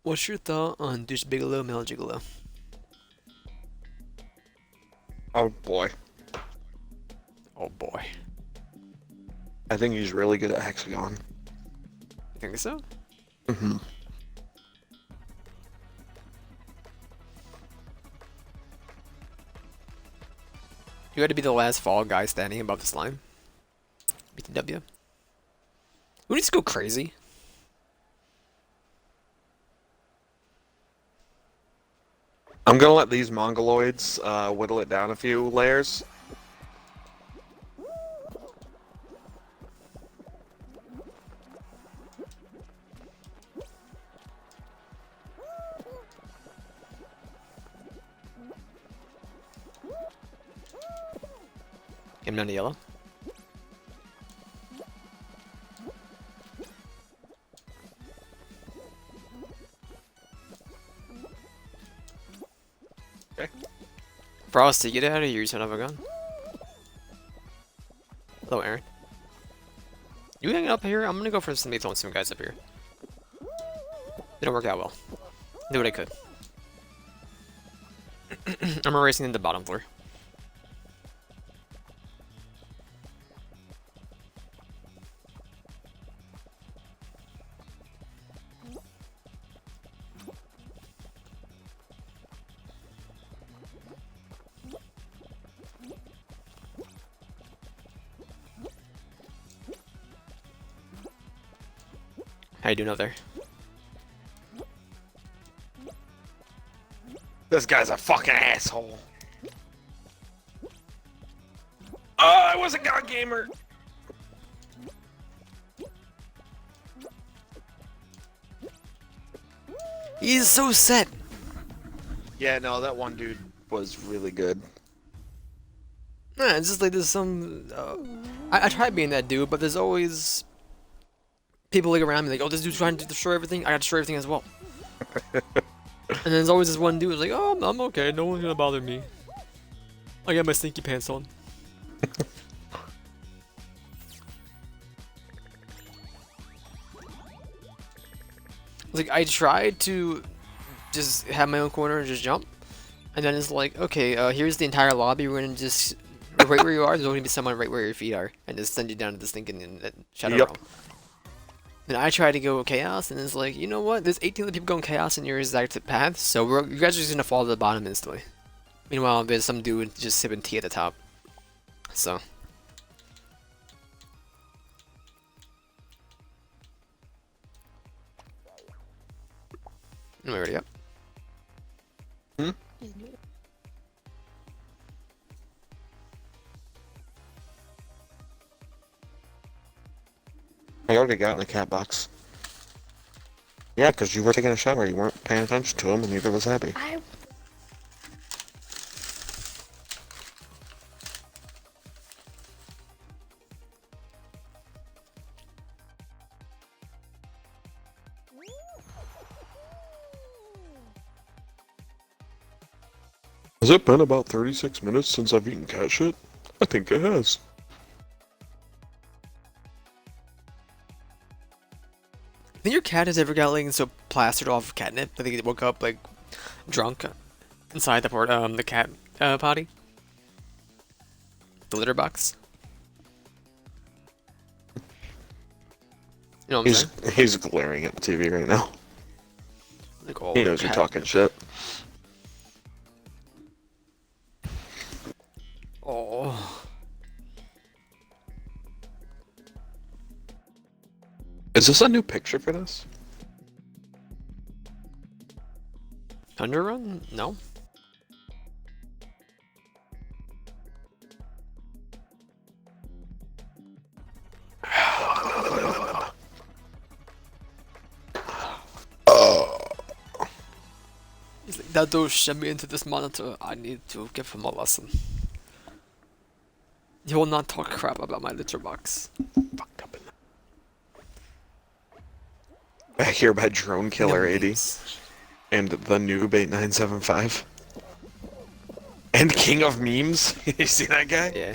What's your thought on Deuce Bigelow, Mel Gigolo?
Oh boy,
Oh boy.
I think he's really good at hexagon.
You think so?
Hmm.
You had to be the last fall guy standing above the slime. BTW. Who needs to go crazy?
I'm gonna let these mongoloids whittle it down a few layers.
Get him down to yellow.
Okay.
Frost, to get out of here, you son of a gun. Hello, Aaron. You hanging up here? I'm gonna go for somebody throwing some guys up here. They don't work out well. Do what I could. I'm erasing the bottom floor. How you doing out there?
This guy's a fucking asshole. Oh, I was a god gamer.
He's so set.
Yeah, no, that one dude was really good.
Nah, it's just like there's some. I try being that dude, but there's always people like around me like, oh, this dude's trying to destroy everything. I gotta destroy everything as well. And then there's always this one dude who's like, oh, I'm okay. No one's gonna bother me. I got my stinky pants on. Like I tried to just have my own corner and just jump, and then it's like, okay, here's the entire lobby. We're gonna just right where you are. There's gonna be someone right where your feet are, and just send you down to the stinking shadow realm. Then I try to go chaos, and it's like, you know what? There's 18 other people going chaos in your exact path, so you guys are just gonna fall to the bottom instantly. Meanwhile, there's some dude just sipping tea at the top. So. Am I ready up?
Hmm? I already got in the cat box. Yeah, because you were taking a shower. You weren't paying attention to him, and neither was Happy. Has it been about 36 minutes since I've eaten cat shit? I think it has.
Think your cat has ever got like so plastered off catnip that he woke up like drunk inside the cat potty, the litter box? You know what I'm saying?
He's glaring at the TV right now.
Like, oh,
He knows you're talking shit.
Oh.
Is this a new picture for this?
Thunder Run? No. He's like, that dude shoved me into this monitor. I need to give him a lesson. He will not talk crap about my litter box.
Fucked up in Back here by Drone Killer
No
80
memes.
and the noob 8975. And King of Memes. You see that guy?
Yeah,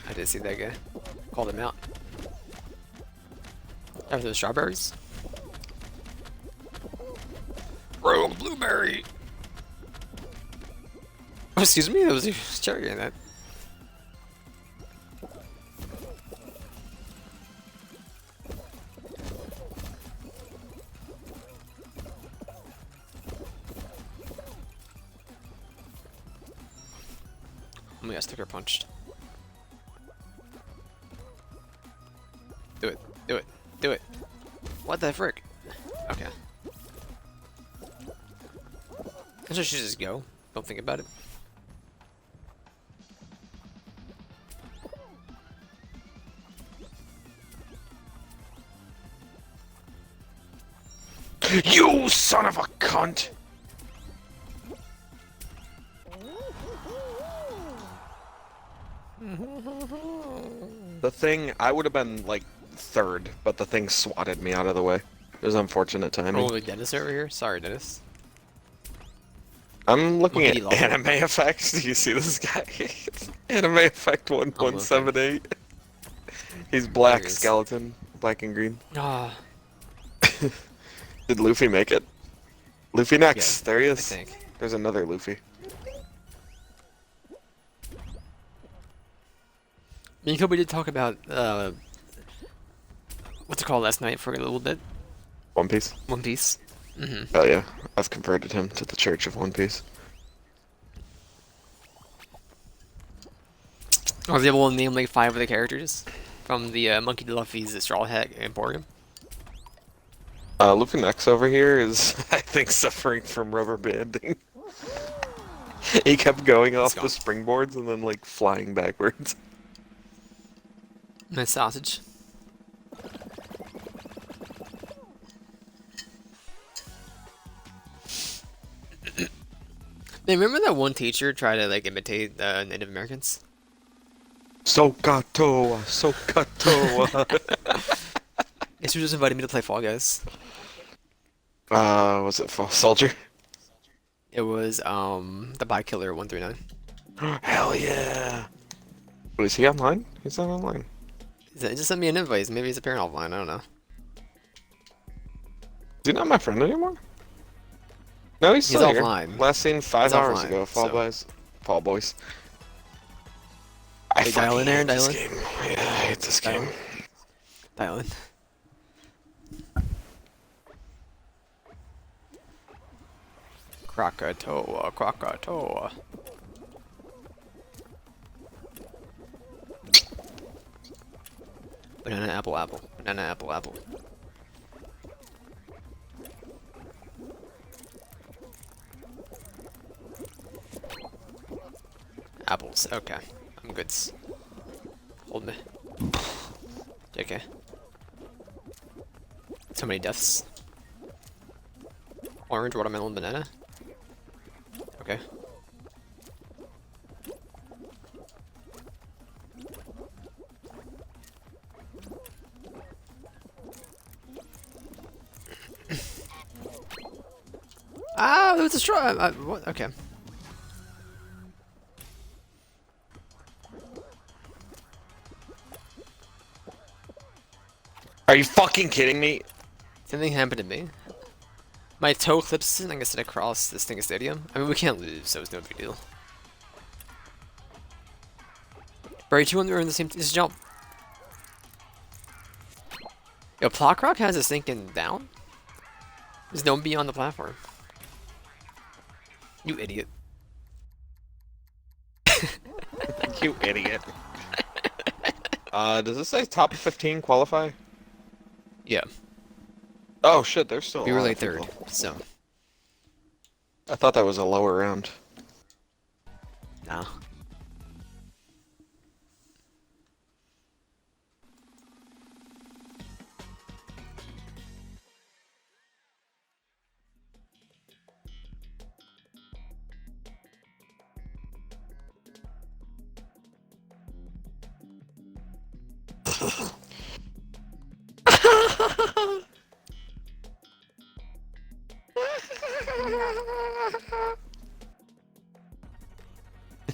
I did see that guy. Called him out. After the strawberries. Royal blueberry. Oh, excuse me, there was a cherry in that. Oh my god, sticker punched. Do it, do it, do it. What the frick? Okay. I should just go. Don't think about it.
You son of a cunt! The thing, I would have been like third, but the thing swatted me out of the way. It was unfortunate timing.
Holy Dennis over here. Sorry, Dennis.
I'm looking
Monkey
at
level.
anime effects. Do you see this guy? Anime effect 1178. He's black
There he is.
skeleton, black and green.
Ah,
Did Luffy make it? Luffy next.
Yeah,
There he
I
is.
think.
There's another Luffy.
Me and Kobe did talk about what's it called last night for a little bit.
One Piece.
One Piece. Mm-hmm.
Oh yeah, I've converted him to the Church of One Piece.
I was able to name like 5 of the characters from the Monkey D. Luffy's Straw Hat Emporium.
Luffy next over here is, I think, suffering from rubber banding. He kept going off the
gone.
springboards and then like flying backwards.
Nice sausage. Hey, remember that one teacher tried to like imitate Native Americans?
Sokatoa, Sokatoa.
Yes, she just invited me to play Fall Guys.
Was it False Soldier?
It was the Bike Killer 139.
Hell yeah. Was he online? He's not online.
Just sent me an invite. Maybe he's appearing offline. I don't know.
Is he not my friend anymore? No, he's
He's
still here.
offline.
Last seen 5
He's
hours
offline,
ago. Fall
so-
Boys. Fall Boys. I
Hey, dial
fucking
in, Aaron,
hate this
dial in.
game. Yeah, I hate this
Dial
game.
Dial in. Krakatoa, Krakatoa. Banana, apple, apple. Banana, apple, apple. Apples, okay. I'm good. Hold me. JK. So many deaths. Orange, watermelon, banana. Okay. Ah, there was a straw. What? Okay.
Are you fucking kidding me?
Something happened to me. My toe clips and I guess it across this thing of stadium. I mean, we can't lose, so it's no big deal. Barry, 2 are in the same. Just jump. Yo, Plockrock has us thinking down. There's no one beyond the platform. You idiot.
You idiot. Does this say top 15 qualify?
Yeah,
Oh shit, there's still a
we were
lot
like
of people.
third, so
I thought that was a lower round.
nah.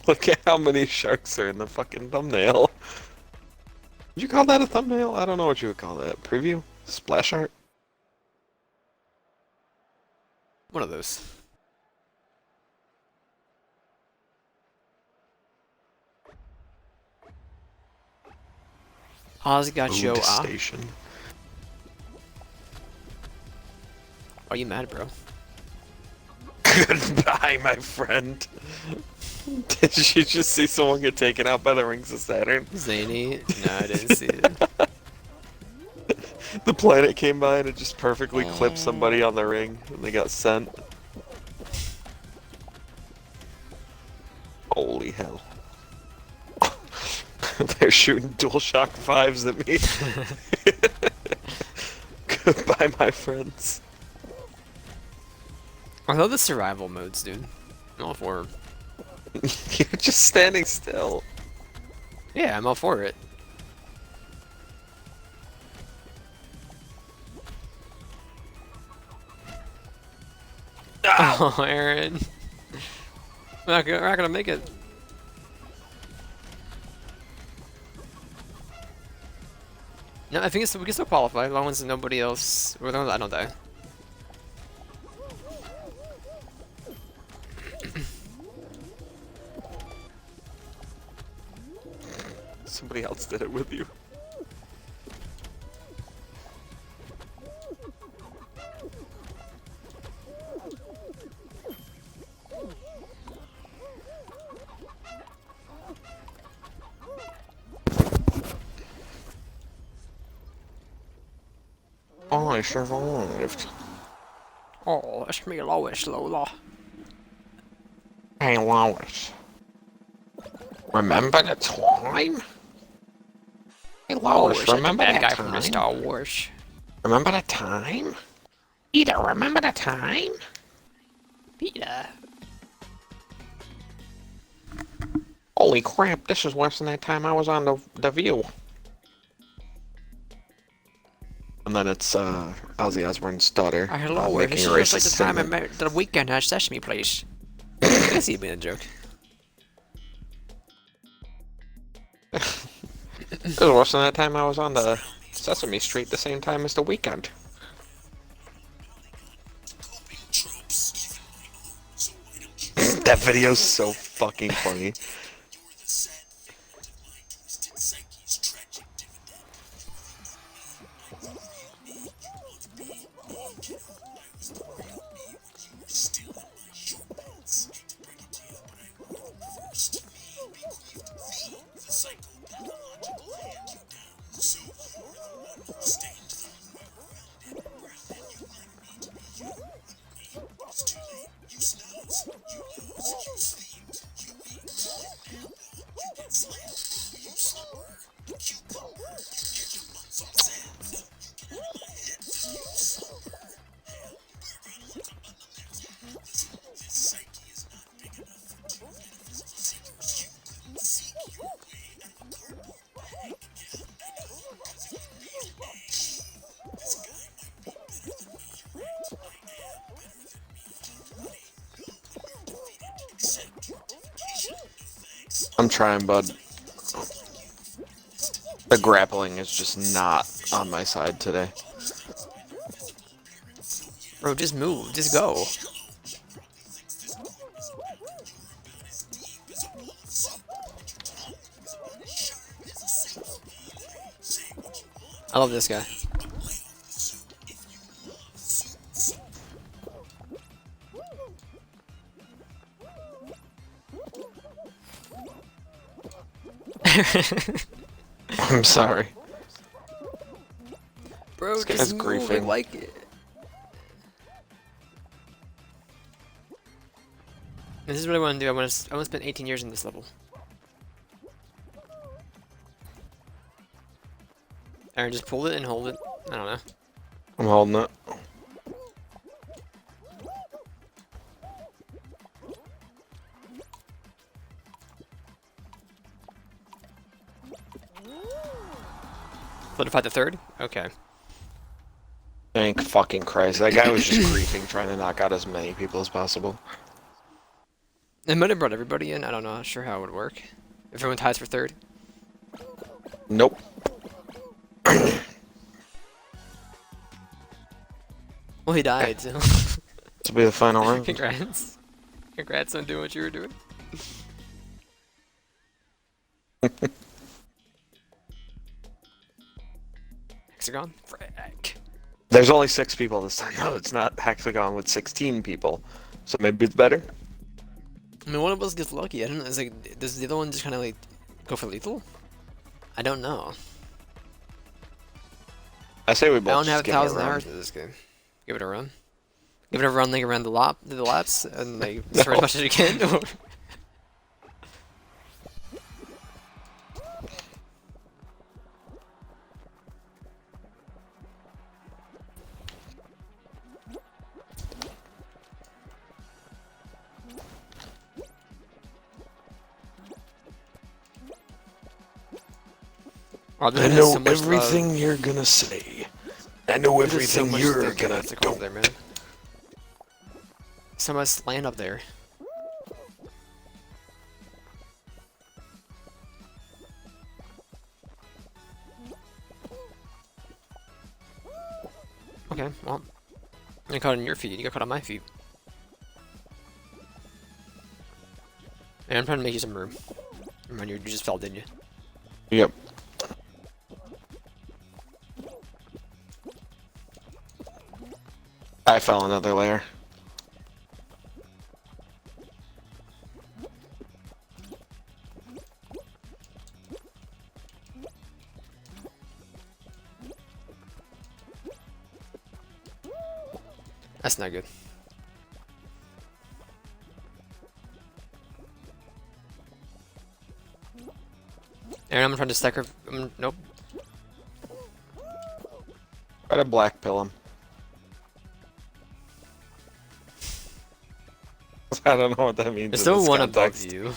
Look at how many sharks are in the fucking thumbnail. Would you call that a thumbnail? I don't know what you would call that. Preview? Splash art?
One of those. Oz got Joe
Food
off.
station.
Are you mad, bro?
Goodbye, my friend. Did you just see someone get taken out by the rings of Saturn?
Zany? No, I didn't see it.
The planet came by and it just perfectly clipped somebody on the ring and they got sent. Holy hell. They're shooting DualShock 5s at me. Goodbye, my friends.
I love the survival modes, dude. I'm all for 'em.
You're just standing still.
Yeah, I'm all for it. Oh, Aaron. We're not gonna make it. No, I think we can still qualify as long as nobody else. Or I don't die.
Somebody else did it with you. I survived.
Oh, it's me, Lois, Lola.
Hey, Lois. Remember the time? Hey, Lois,
Lois, like the
remember
bad
that
guy
time?
from the Star Wars.
Remember the time? Peter, remember the time?
Peter.
Holy crap, this is worse than that time I was on the View. And then it's Ozzy Osbourne's daughter
Hello,
making
this
a
is just
racist
like the time I
statement.
met the weekend at Sesame Place. I see it being a joke.
This is worse than that time I was on the Sesame Street the same time as the weekend. That video's so fucking funny. I'm trying, bud. The grappling is just not on my side today.
Bro, just move. Just go. I love this guy.
I'm sorry.
Bro,
This guy's
just move, I
griefing.
like it. This is what I want to do. I want to spend 18 years in this level. Aaron, just pull it and hold it. I don't know.
I'm holding it.
Solidify the third? Okay.
Thank fucking Christ. That guy was just griefing, trying to knock out as many people as possible.
It might have brought everybody in. I don't know. Not sure how it would work. If everyone ties for third.
Nope.
Well, he died, so.
This will be the final round.
Congrats. Congrats on doing what you were doing. Hexagon? Frick.
There's only 6 people this time. No, it's not Hexagon with 16 people. So maybe it's better.
I mean, one of us gets lucky. I don't know. It's like, does the other one just kind of like go for lethal? I don't know.
I say we
I
both
don't
just
have
give it a
1,000
run.
hours in this game. Give it a run. Give it a run like around the laps and like destroy as much as you can. Or... Oh, this
I
has
know
so much
everything you're gonna say. I know
There's so
everything
much
you're
thinking
gonna
has to come up
do.
there, man. So much land up there. Okay, well, I got caught on your feet. You got caught on my feet. And I'm trying to make you some room. Remember, you just fell, didn't you?
Yep. I fell another layer.
That's not good. Aaron, I'm trying to stack her. Nope.
Try to black pill him. I don't know what that means.
There's
in
still
this
one
context.
above you.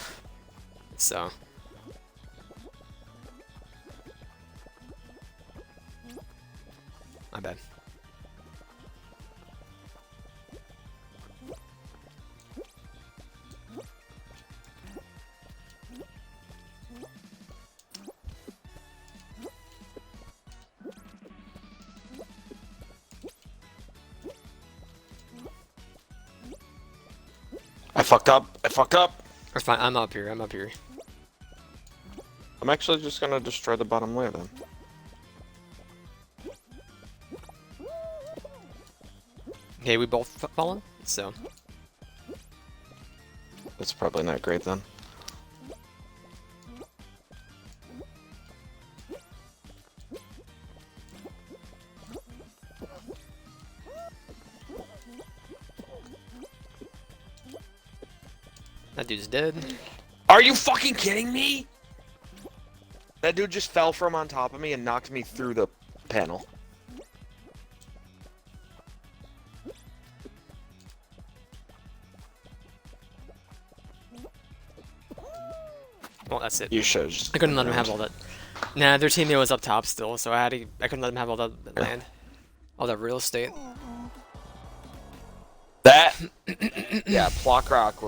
So. My bad.
I fucked up. I fucked up.
It's fine. I'm up here. I'm up here.
I'm actually just gonna destroy the bottom layer then.
Okay, we both fallen. So.
That's probably not great then.
That dude's dead.
Are you fucking kidding me? That dude just fell from on top of me and knocked me through the panel.
Well, that's it.
You should just...
I couldn't let him have all that. Nah, their teammate was up top still, so I couldn't let him have all that land. All that real estate.
That... yeah, Plockrock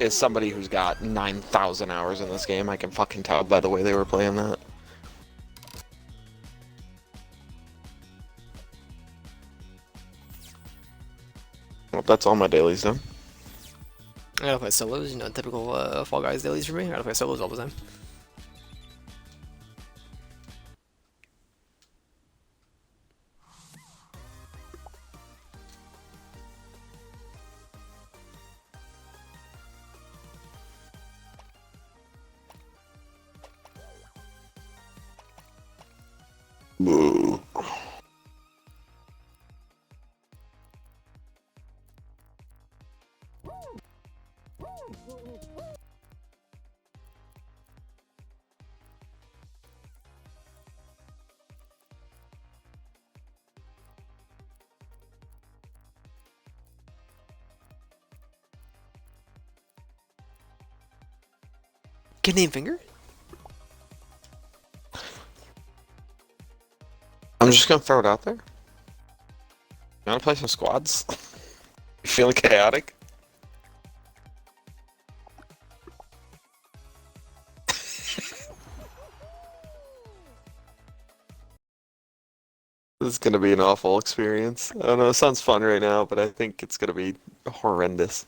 is somebody who's got 9,000 hours in this game. I can fucking tell by the way they were playing that. Well, that's all my dailies done.
I gotta play solos, you know, typical Fall Guys dailies for me. I gotta play solos all the time.
Boo.
Kid named Finger?
I'm just gonna throw it out there. You wanna play some squads? You feeling chaotic? This is gonna be an awful experience. I don't know, it sounds fun right now, but I think it's gonna be horrendous.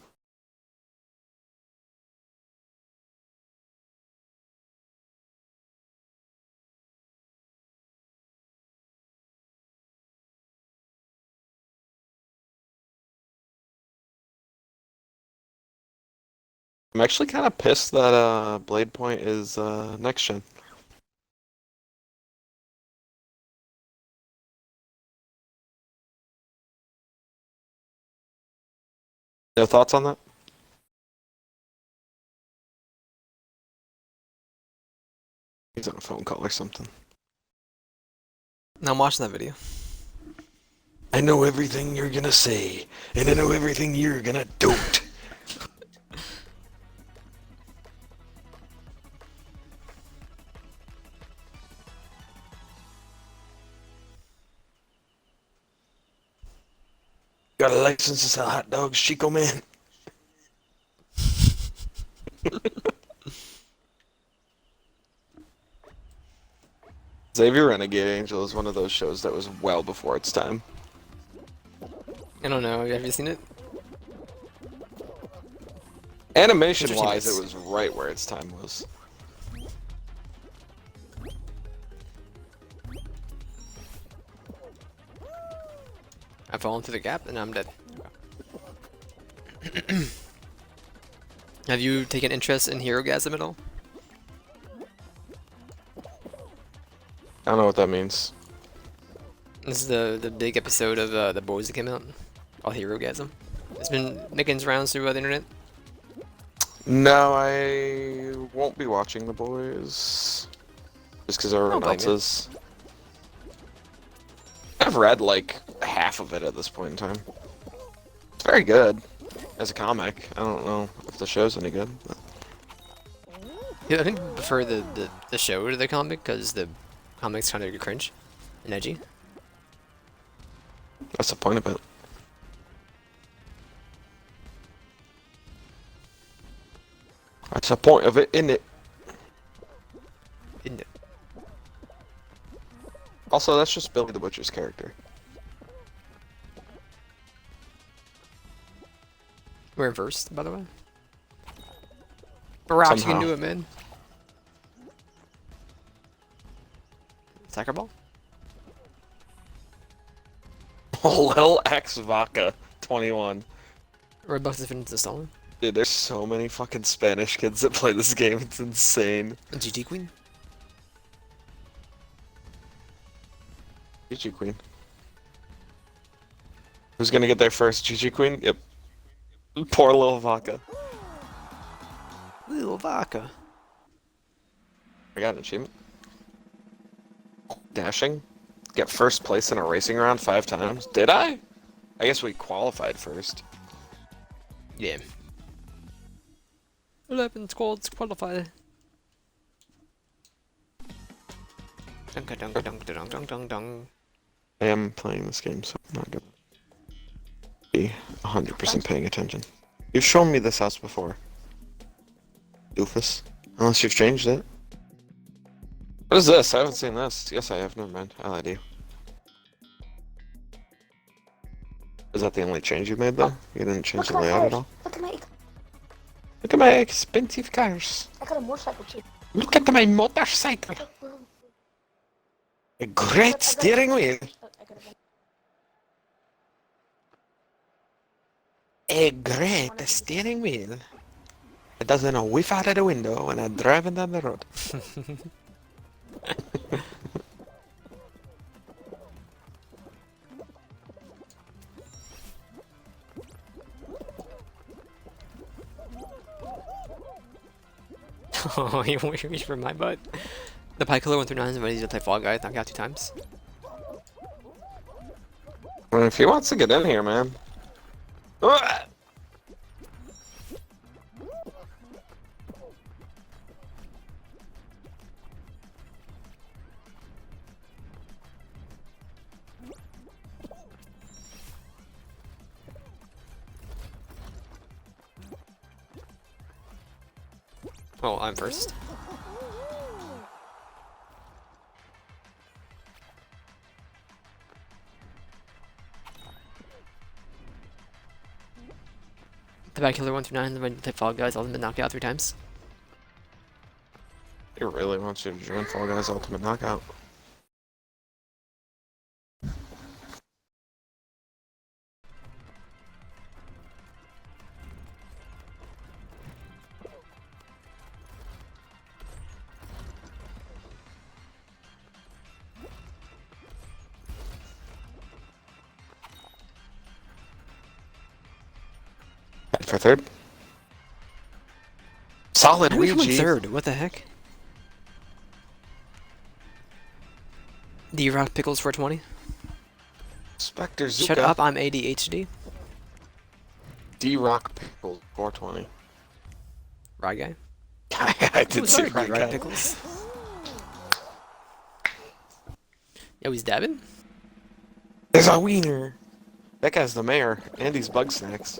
I'm actually kind of pissed that Blade Point is next gen. No thoughts on that? He's on a phone call or something.
No, I'm watching that video.
I know everything you're gonna say, and I know everything you're gonna don't. Got a license to sell hot dogs, Chico man? Xavier Renegade Angel is one of those shows that was well before its time.
I don't know. Have you seen it?
Animation-wise, it was right where its time was.
I fall into the gap and I'm dead. Have you taken interest in Hero Gasm at all?
I don't know what that means.
This is the big episode of The Boys that came out. Called Hero Gasm. It's been making its rounds through the internet.
No, I won't be watching The Boys. Just because everyone else is. I've read like half of it at this point in time. It's very good as a comic. I don't know if the show's any good. But...
Yeah, I think I prefer the show to the comic because the comic's kind of cringe and edgy.
That's the point of it. That's the point of it, isn't it?
Isn't it?
Also, that's just Billy the Butcher's character.
We're in first, by the way. Perhaps you can do it, man. Soccer ball?
Lil X Vaca 21.
Red Bucks is finished installing.
Dude, there's so many fucking Spanish kids that play this game. It's insane.
GG Queen?
GG Queen. Who's gonna get there first? GG Queen? Yep. Poor Lil Vaca.
Lil Vaca.
I got an achievement. Dashing? Get first place in a racing round 5 times? Did I? I guess we qualified first.
Yeah. 11 squads qualify. Dunk dunk dunk dunk dunk dunk dunk.
I am playing this game, so I'm not gonna be 100% paying attention. You've shown me this house before. Doofus. Unless you've changed it. What is this? I haven't seen this. Yes, I have. Never mind. I lied to you. Is that the only change you made, though? You didn't change the layout at all?
Look at my
Look at my expensive cars.
I got a motorcycle too.
Look at my motorcycle. A great steering wheel. A great steering wheel. It doesn't whiff out of the window when I'm driving down the road.
Oh, you reach for my butt. The Pie Killer went through 9s and ready to play Fall Guys, knocked out 2 times.
Well, if he wants to get in here, man.
Oh, I'm first. The Bad Killer 1 through 9, then play Fall Guys, Ultimate Knockout 3 times.
It really wants you to join Fall Guys Ultimate Knockout. Head for third. Solid
How did we come in
Ouija.
third? What the heck? D-Rock Pickles 420.
Spectre Zuka.
Shut up, I'm ADHD.
D-Rock Pickle 420.
Right guy.
I did see right
D-Rock
guy.
Pickles. Yo, he's dabbing?
There's a wiener. That guy's the mayor, and he's Bug Snacks.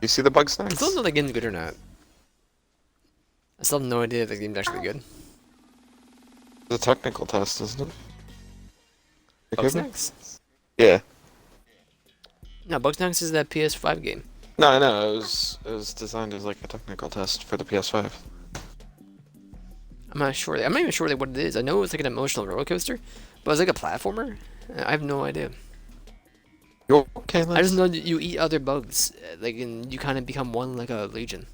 You see the Bug
I
Snacks?
still don't know if the game's good or not. I still have no idea if the game's actually good.
It's a technical test, isn't it?
Bugsnax?
Yeah.
No, Bugsnax is that PS5 game.
No, I know. It was designed as like a technical test for the PS5.
I'm not sure. I'm not even sure what it is. I know it's like an emotional roller coaster, but it's like a platformer. I have no idea.
You okay,
I just know that you eat other bugs, like, and you kind of become one like a legion.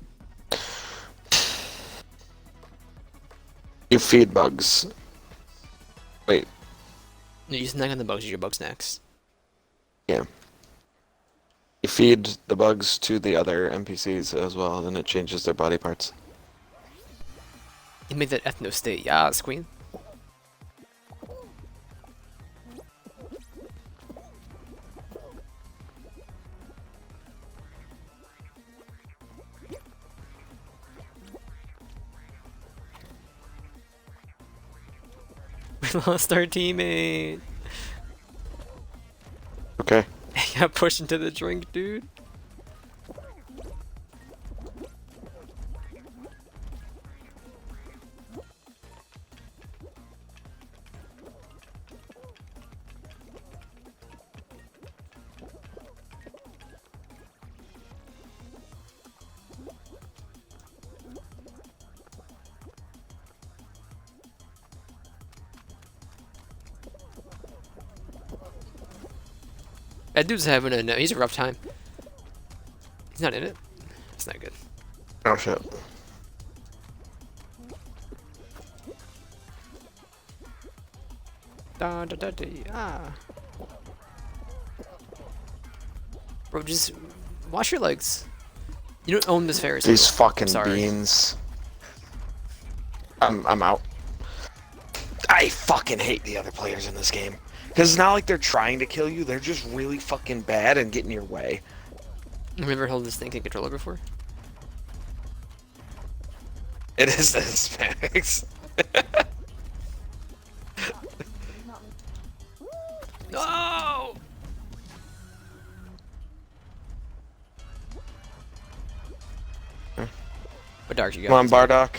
You feed bugs. Wait.
No, you snack on the bugs. Your bug snacks.
Yeah. You feed the bugs to the other NPCs as well, and it changes their body parts.
You make that ethno state. Yes, queen. We lost our teammate.
Okay.
He got pushed into the drink, dude. That dude's having he's a rough time. He's not in it. That's not good.
Oh shit.
Da da da da ah. Bro, just wash your legs. You don't own this Ferris wheel.
These fucking
Sorry.
beans. I'm out. I fucking hate the other players in this game. Because it's not like they're trying to kill you, they're just really fucking bad and get in your way.
Remember held this thing in controller before?
It is the Hispanics.
No! What dark you got?
Come on, Bardock.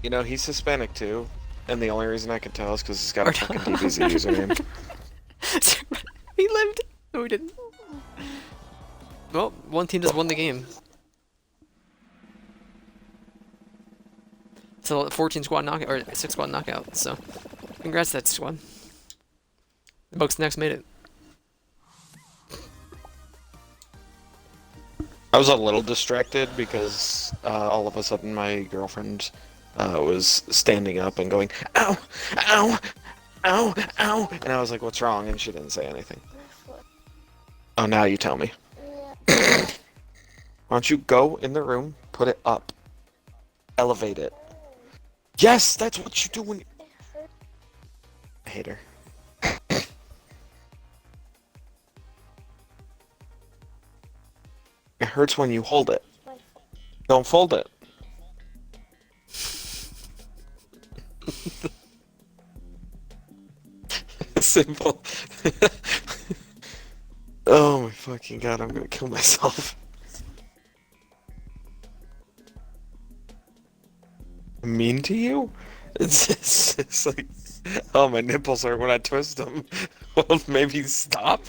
You know, he's Hispanic too, and the only reason I can tell is because he's got a fucking DBZ username.
He lived! No, he didn't. Well, one team just won the game. So 14 squad knockout, or 6 squad knockout, so congrats to that squad. The Bucks next made it.
I was a little distracted because all of a sudden my girlfriend was standing up and going, ow, ow, ow, ow, and I was like, what's wrong? And she didn't say anything. Oh, now you tell me. Why don't you go in the room, put it up, elevate it. Yes, that's what you do when you... I hate her. It hurts when you hold it. Don't fold it. Simple. Oh my fucking god, I'm gonna kill myself. I'm mean to you? It's like, oh, my nipples hurt when I twist them. Well, maybe stop.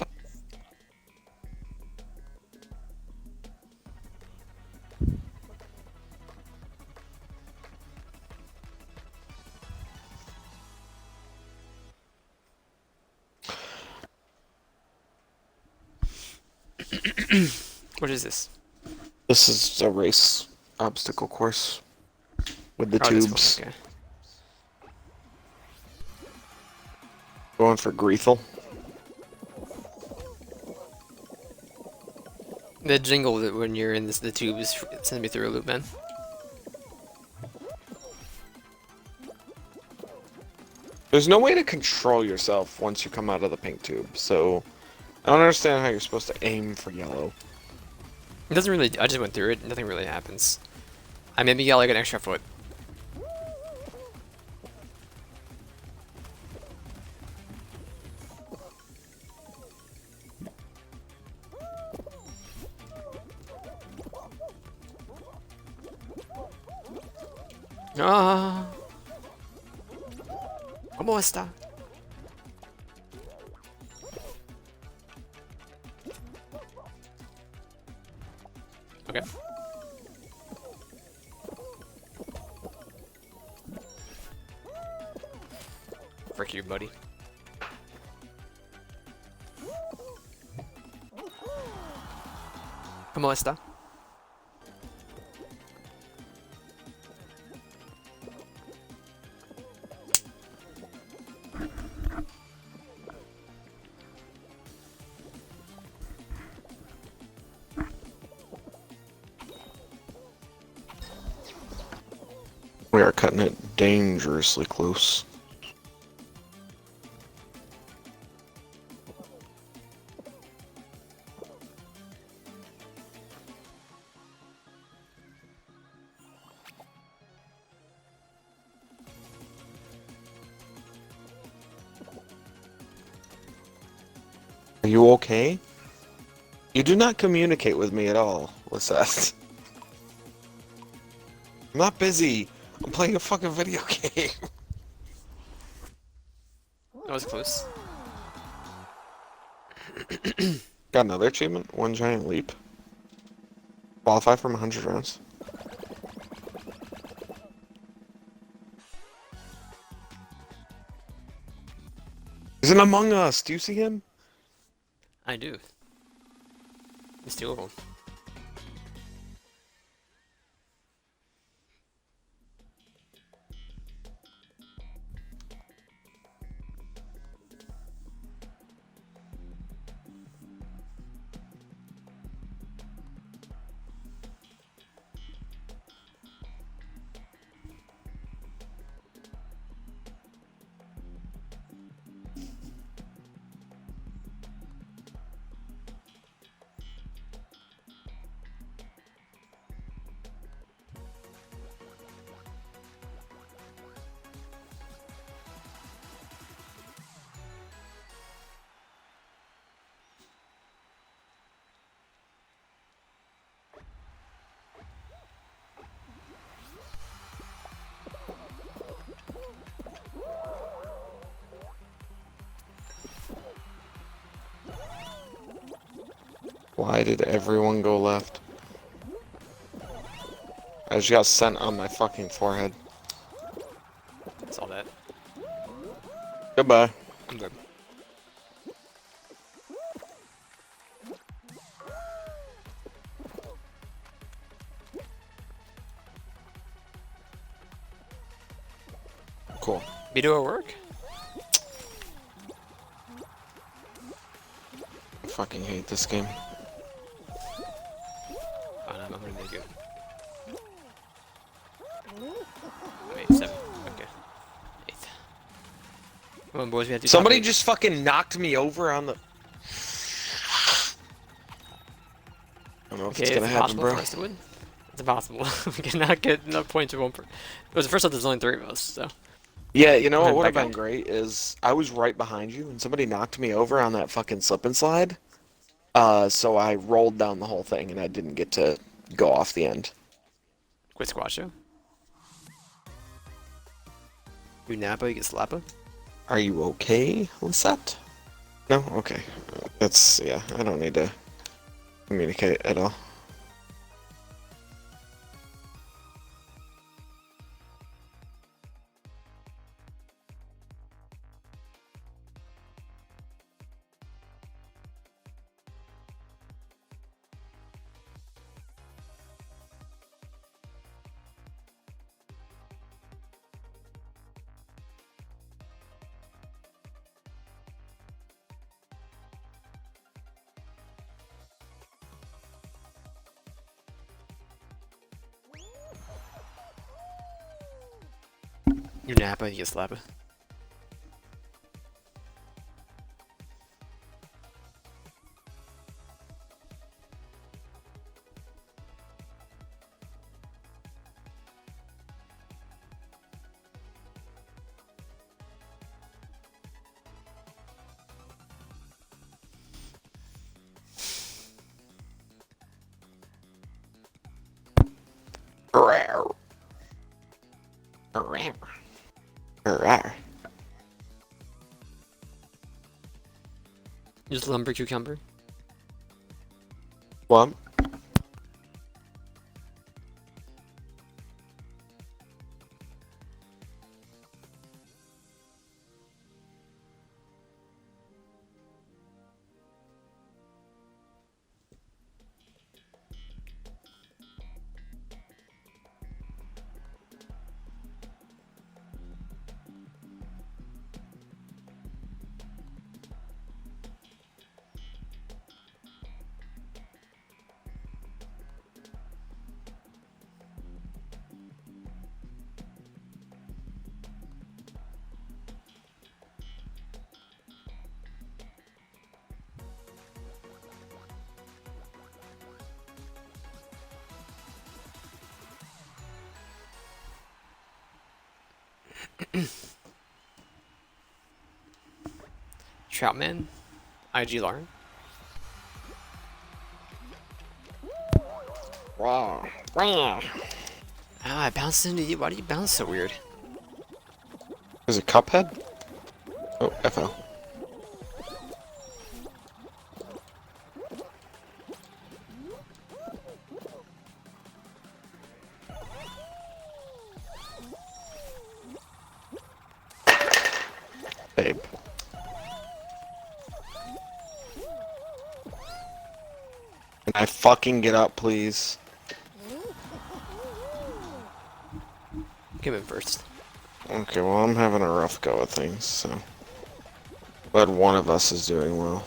What is this?
This is a race obstacle course with the
Oh, this one,
tubes.
okay.
Going for Greethel.
The jingle that when you're in the tubes sends me through a loop, man.
There's no way to control yourself once you come out of the pink tube, so I don't understand how you're supposed to aim for yellow.
It doesn't really. I just went through it. Nothing really happens. I maybe got like an extra foot. Ah. ¿Cómo está? Okay. Frick you, buddy. ¿Cómo está?
We are cutting it dangerously close. Are you okay? You do not communicate with me at all, Lisette. I'm not busy. I'm playing a fucking video game.
That was close.
Got another achievement. One giant leap. Qualify from 100 rounds. He's an Among Us. Do you see him?
I do. There's two of them.
Why did everyone go left? I just got sent on my fucking forehead.
Saw that.
Goodbye.
I'm good.
Cool.
Be do our work?
I fucking hate this game.
Oh, no, I'm really good. Wait, 7. Okay. 8th. Come on, boys, we have to do
Somebody
top eight.
just fucking knocked me over on the... I don't know if
Okay,
it's gonna happen,
impossible
bro.
for us to win. It's impossible. We cannot get enough points for one per... It was the first time there's only 3 of us, so...
Yeah, you know what
Then
would have
back
been
out.
great is I was right behind you and somebody knocked me over on that fucking slip and slide. So I rolled down the whole thing and I didn't get to go off the end.
Quit squasho. You Napa, you get Slappa.
Are you okay, Lisette? No? Okay. That's, yeah, I don't need to communicate at all.
You Napa, you get Slappa.
Rawr. Rawr. Rawr.
Just lumber cucumber.
What?
Troutman. IG Lauren.
Rawr. Rawr.
Ah, I bounced into you. Why do you bounce so weird?
Is it Cuphead? Oh, I fell. Babe. Can I fucking get up, please?
Come in first.
Okay, well, I'm having a rough go of things, so. But one of us is doing well.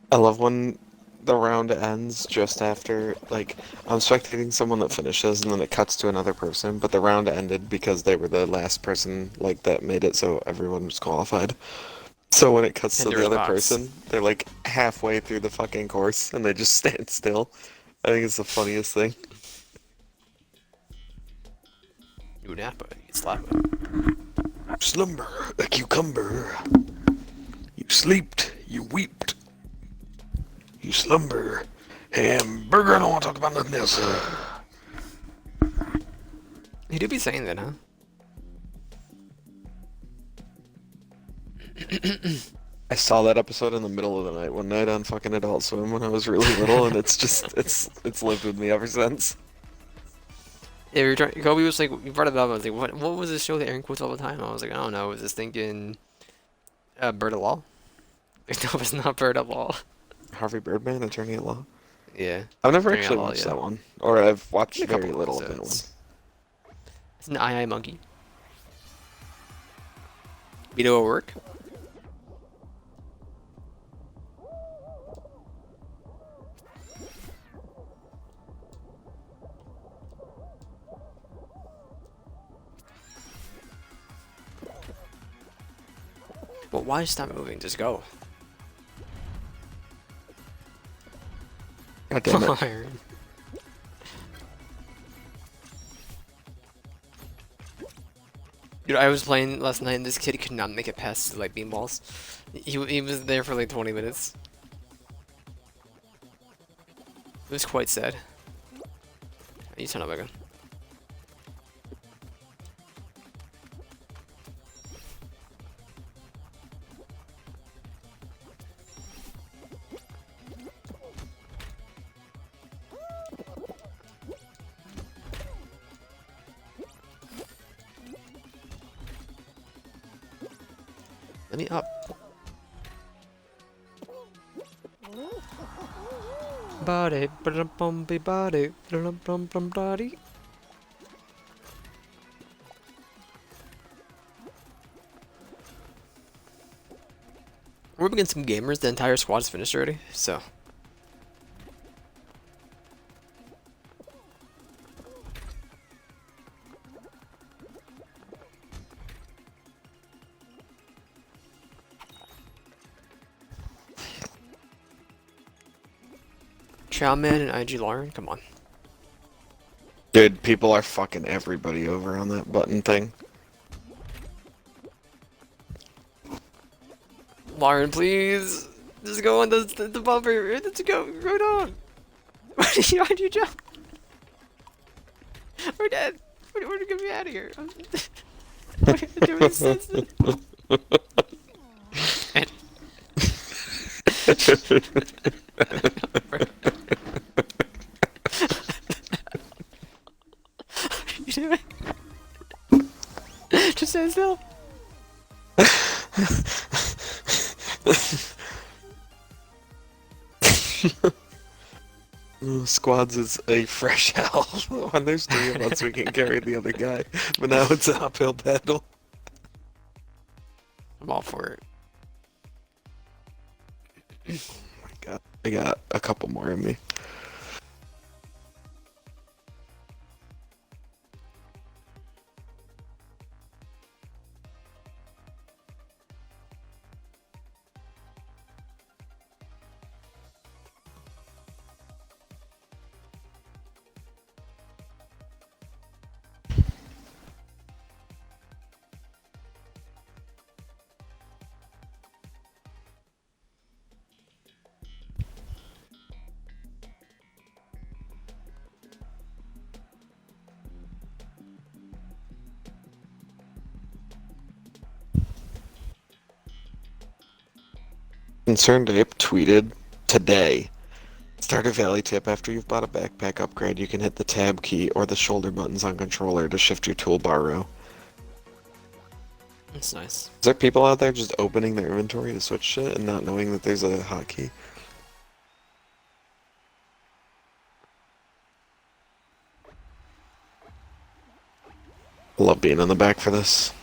I love when the round ends just after, like, I'm spectating someone that finishes and then it cuts to another person, but the round ended because they were the last person, like, that made it so everyone was qualified. So when it cuts to the
Pandora's
other
box.
person, they're like halfway through the fucking course and they just stand still. I think it's the funniest thing.
You Napa, you get Slappa.
Slumber, a cucumber. You sleeped, you weeped. You slumber. Hamburger, I don't want to talk about nothing else.
You do be saying that, huh?
I saw that episode in the middle of the night one night on fucking Adult Swim when I was really little, and it's just it's lived with me ever since.
Yeah, we were trying, Kobe was like, we brought it up. I was like, what was this show that Aaron quotes all the time? I was like, I don't know. Was this thinking Bird of Law? Like, no, it's not Bird of Law.
Harvey Birdman, Attorney at Law.
Yeah.
I've never
Attorney at
actually
Law,
watched
yeah.
that one, or I've watched
A couple
very little of it.
episodes. It's an I monkey. Vito at work. Well, why stop moving? Just go.
God damn it.
Iron. Dude, I was playing last night and this kid could not make it past the light beam balls. He was there for like 20 minutes. It was quite sad. You turn up again. Let me up. Body, bumpy body, body. We're up against some gamers. The entire squad's finished already, so. Chowman and IG Lauren, come on.
Dude, people are fucking everybody over on that button thing.
Lauren, please. Just go on the bumper. Let's go. Right on. Why'd you jump? We're dead. We're gonna be out of here. What are you doing this sense? You doing? Just stand still.
Squads is a fresh hell. When there's 3 of us, we can carry the other guy. But now it's an uphill battle.
I'm all for it.
Oh my god. I got a couple more in me. Concerned Ape tweeted today. Start a Valley tip after you've bought a backpack upgrade. You can hit the tab key or the shoulder buttons on controller to shift your toolbar row.
That's nice.
Is there people out there just opening their inventory to switch shit and not knowing that there's a hotkey? Love being in the back for this.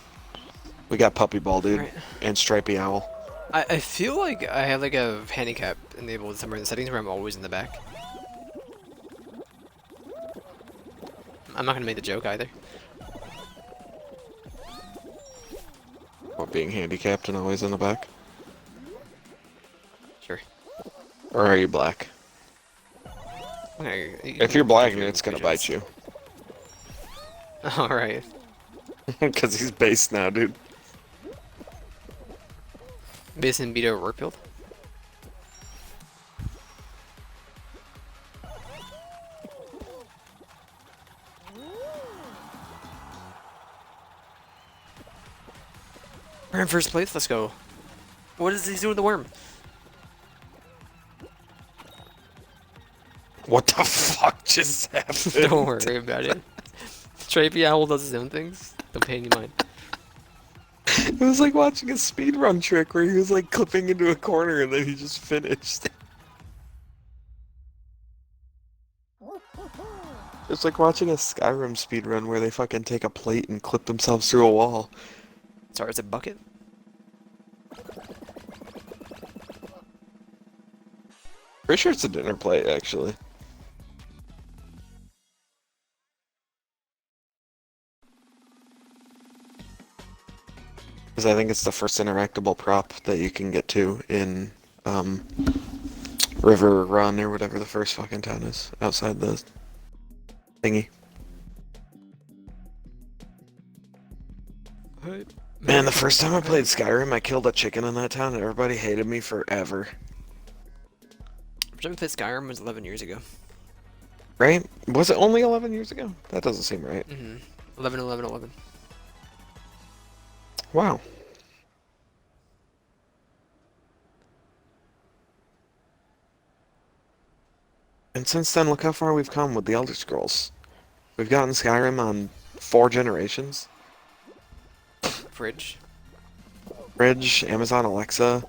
We got Puppy Ball, dude,
Right.
and Stripey Owl.
I feel like I have like a handicap enabled somewhere in the settings where I'm always in the back. I'm not gonna make the joke either.
What, being handicapped and always in the back?
Sure.
Or are you black?
Okay,
If you're black, it's gonna bite you.
Alright.
Because he's based now, dude.
Based in Beto Warfield? We're in first place, let's go. What is he doing with the worm?
What the fuck just happened?
Don't worry about it. Stripey Owl does his own things. Don't pay any mind.
It was like watching a speedrun trick where he was like clipping into a corner and then he just finished. It's like watching a Skyrim speedrun where they fucking take a plate and clip themselves through a wall.
Sorry, it's a bucket?
Pretty sure it's a dinner plate, actually. Because I think it's the first interactable prop that you can get to in River Run or whatever the first fucking town is outside the thingy. Man, the first time I played Skyrim, I killed a chicken in that town and everybody hated me forever.
First time I played Skyrim was 11 years ago.
Right? Was it only 11 years ago? That doesn't seem right.
11, 11, 11.
Wow. And since then, look how far we've come with the Elder Scrolls. We've gotten Skyrim on 4 generations.
Fridge.
Fridge, Amazon Alexa,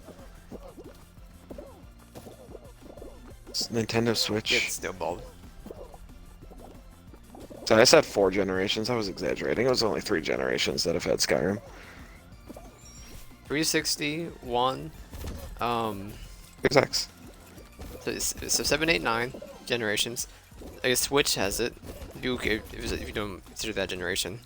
Nintendo Switch.
Get snowballed.
So I said 4 generations. I was exaggerating. It was only 3 generations that have had Skyrim.
360, 1,
Exact.
so 7, 8, 9 generations. I guess Switch has it. If you don't consider that generation.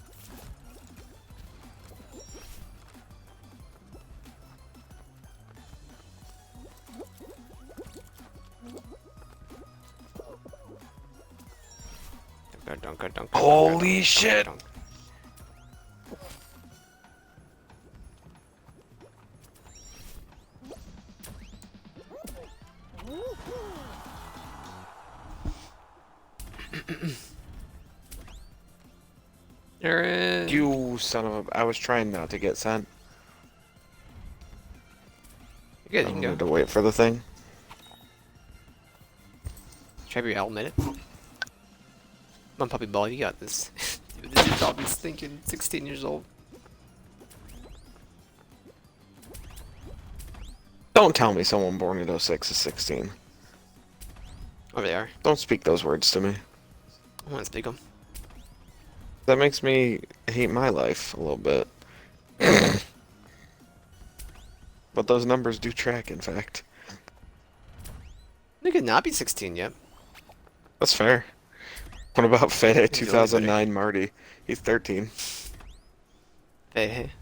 Holy shit!
Aaron!
You son of a... I was trying not to get sent.
You're good,
I
you can
wanted
go.
to wait for the thing.
Try to be minute. Come on, puppy ball, you got this. Dude, this is obviously thinking 16 years old.
Don't tell me someone born in '06 is 16.
Oh, they are.
Don't speak those words to me.
I want to speak them.
That makes me hate my life a little bit. But those numbers do track, in fact.
They could not be 16 yet.
That's fair. What about Fede
He's the only
2009 Marty? He's 13.
Hey.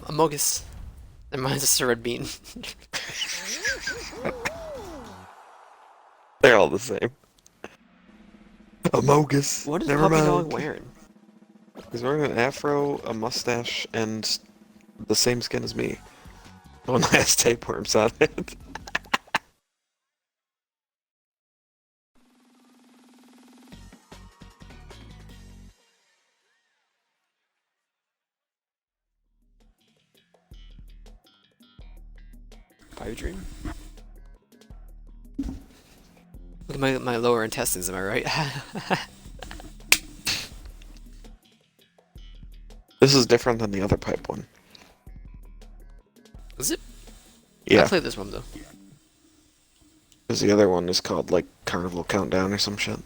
Amogus. That reminds us of Red Bean.
They're all the same. Amogus.
What is
Never
Puppy
mind.
Dog wearing?
He's wearing an afro, a mustache, and the same skin as me. One has tapeworms on it.
Pipe dream. Look at my lower intestines, am I right?
This is different than the other pipe one.
Is it?
Yeah.
I played this one though.
Because the other one is called, like, Carnival Countdown or some shit.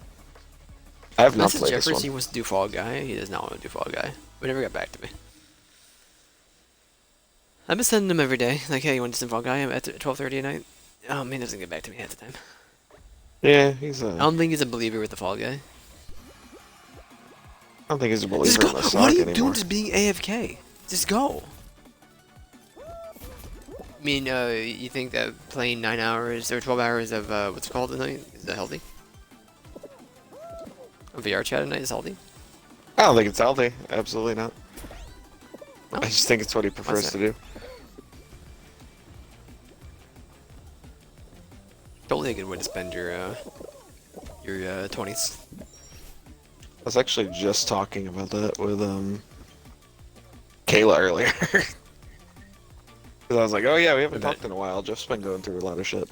I have not
Message
played this
Jeffers,
one.
he wants to do Fall Guy. He does not want to do Fall Guy. But never got back to me. I've been sending him every day. Like, hey, you want to send Fall Guy at 12:30 at night? Oh, man, he doesn't get back to me half the time.
Yeah, he's a...
I don't think he's a believer with the Fall Guy.
I don't think he's a
Just
believer
go!
in the
What
sock
are you
anymore.
doing just being AFK? Just go! I mean, you think that playing 9 hours or 12 hours of, what's it called a night? Is that healthy? A VR chat a night is healthy?
I don't think it's healthy. Absolutely not.
No?
I just think it's what he prefers
that?
to do.
Totally a good way to spend your 20s.
I was actually just talking about that with Kayla earlier. Because I was like, oh yeah, we haven't talked in a while. Jeff's been going through a lot of shit.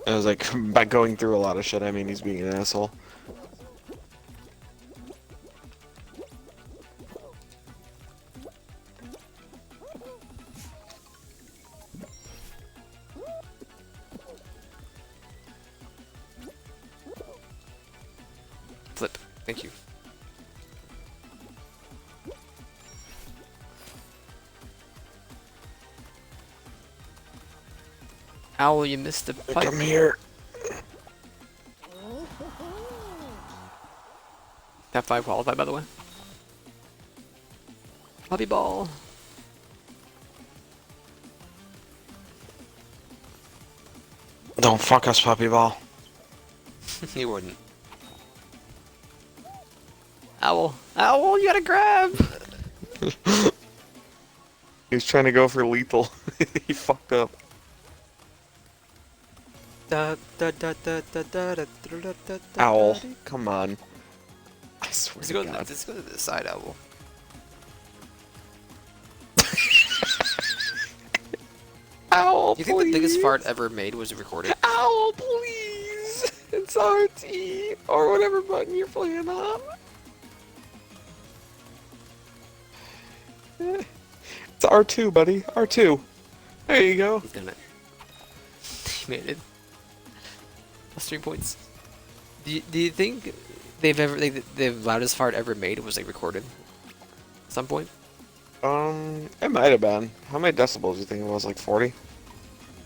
I was like, by going through a lot of shit, I mean he's being an asshole.
Flip. Thank you. Owl, you missed the pipe.
Come here.
That 5 qualified, by the way. Puppy ball.
Don't fuck us, puppy ball.
You wouldn't. Owl. Owl, you gotta grab!
He was trying to go for lethal. He fucked up. Owl, come on. I swear
Let's
to
go,
God.
let's go to the side, Owl.
Owl,
Do you think the biggest
please.
fart ever made was recorded?
Owl, please. It's RT or whatever button you're playing on. It's R2, buddy. R2. There you go.
He's done it. He made it. Plus 3 points. Do you think they've ever the loudest fart ever made was like recorded at some point?
It might have been. How many decibels do you think it was? Like 40?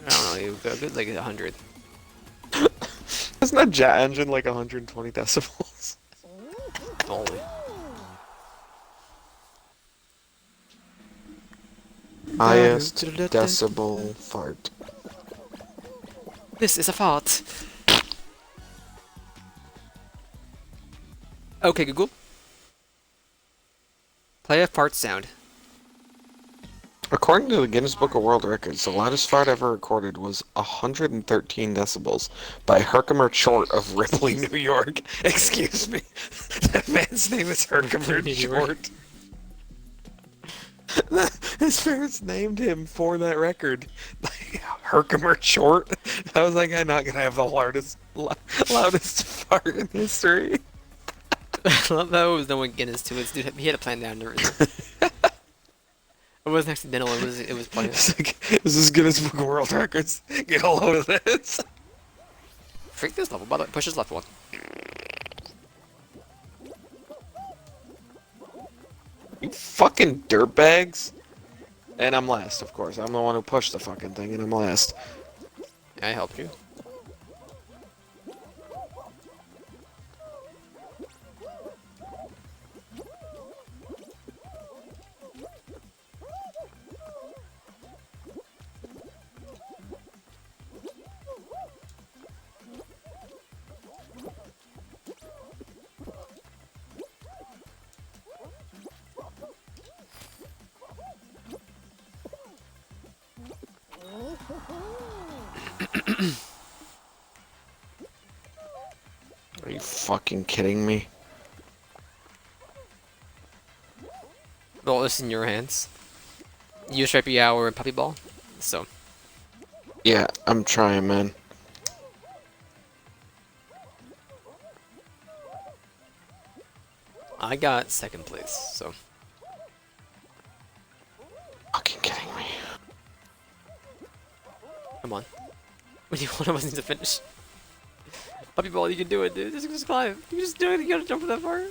I don't know. A good like 100.
Isn't that jet engine like 120 decibels?
Only.
Highest decibel fart.
This is a fart. Okay, Google. Play a fart sound.
According to the Guinness Book of World Records, the loudest fart ever recorded was 113 decibels by Herkimer Short of Ripley, New York. Excuse me. That man's name is Herkimer Short. His parents named him for that record. Herkimer Short. How was that guy not gonna have the loudest fart in history?
I love that was no one Guinness to it. Dude, he had a plan down and everything. It wasn't accidental. It was planned.
It's like, this is Guinness Book of World Records. Get a load of this.
Freak this level. By the way, push this left one.
You fucking dirtbags. And I'm last, of course. I'm the one who pushed the fucking thing, and I'm last.
I helped you.
Are you fucking kidding me?
Well, it's in your hands. You, Stripey Hour, and Puppy Ball. So.
Yeah, I'm trying, man.
I got second place, so.
Fucking kidding me.
Come on. What do you want us to finish? Puppy Ball, you can do it, dude. Just climb. You can just do it. You gotta jump that far.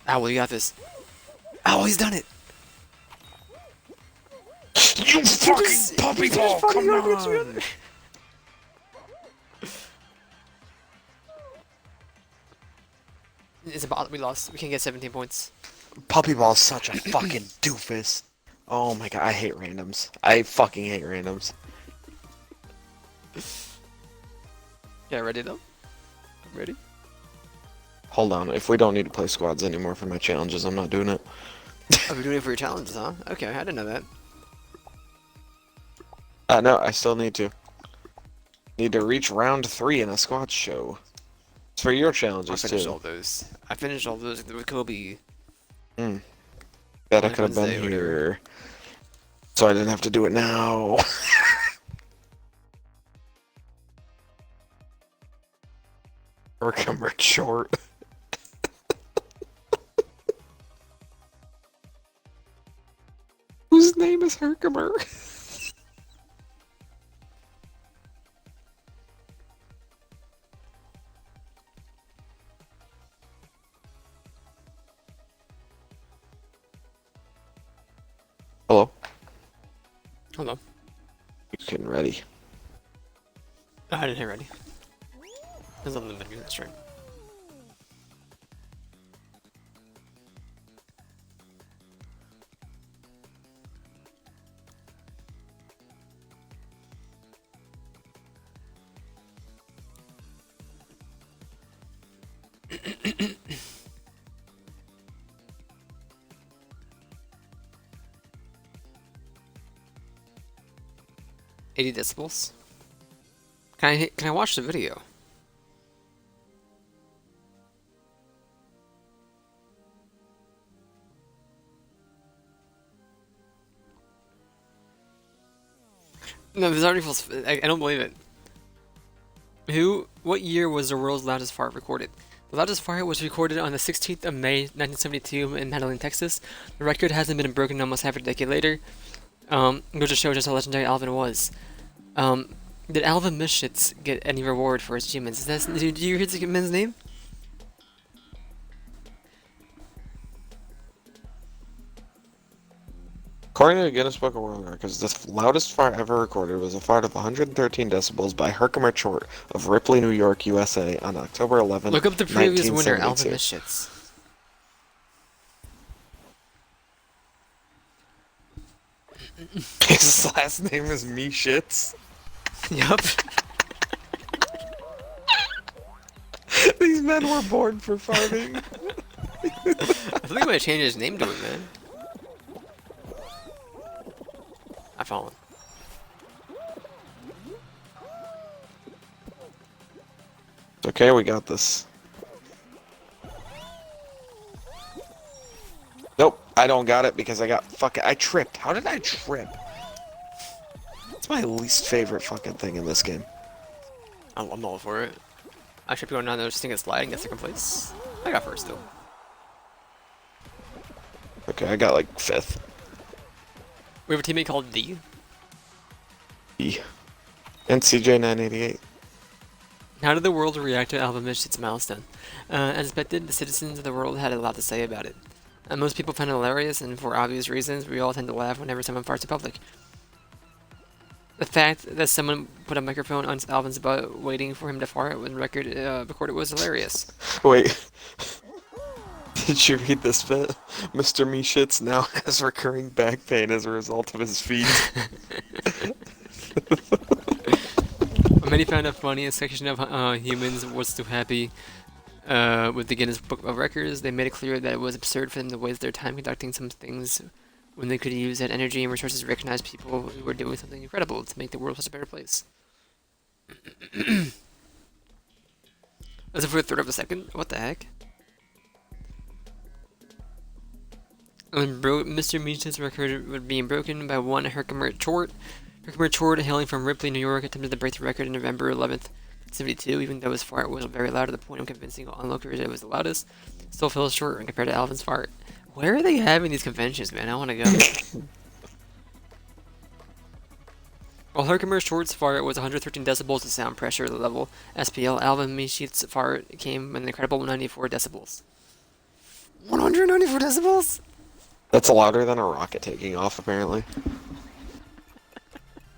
Owl, you got this. Owl, he's done it.
You fucking puppy ball, come on!
It's about we lost. We can't get 17 points.
Puppy ball's such a fucking doofus. Oh my god, I hate randoms. I fucking hate randoms.
Yeah, ready though? Ready?
Hold on, if we don't need to play squads anymore for my challenges, I'm not doing it.
Oh, we're doing it for your challenges, huh? Okay, I didn't know that.
No, I still need to. Need to reach round 3 in a squad show. It's for your
I
challenges
finished
too.
all those. I finished all those with Kobe.
Bet I
Like
could have been
Wednesday or whatever.
here. So I didn't have to do it now. Herkimer Short. Whose name is Herkimer? Hello?
Hold on.
You getting ready?
Oh, I didn't hit ready. It's on the menu, that's right. $80 decibels. Can I watch the video? No, this article's. I don't believe it. What year was the world's loudest fart recorded? The loudest fart was recorded on the 16th of May, 1972 in Medellin, Texas. The record hasn't been broken almost half a decade later. Goes to show just how legendary Alvin was. Did Alvin Mishitz get any reward for his achievements? Do you hear the man's name?
According to the Guinness Book of World Records, the loudest fart ever recorded was a fart of 113 decibels by Herkimer Chort of Ripley, New York, USA on October 11,
Look up the previous winner,
1972.
Alvin Mishitz.
His last name is Mishitz.
Yup.
These men were born for farting.
I think he might change his name to it, man. I fallen.
It's okay, we got this. Nope, I don't got it because I tripped. How did I trip? It's my least favorite fucking thing in this game.
I'm all for it. I should be going down there just think it's sliding, get second place. I got first though.
Okay, I got like 5th.
We have a teammate called D.
E. And CJ988.
How did the world react to Alvin Mishitz's milestone? As expected, the citizens of the world had a lot to say about it. Most people found it hilarious, and for obvious reasons, we all tend to laugh whenever someone farts in public. The fact that someone put a microphone on Alvin's butt waiting for him to fart when recorded was hilarious.
Wait. Did you read this bit? Mr. Mishitz now has recurring back pain as a result of his feet.
Many found it funny. A section of humans was too happy with the Guinness Book of Records. They made it clear that it was absurd for them to waste their time conducting some things when they could use that energy and resources to recognize people who were doing something incredible to make the world such a better place. As if for a third of a second? What the heck? Mr. Meach's record being broken by one Herkimer Chort. Herkimer Chort, hailing from Ripley, New York, attempted to break the record on November 11th, 1972, even though his fart was very loud to the point of convincing onlookers that it was the loudest. Still fell short compared to Alvin's fart. Where are they having these conventions, man? I want to go. While Herkimer Chort's fart was 113 decibels to sound pressure level SPL, Alvin Mishit's fart came an incredible 194 decibels. 194 decibels?
That's louder than a rocket taking off, apparently.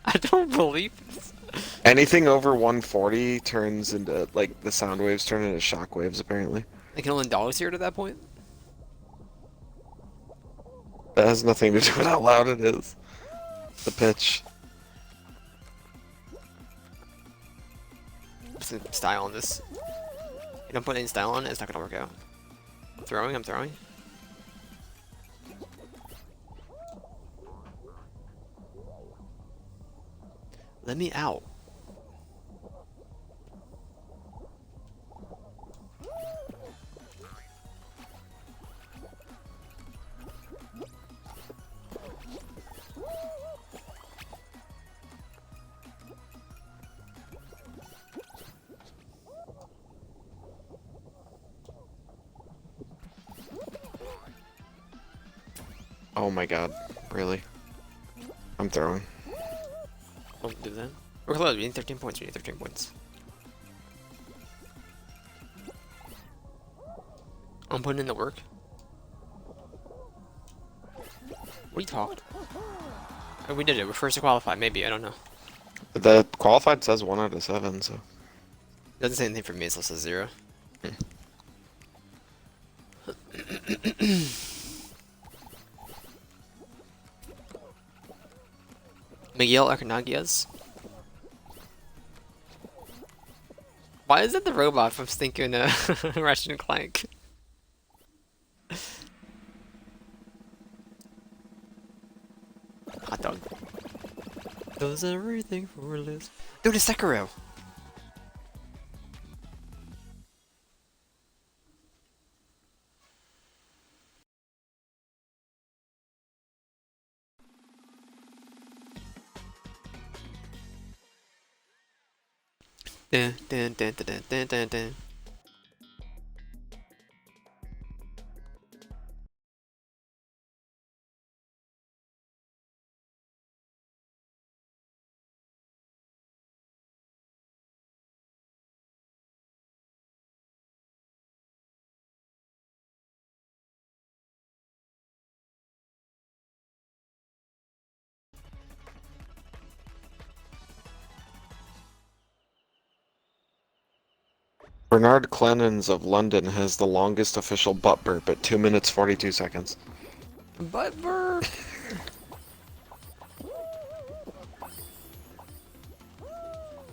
I don't believe this.
Anything over 140 turns into, like, the sound waves turn into shock waves, apparently.
They can only dogs hear it at that point?
That has nothing to do with how loud it is. The pitch.
Put some style on this. If you don't put any style on it, it's not gonna work out. I'm throwing. Let me out.
Oh my god, really? I'm throwing.
Don't do that. We're close. We need 13 points. We need 13 points. I'm putting in the work. What are you talking? Oh, we did it. We're first to qualify. Maybe. I don't know.
The qualified says 1 out of 7, so.
Doesn't say anything for me, so it says 0. Miguel Arcanagias. Why is it the robot from stinking Ratchet and Clank? Hot dog. Does everything for less. Dude, it's Sekiro! Dun, dun, dun, dun, dun, dun, dun.
Bernard Clennons of London has the longest official butt burp at 2 minutes 42 seconds.
Butt burp!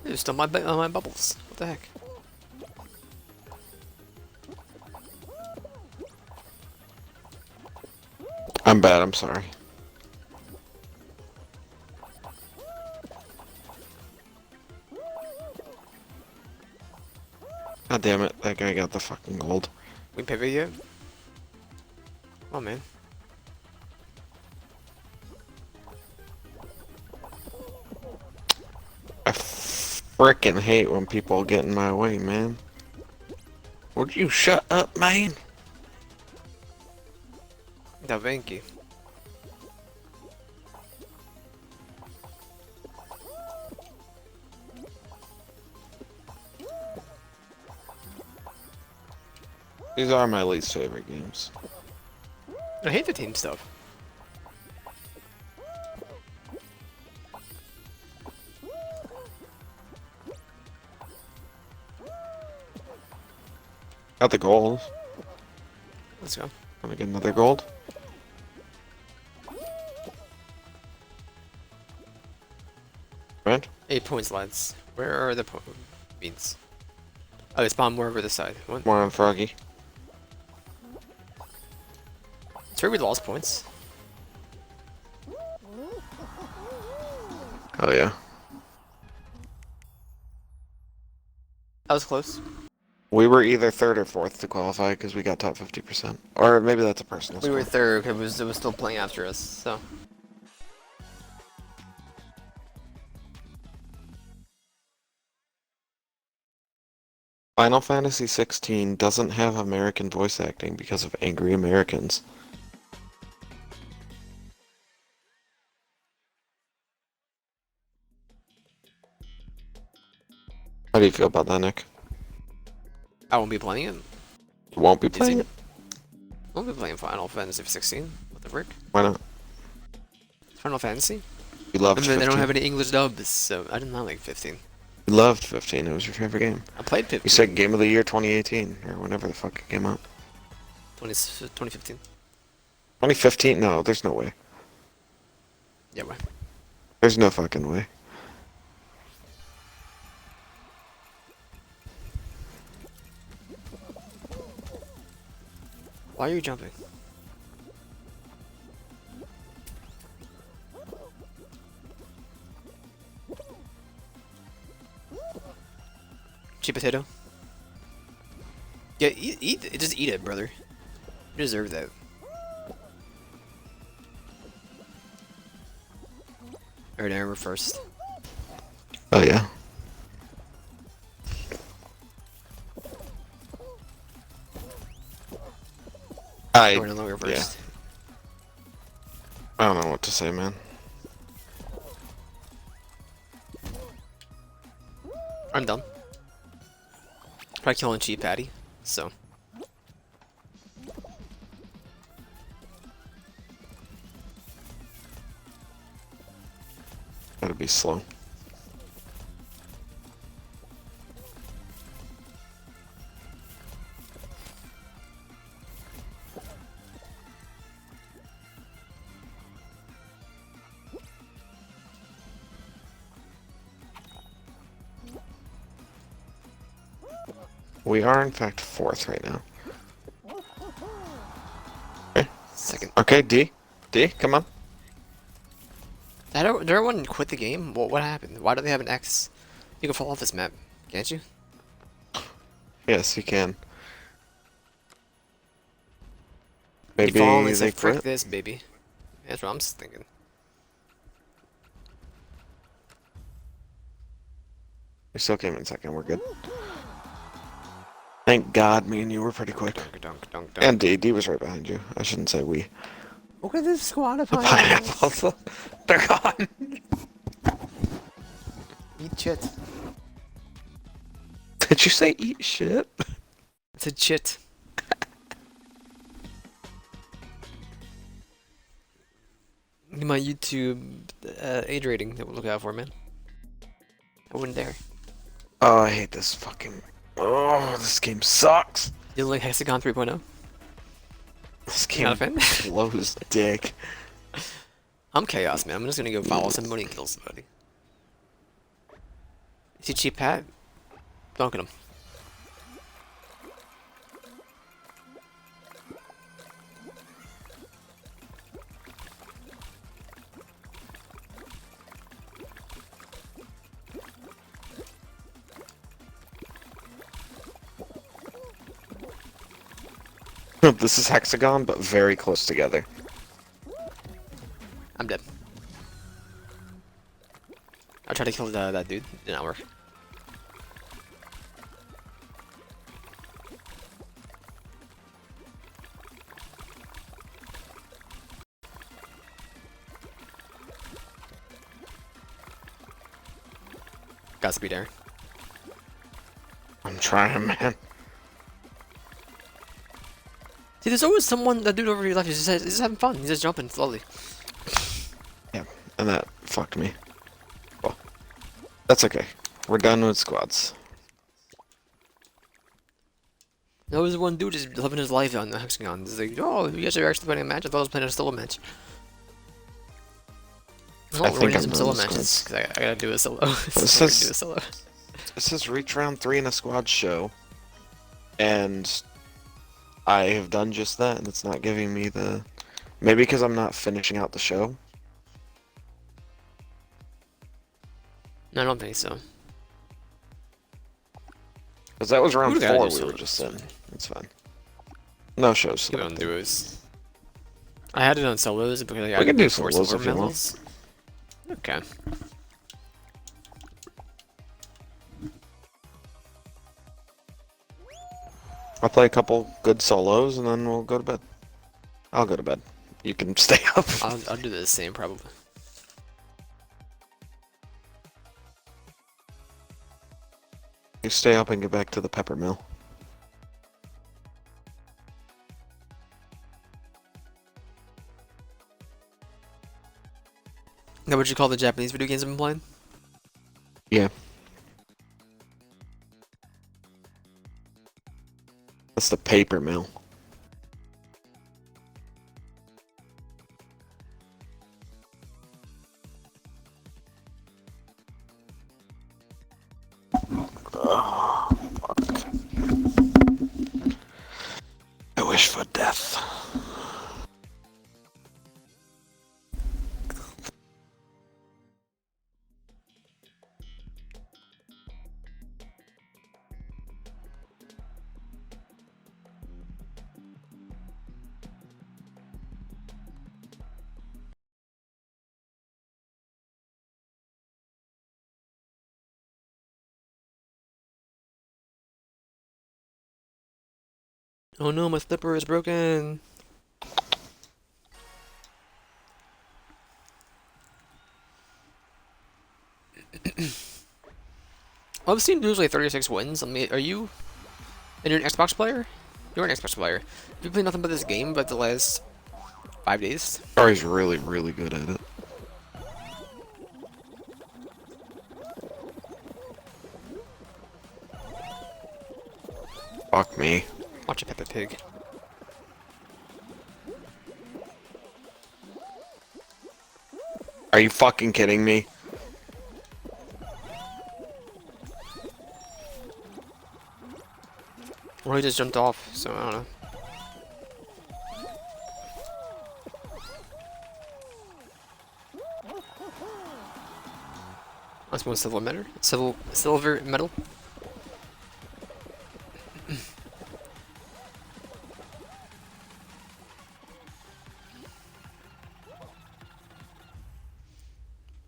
Dude, still my bubbles. What the heck?
I'm bad, I'm sorry. God damn it, that guy got the fucking gold.
We pivot yet? Oh man.
I frickin' hate when people get in my way, man. Would you shut up, man?
Da Vinci.
These are my least favorite games.
I hate the team stuff.
Got the gold.
Let's go.
Wanna get another gold? Right?
8 points, lads. Where are the beans? Oh, they spawn more over this side. What?
More on Froggy.
It's where we lost points.
Oh yeah.
That was close.
We were either third or fourth to qualify because we got top 50%. Or maybe that's a personal
We were
score.
third because it was still playing after us, so.
Final Fantasy 16 doesn't have American voice acting because of angry Americans. How do you feel about that, Nick?
I won't be playing it.
You won't be playing it?
I won't be playing Final Fantasy 16. What the frick?
Why not?
Final Fantasy?
You loved
And
15.
they don't have any English dubs, so I did not like 15.
You loved 15. It was your favorite game.
I played 15.
You said Game of the Year 2018, or whenever the fuck it came out.
2015.
2015? No, there's no way.
Yeah, why?
There's no fucking way.
Why are you jumping? Cheap potato. Yeah, eat it. Just eat it, brother. You deserve that. Alright, Aaron, we're first.
Oh yeah.
We're no longer first.
I don't know what to say, man.
I'm done. Probably killing cheap patty, so.
Gotta be slow. We are in fact 4th right now. Okay.
Second.
Okay, D. D, come on.
Did everyone quit the game? What happened? Why do they have an X? You can fall off this map, can't you?
Yes, you can.
You fall and
Maybe
they say,
they
frick
quit.
this, baby. That's what I'm thinking.
We still came in second. We're good. Thank God, me and you were pretty quick.
Dunk, dunk, dunk,
And
dunk.
D was right behind you. I shouldn't say we.
Look at this squad of
Pineapples. They're gone.
Eat shit.
Did you say eat shit?
It's a shit. My YouTube age rating that we'll look out for, man. I wouldn't dare.
Oh, I hate this fucking. Oh, this game sucks.
You like Hexagon 3.0?
This
Not
game
a fan?
blows dick.
I'm Chaos, man. I'm just gonna go follow somebody and kill somebody. Is he cheap Pat? Dunking him.
This is Hexagon, but very close together.
I'm dead. I tried to kill that dude. Did not work. Got speed air.
I'm trying, man.
See, there's always someone, that dude over your left, he's just having fun. He's just jumping slowly.
Yeah, and that fucked me. Well, that's okay. We're done with squads.
There was one dude just living his life on the Hexagon. He's like, oh, you guys are actually playing a match? I thought I was playing a solo match.
I think I'm
some
done
solo
with
matches,
squads.
because I gotta do a solo.
This
I gotta
is-
do a solo.
This is reach round 3 in a squad show, and I have done just that, and it's not giving me the... Maybe because I'm not finishing out the show.
No, I don't think so.
Because that was round
We gotta
4
do
we were
solos,
just
it's
in. It's fine. No shows
Keep it on
selected.
duos. I had it on solos because I
We can do
four
solos
silver
if you want.
medals. Okay.
I'll play a couple good solos, and then we'll go to bed. I'll go to bed. You can stay up.
I'll do the same probably.
You stay up and get back to the pepper mill.
Is that what you call the Japanese video games I've been playing?
Yeah. That's the paper mill. Oh, fuck. I wish for death.
Oh no, my slipper is broken. I've seen usually 36 wins. I mean, are you? And you're an Xbox player? You're an Xbox player. Have you played nothing but this game but the last 5 days?
Or he's really, really good at it. Fuck me.
Watch a Peppa Pig.
Are you fucking kidding me?
Well, he just jumped off, so I don't know. That's one silver metal. Silver metal.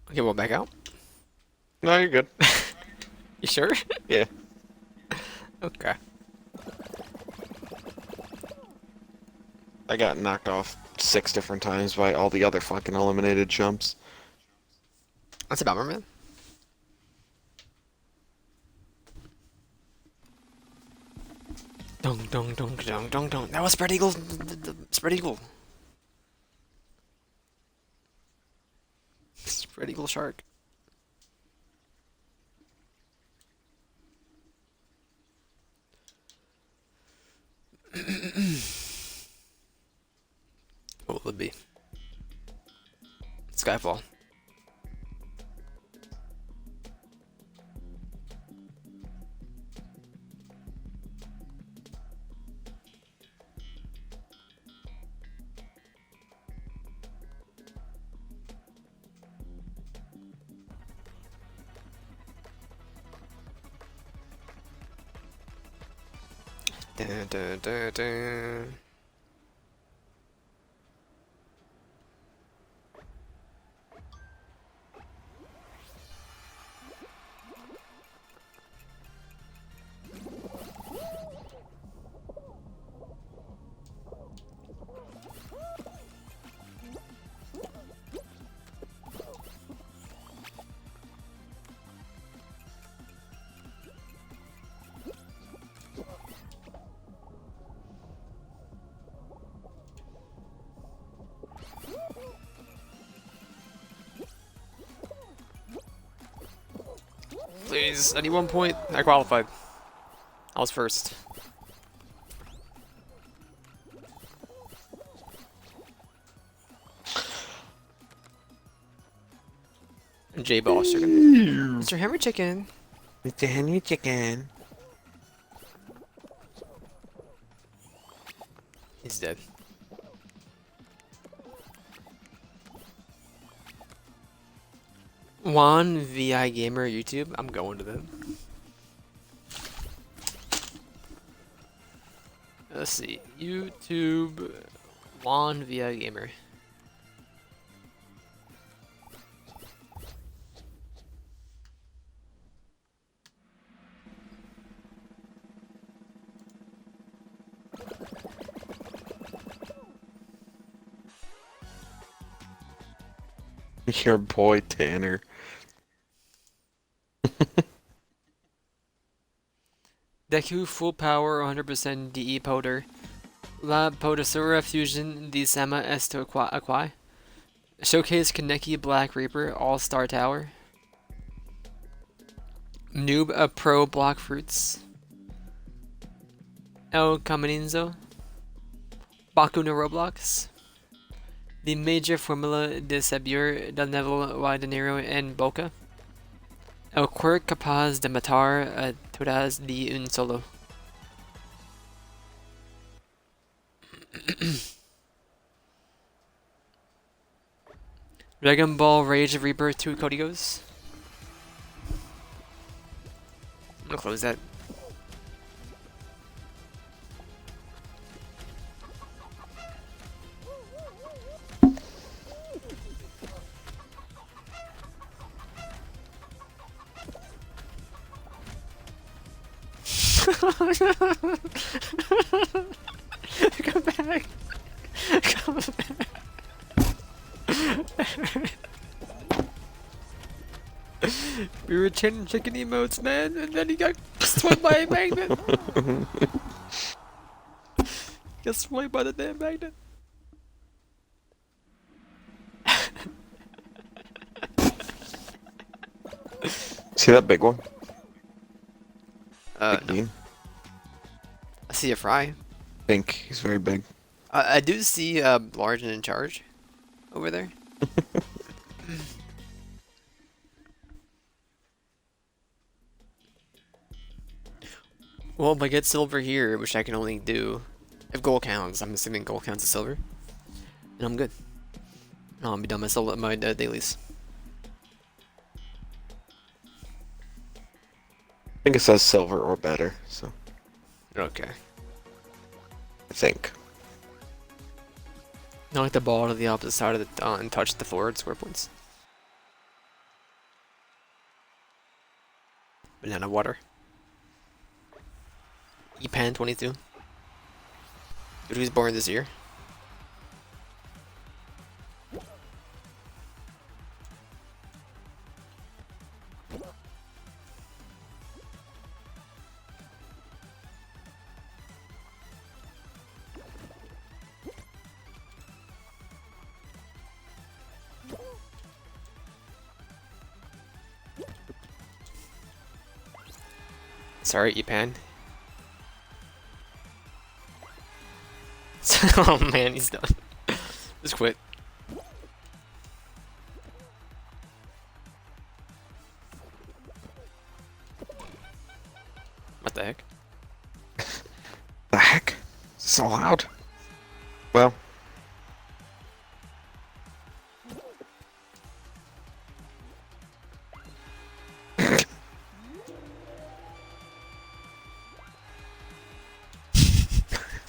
Okay, we'll back out.
No, you're good.
You sure?
Yeah.
Okay.
I got knocked off 6 different times by all the other fucking eliminated chumps.
That's a bummer, man. Dong dong dong dong dong dong. That was spread eagle. Spread eagle. Spread eagle shark. What will it be? Skyfall. Dun, dun, dun, dun. Please, at any one point, I qualified. I was first. J Boss chicken. Mr. Hammer Chicken.
Mr. Henry Chicken.
He's dead. Juan VI Gamer YouTube. I'm going to them. Let's see. YouTube Juan VI Gamer.
Your boy Tanner.
Deku full power 100% DE Poder. La Podosura Fusion the Sama Esto Aquai. Showcase Kaneki Black Reaper All Star Tower. Noob Pro Block Fruits. El Caminzo. Baku no Roblox. The Major Formula de Sabur del Neville y De Niro en Boca. El Quirk Capaz de Matar a Todas de un Solo. Dragon Ball Rage Reaper 2 Códigos. I'm gonna close that. Come back. Come back. We were chanting chicken emotes, man, and then he got swiped by a magnet. Got swiped by the damn magnet.
See that big one?
No.
Bean?
I see a fry.
Pink. He's very big.
I do see large and in charge over there. Well, if I get silver here, which I can only do if gold counts, I'm assuming gold counts as silver, and I'm good. I'll be done my dailies.
I think it says silver or better, so
Okay.
I think.
Knock the ball to the opposite side of the and touch the floor and score points. Banana water. Epan 22. Dude, who's born this year? Sorry, Epan. Oh man, he's done. Just quit. What the heck?
The heck? Is this allowed? Well.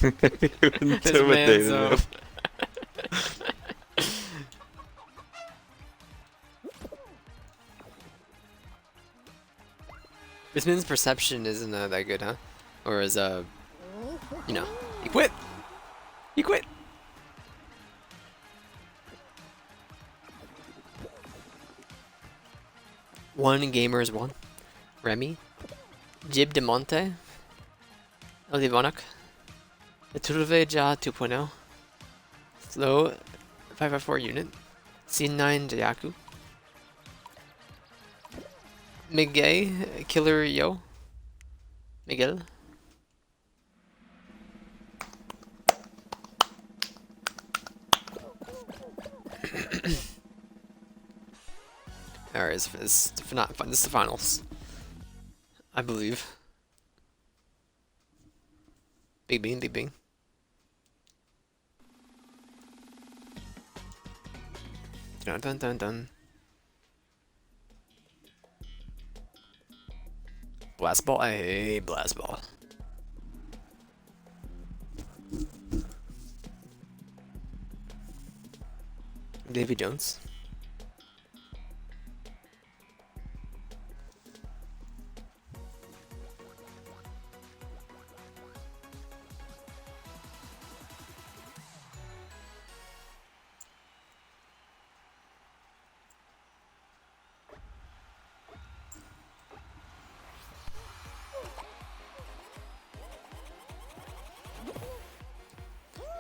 Intimidated him.
This man's perception isn't that good, huh? Or is you know, he quit. He quit. One gamer is one. Remy, Jib de Monte, Elivonak, Eturve Ja 2.0, Slow 554 unit, C9 Jayaku, Miguel, Killer Yo, Miguel. Alright, this is the finals, I believe. Big Bean, Big Bean. Dun dun dun dun. Blast ball, hey, blast ball. Davy Jones.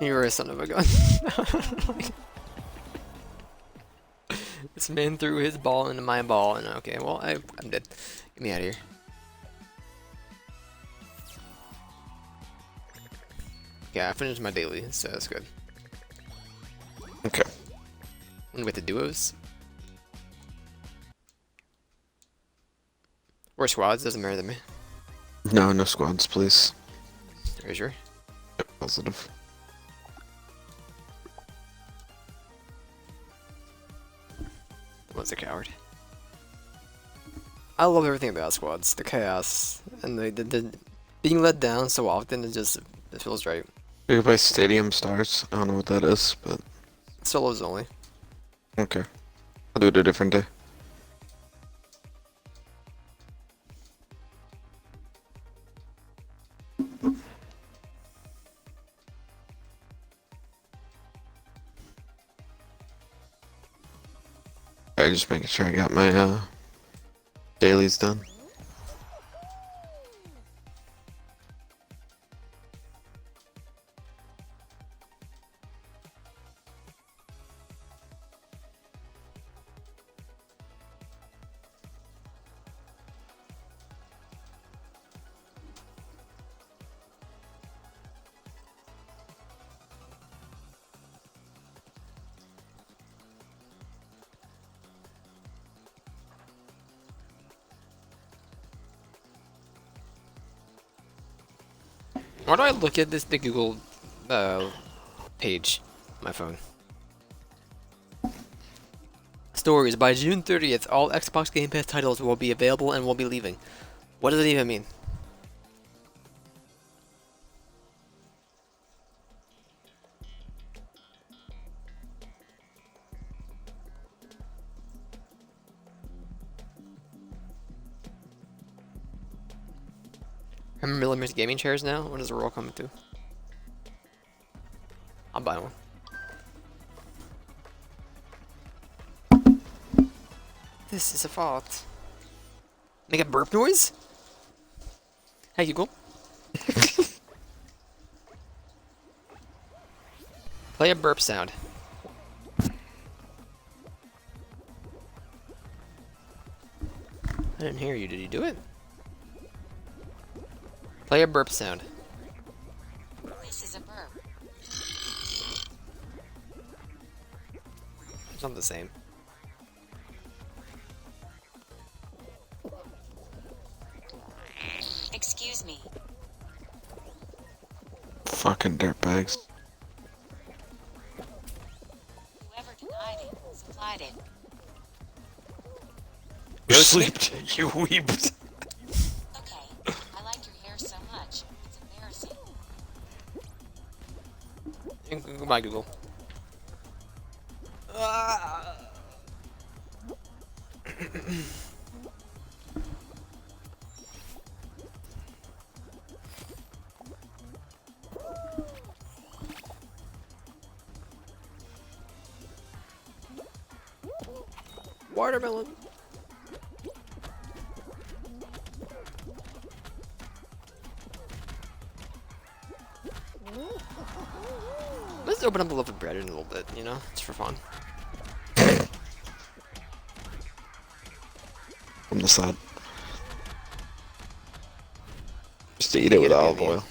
You were a son of a gun. This man threw his ball into my ball, and okay, well, I'm dead. Get me out of here. Yeah, I finished my daily, so that's good.
Okay.
And with the duos. Or squads, doesn't matter to me.
No, no squads, please.
Are you sure?
Yep, positive.
One's a coward. I love everything about squads. The chaos and the being let down so often. It feels right.
We could play Stadium Stars. I don't know what that is, but
Solos only.
okay. I'll do it a different day. Alright, just making sure I got my dailies done.
Why do I look at the Google page on my phone? Stories. By June 30th, all Xbox Game Pass titles will be available and will be leaving. What does it even mean? Remember millimeters gaming chairs now? What is the roll coming to? I'll buy one. This is a fault. Make a burp noise? Hey, Google. Play a burp sound. I didn't hear you. Did you do it? Play a burp sound.
This is a burp.
It's not the same.
Excuse me.
Fucking dirtbags.
Whoever denied it, supplied it.
You slept. You weeped.
Okay, I like your hair so much. It's embarrassing.
Goodbye, Google. Watermelon. Let's open up a loaf of bread in a little bit, you know? It's for fun.
From the side. Just to eat it with olive oil.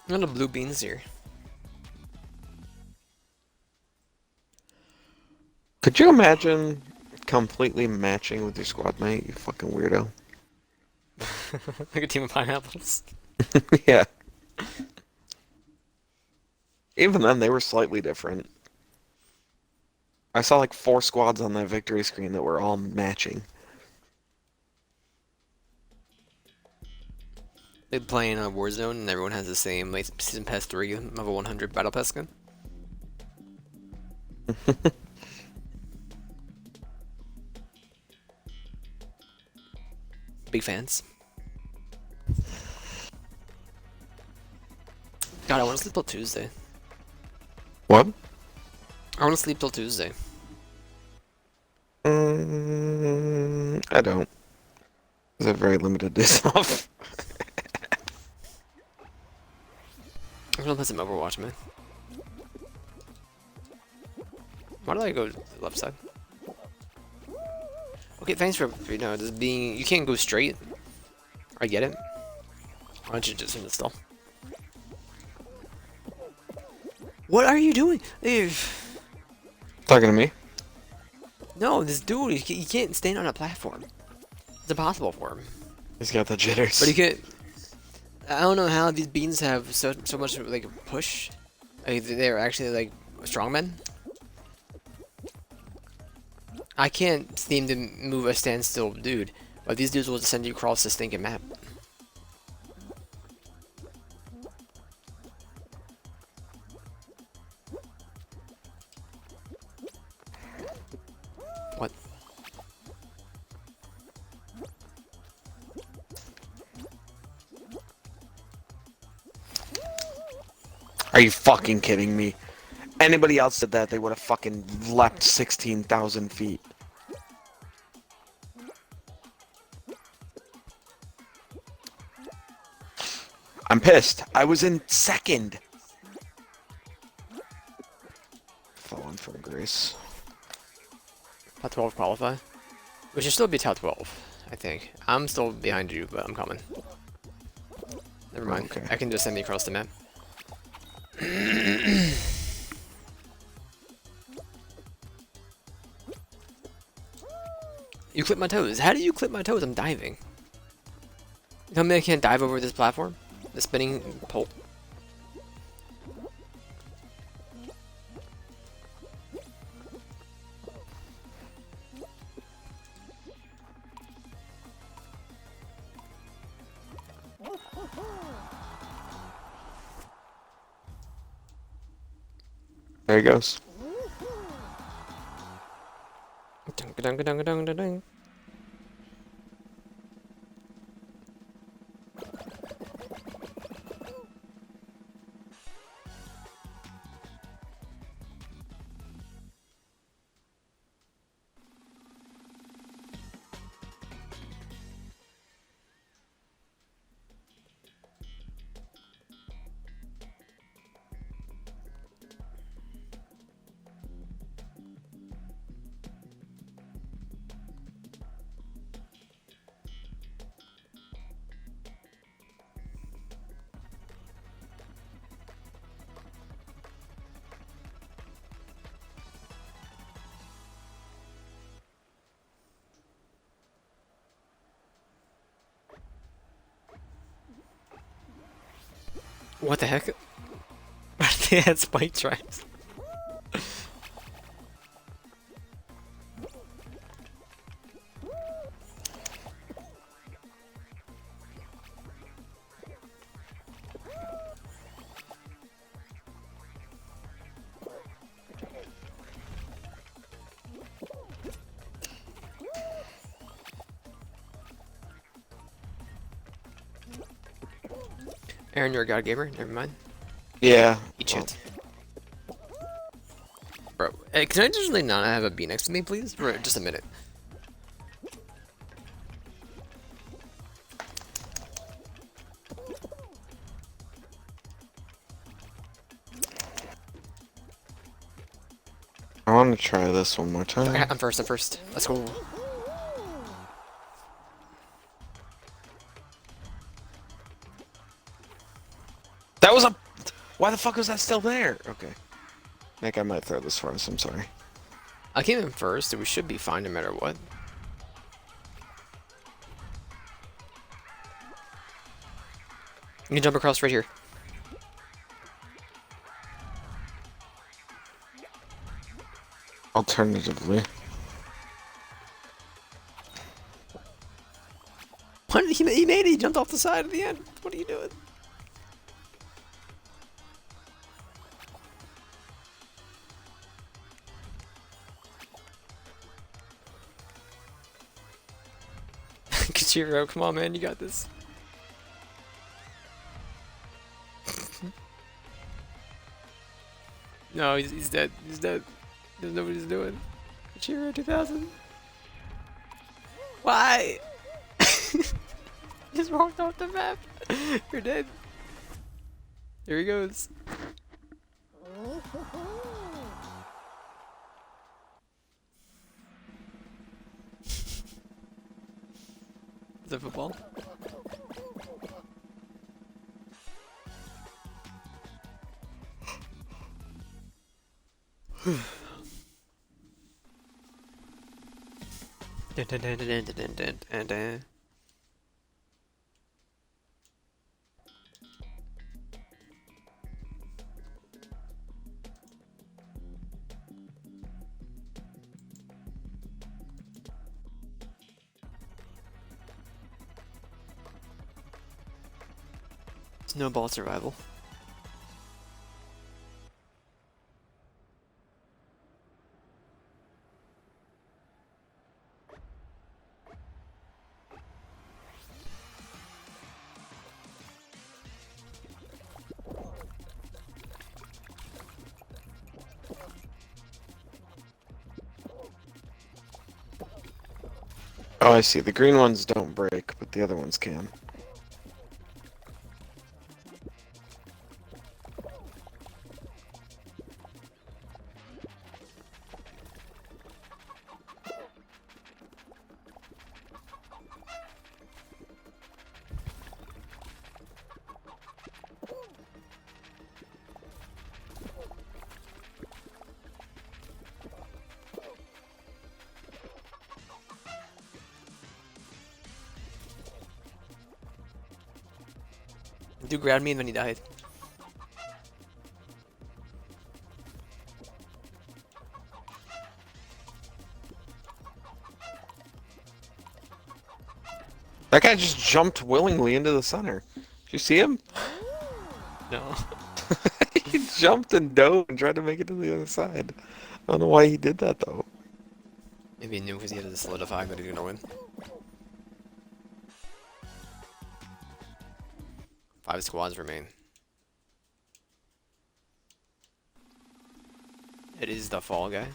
None of blue beans here.
Could you imagine completely matching with your squad mate, you fucking weirdo?
Like a team of pineapples.
Yeah. Even then, they were slightly different. I saw like 4 squads on that victory screen that were all matching.
They play in a Warzone and everyone has the same like Season Pass 3 level 100 Battle Pass skin. Big fans. God, I want to sleep till Tuesday.
What?
I want to sleep till Tuesday.
I don't. I have very limited days off.
I'm gonna play some Overwatch, man. Why did I go to the left side? Okay, thanks for, you know, just being... You can't go straight. I get it. Why don't you just install? What are you doing?
Talking to me?
No, this dude, he can't stand on a platform. It's impossible for him.
He's got the jitters.
But he can't... I don't know how these beans have so much, like, push. Like, they're actually, like, strongmen. I can't seem to move a standstill dude, but these dudes will just send you across the stinking map. What?
Are you fucking kidding me? Anybody else did that, they would have fucking leapt 16,000 feet. I'm pissed. I was in second. Fallen from grace.
Top 12 qualify? We should still be top 12, I think. I'm still behind you, but I'm coming. Never mind.
Okay.
I can just send me across the map. You clip my toes. How do you clip my toes? I'm diving. You tell me I can't dive over this platform? The spinning pole?
There he goes.
Dun, dun, dun, dun, dun, dun, dun. What the heck? They had spike traps. Aaron, you're a god gamer? Never mind.
Yeah.
Eat shit. Bro, hey, can I just really not have a bee next to me, please? For just a minute.
I want to try this one more time.
Okay, I'm first. Let's go.
That was a... Why the fuck was that still there? Okay. I think I might throw this for us, I'm sorry.
I came in first, so we should be fine no matter what. You can jump across right here.
Alternatively.
What? He made it! He jumped off the side at the end! What are you doing? Kachiro, come on man, you got this. No, he's dead. He's dead. There's nobody's doing. Kachiro 2000. Why? Just walked off the map. You're dead. Here he goes. Is that football? Dun, dun, dun, dun, dun, dun, dun, dun. Snowball survival.
Oh, I see. The green ones don't break, but the other ones can.
Dude grabbed me and then he died.
That guy just jumped willingly into the center. Did you see him?
No.
He jumped and dove and tried to make it to the other side. I don't know why he did that though.
Maybe he knew because he had to solidify that he was gonna win. 5 squads remain. It is the fall guy.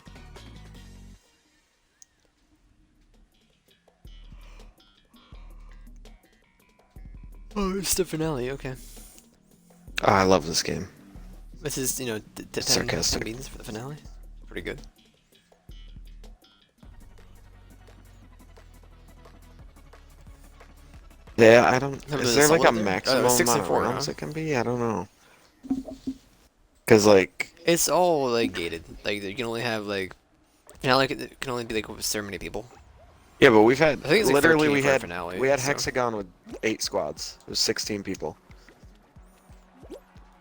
Oh, it's the finale, okay.
Oh, I love this game.
This is, you know, 10
Sarcastic.
beans for the finale. Pretty good.
Yeah, I don't.
Remember
Is
the
there like a
solid there?
maximum amount of
64,
rounds
huh?
it can be? I don't know. Cause like,
It's all like gated. Like you can only have like finale can only be like with so many people.
yeah, but we've had
I think it's like
literally
13
we
for a
had
finale,
we had
so-
Hexagon with 8 squads. It was 16 people.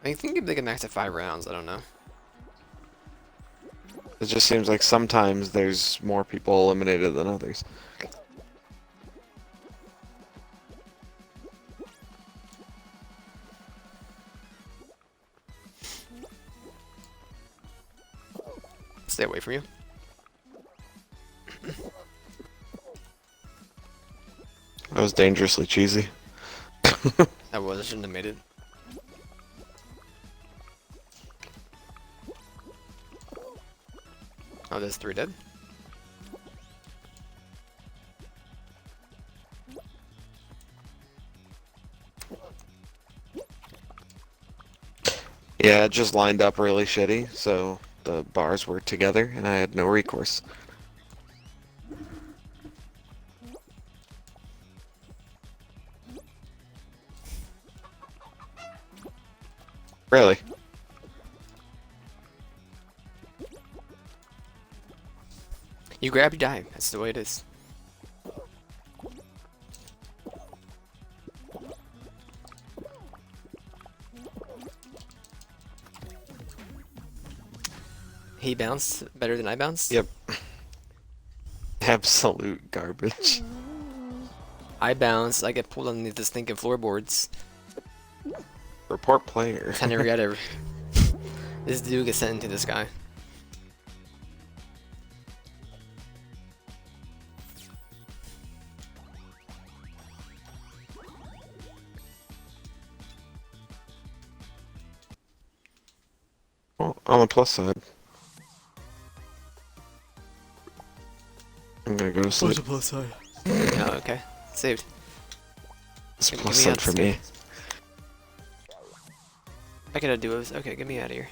I think they can max at 5 rounds. I don't know.
It just seems like sometimes there's more people eliminated than others.
Stay away from you.
That was dangerously cheesy.
I was. I shouldn't have made it. Oh, there's 3 dead.
Yeah, it just lined up really shitty, so the bars were together and I had no recourse. Really?
You grab, you die. That's the way it is. He bounced better than I bounced?
Yep. Absolute garbage.
I bounce, I get pulled underneath the stinking floorboards.
Report player.
I never got ever. This dude gets sent into this guy.
Well, on the plus side, I'm gonna go to sleep.
plus side? Oh, okay. Saved.
It's
Give
plus
me
side
out,
for
skip.
me.
I gotta do it. Okay, get me out of here.